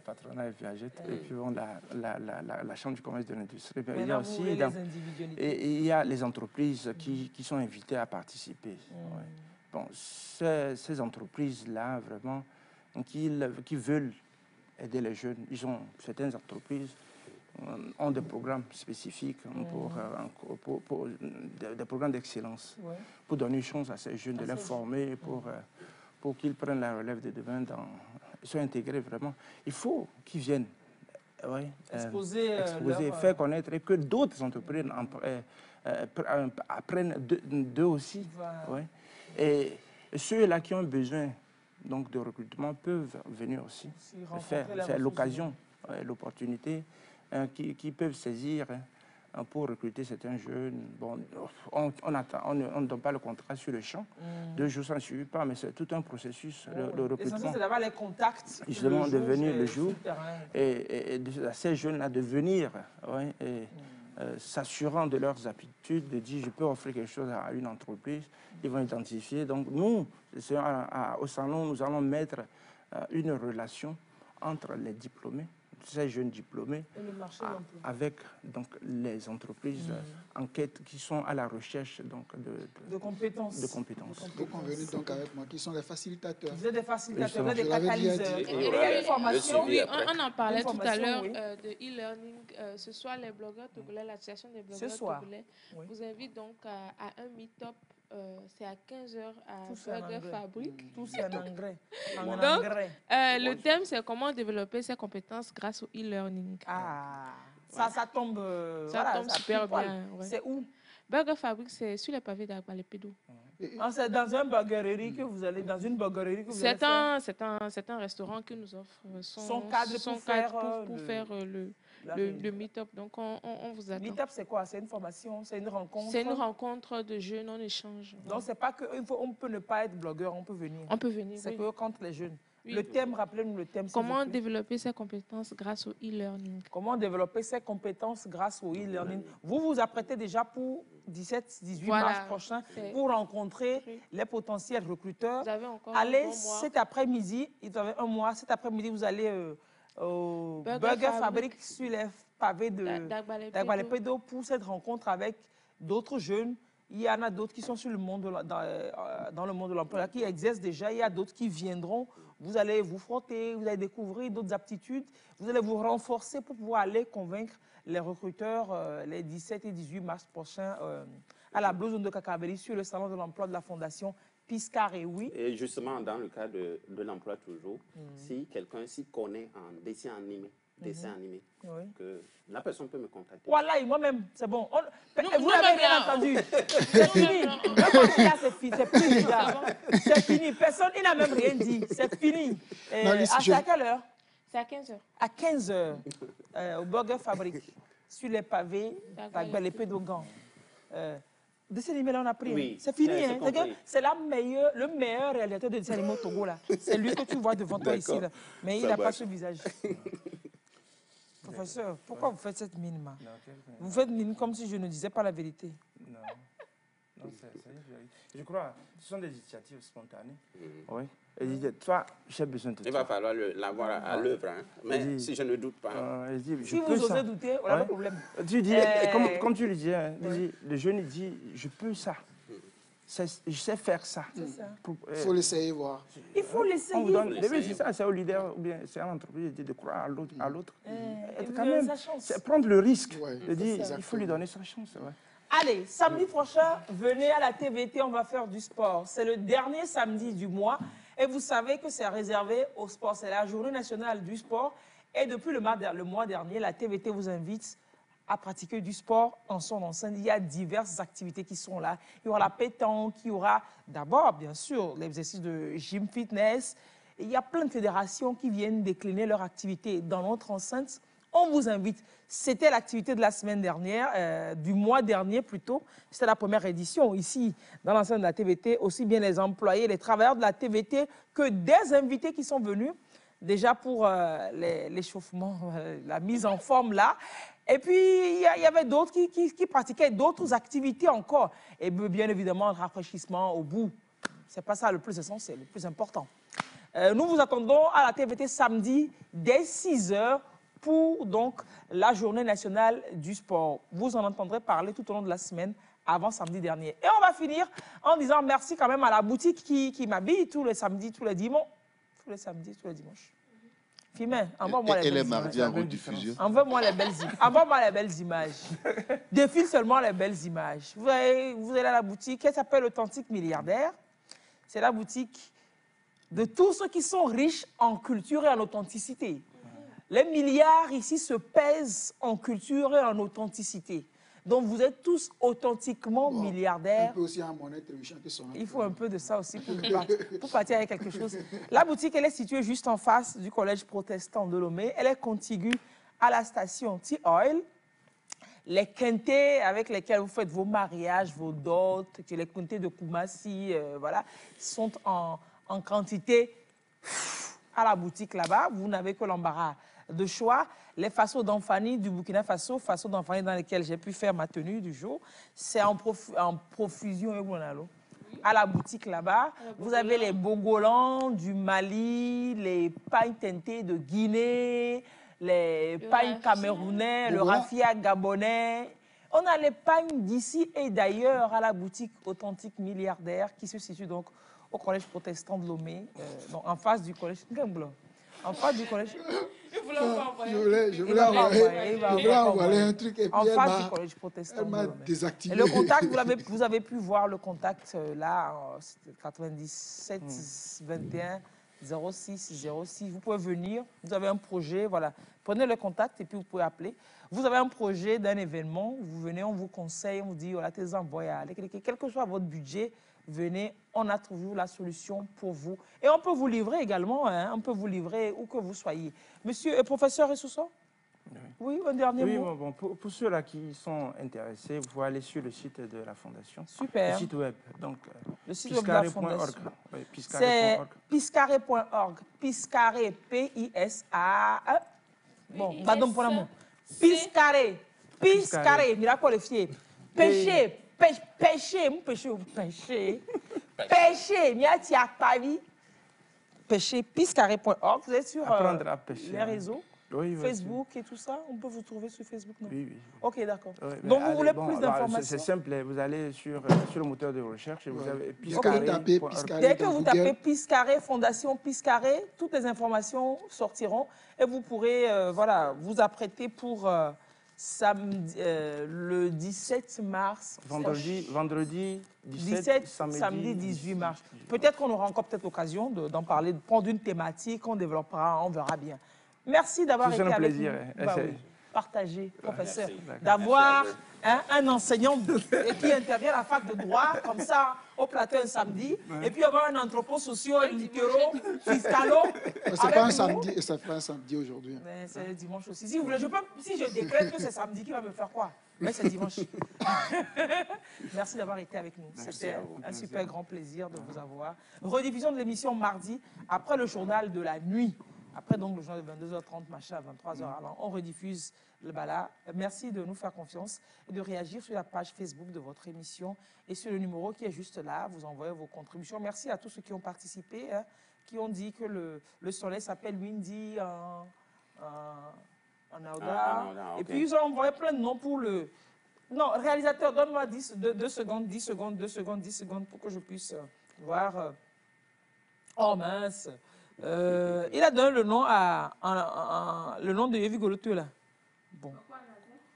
Patronat et puis AGET. Et puis bon, la Chambre du commerce de l'industrie. Il y a aussi il y a les entreprises qui sont invitées à participer. Ouais. Bon, ces entreprises-là, vraiment, qui veulent aider les jeunes, certaines entreprises ont des programmes spécifiques pour des programmes d'excellence, pour donner une chance à ces jeunes de les former, pour qu'ils prennent la relève de demain, soient intégrés vraiment. Il faut qu'ils viennent exposer, faire connaître et que d'autres entreprises apprennent d'eux aussi. Et ceux-là qui ont besoin donc, de recrutement peuvent venir aussi faire. C'est l'occasion, l'opportunité qui peuvent saisir pour recruter certains jeunes. Bon, on ne donne pas le contrat sur le champ. 2 jours, ça ne suffit pas, mais c'est tout un processus, le recrutement. C'est d'avoir les contacts. Justement, de venir le jour. Et ces jeunes-là de venir, s'assurant de leurs aptitudes, de dire je peux offrir quelque chose à une entreprise, ils vont identifier. Donc nous, au salon, nous allons mettre une relation entre les diplômés, ces jeunes diplômés, avec donc, les entreprises en quête qui sont à la recherche donc, de compétences. Vous convenez donc avec moi qui sont les facilitateurs. Vous êtes des facilitateurs, vous êtes des catalyseurs. Et il y a une formation. Oui, on en parlait tout à l'heure de e-learning. Ce soir, les blogueurs togolais, l'association des blogueurs togolais vous invite donc à un meet-up. C'est à 15h à Burger Fabrique. Tout c'est en anglais. Donc, le thème, c'est comment développer ses compétences grâce au e-learning. Ça tombe, super bien. C'est où? Burger Fabrique, c'est sur les pavés d'Agbalepedo. C'est dans une burgerie que vous allez, C'est un restaurant qui nous offre son cadre pour faire le meet-up. Donc, on vous attend. Meet-up, c'est quoi? C'est une formation? C'est une rencontre? C'est une rencontre de jeunes, on échange. Donc, c'est pas qu'on peut ne pas être blogueur, on peut venir. On peut venir, c'est que contre les jeunes. Oui. Le thème, rappelez-nous le thème. Comment développer ses compétences grâce au e-learning? Comment développer ses compétences grâce au e-learning? Vous vous apprêtez déjà pour 17-18 mars prochain pour rencontrer les potentiels recruteurs. Vous avez encore allez cet après-midi, vous avez un mois, cet après-midi, vous allez au Burger Fabrique sur les pavés de Dagbalepedo pour cette rencontre avec d'autres jeunes. Il y en a d'autres qui sont sur le monde dans le monde de l'emploi, qui exercent déjà. Il y a d'autres qui viendront. Vous allez vous frotter, vous allez découvrir d'autres aptitudes. Vous allez vous renforcer pour pouvoir aller convaincre les recruteurs les 17 et 18 mars prochains à la Blue Zone de Kakabeli sur le salon de l'emploi de la Fondation Piscar et oui. Et justement, dans le cas de l'emploi toujours, si quelqu'un s'y connaît en dessin animé, que la personne peut me contacter. Voilà, moi-même, c'est bon. Vous n'avez rien entendu. C'est fini. C'est fini, c'est fini. Personne, il n'a même rien dit. C'est fini. C'est à quelle heure? C'est à 15h. À 15h, au Burger Fabrique, sur les pavés, avec les pédogans. Dessin animé, là, on a pris. Oui, c'est fini. C'est le meilleur réalisateur de dessin animé au Togo, là. C'est lui que tu vois devant toi ici. Là. Mais il n'a pas ce visage. Professeur, pourquoi vous faites cette mine, ma? Vous faites mine comme si je ne disais pas la vérité. Non, c'est une vérité. Je crois, ce sont des initiatives spontanées. Oui. Elle dit, toi, j'ai besoin de toi. Il va falloir l'avoir à l'œuvre, hein. Mais si je ne doute pas. Si vous osez douter, on n'a pas de problème. Tu dis, comme tu le disais, hein, le jeune dit, je peux ça. Je sais faire ça. Il faut l'essayer, voir. Il faut l'essayer. C'est ça, c'est au leader, ou bien c'est à l'entreprise de croire à l'autre. Quand même, c'est prendre le risque de dire, il faut lui donner sa chance. Ouais. Allez, samedi prochain, venez à la TVT, on va faire du sport. C'est le dernier samedi du mois. Et vous savez que c'est réservé au sport. C'est la journée nationale du sport. Et depuis le mois dernier, la TVT vous invite à pratiquer du sport en son enceinte. Il y a diverses activités qui sont là. Il y aura la pétanque, il y aura d'abord, bien sûr, l'exercice de gym fitness. Et il y a plein de fédérations qui viennent décliner leur activité dans notre enceinte. On vous invite. C'était l'activité de la semaine dernière, du mois dernier plutôt. C'était la première édition ici, dans l'enceinte de la TVT. Aussi bien les employés, les travailleurs de la TVT que des invités qui sont venus. Déjà pour l'échauffement, la mise en forme là. Et puis, il y avait d'autres qui pratiquaient d'autres activités encore. Et bien évidemment, le rafraîchissement au bout. Ce n'est pas ça le plus essentiel, le plus important. Nous vous attendons à la TVT samedi dès 6h pour donc la journée nationale du sport. Vous en entendrez parler tout au long de la semaine avant samedi dernier. Et on va finir en disant merci quand même à la boutique qui m'habille tous les samedis, tous les dimanches. Tous les samedis, tous les dimanches. Fimin, envoie-moi les belles images. Et les mardis en rediffusion. Envoie-moi les belles images. Envoie-moi les belles images. Défile seulement les belles images. Vous allez à la boutique, elle s'appelle Authentique Milliardaire. C'est la boutique de tous ceux qui sont riches en culture et en authenticité. Les milliards ici se pèsent en culture et en authenticité. Donc vous êtes tous authentiquement milliardaires. Un peu aussi en monnaie trébuchante. Il faut un peu de ça aussi pour partir avec quelque chose. La boutique, elle est située juste en face du collège protestant de Lomé. Elle est contiguë à la station T-Oil. Les quintés avec lesquels vous faites vos mariages, vos dots, les quintés de Koumassi, voilà, sont en quantité à la boutique là-bas. Vous n'avez que l'embarras de choix. Les fassos d'Anfani du Burkina Faso, fassos d'Anfani dans lesquels j'ai pu faire ma tenue du jour, c'est en profusion à la boutique là-bas. Vous avez les bogolans du Mali, les pailles teintées de Guinée, les pailles camerounais, le raffia gabonais. On a les pailles d'ici et d'ailleurs à la boutique Authentique Milliardaire qui se situe donc au collège protestant de Lomé, donc en face du collège. En face du collège. Je voulais envoyer un truc et puis en face du collège protestant. Elle m'a désactivé. Et le contact, vous avez pu voir le contact là, 97 21 06 06. Vous pouvez venir, vous avez un projet, voilà. Prenez le contact et puis vous pouvez appeler. Vous avez un projet d'un événement, vous venez, on vous conseille, on vous dit, voilà, tes envois, quel que soit votre budget, venez, on a trouvé la solution pour vous. Et on peut vous livrer également, hein, on peut vous livrer où que vous soyez. Monsieur et professeur Essousso? Oui, un dernier mot. Oui, bon, pour ceux-là qui sont intéressés, vous pouvez aller sur le site de la Fondation. Super. Le site web. Donc, le site web de la Fondation. Oui, c'est piscaré.org. Piscaré, P-I-S-A. Bon, madame, pour l'amour. Piscaré. Piscaré. Miracle le fier. Péché. Péché. Mon péché. Péché. Péché. Miati à Paris. Péché. Piscaré.org. Vous êtes sur les réseaux? Oui, Facebook et tout ça, on peut vous trouver sur Facebook, non? Oui. Ok, d'accord. Oui, donc, vous voulez plus d'informations? C'est simple, vous allez sur le moteur de recherche et vous avez Piscaré. Dès que vous tapez Piscaré, Fondation Piscaré, toutes les informations sortiront et vous pourrez voilà, vous apprêter pour samedi, le 17 mars. Vendredi 17, samedi 18 mars. Peut-être qu'on aura encore l'occasion d'en parler, de prendre une thématique, on développera, on verra bien. Merci d'avoir été avec nous. Bah oui, partagé, professeur. D'avoir un enseignant qui intervient à la fac de droit, comme ça, au plateau un samedi, et puis avoir un anthropo-socio-littéro, fiscalo. C'est pas un samedi, et ça fait un samedi aujourd'hui. C'est dimanche aussi. Si, vous voulez, si je décrète que c'est samedi, qui va me faire quoi? Mais c'est dimanche. Merci d'avoir été avec nous. C'était un super grand plaisir de vous avoir. Rediffusion de l'émission mardi, après le journal de la nuit. Après donc le journal de 22h30, machin, à 23h, alors on rediffuse le bala. Merci de nous faire confiance et de réagir sur la page Facebook de votre émission et sur le numéro qui est juste là. Vous envoyez vos contributions. Merci à tous ceux qui ont participé, qui ont dit que le soleil s'appelle Windy en Aouda. Et puis ils ont envoyé plein de noms pour le... Non, réalisateur, donne-moi 2 secondes, 10 secondes, 2 secondes, 10 secondes pour que je puisse voir... Oh mince. Il a donné le nom le nom de Yevi Goloto là. Bon.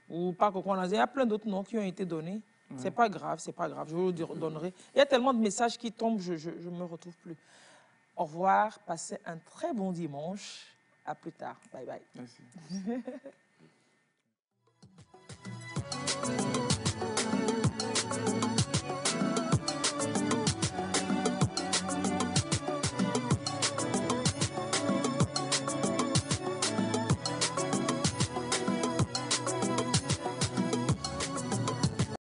Ou pas Kokwanazé. Il y a plein d'autres noms qui ont été donnés. C'est pas grave, c'est pas grave. Je vous le donnerai. Il y a tellement de messages qui tombent, je ne me retrouve plus. Au revoir. Passez un très bon dimanche. À plus tard. Bye bye. Merci.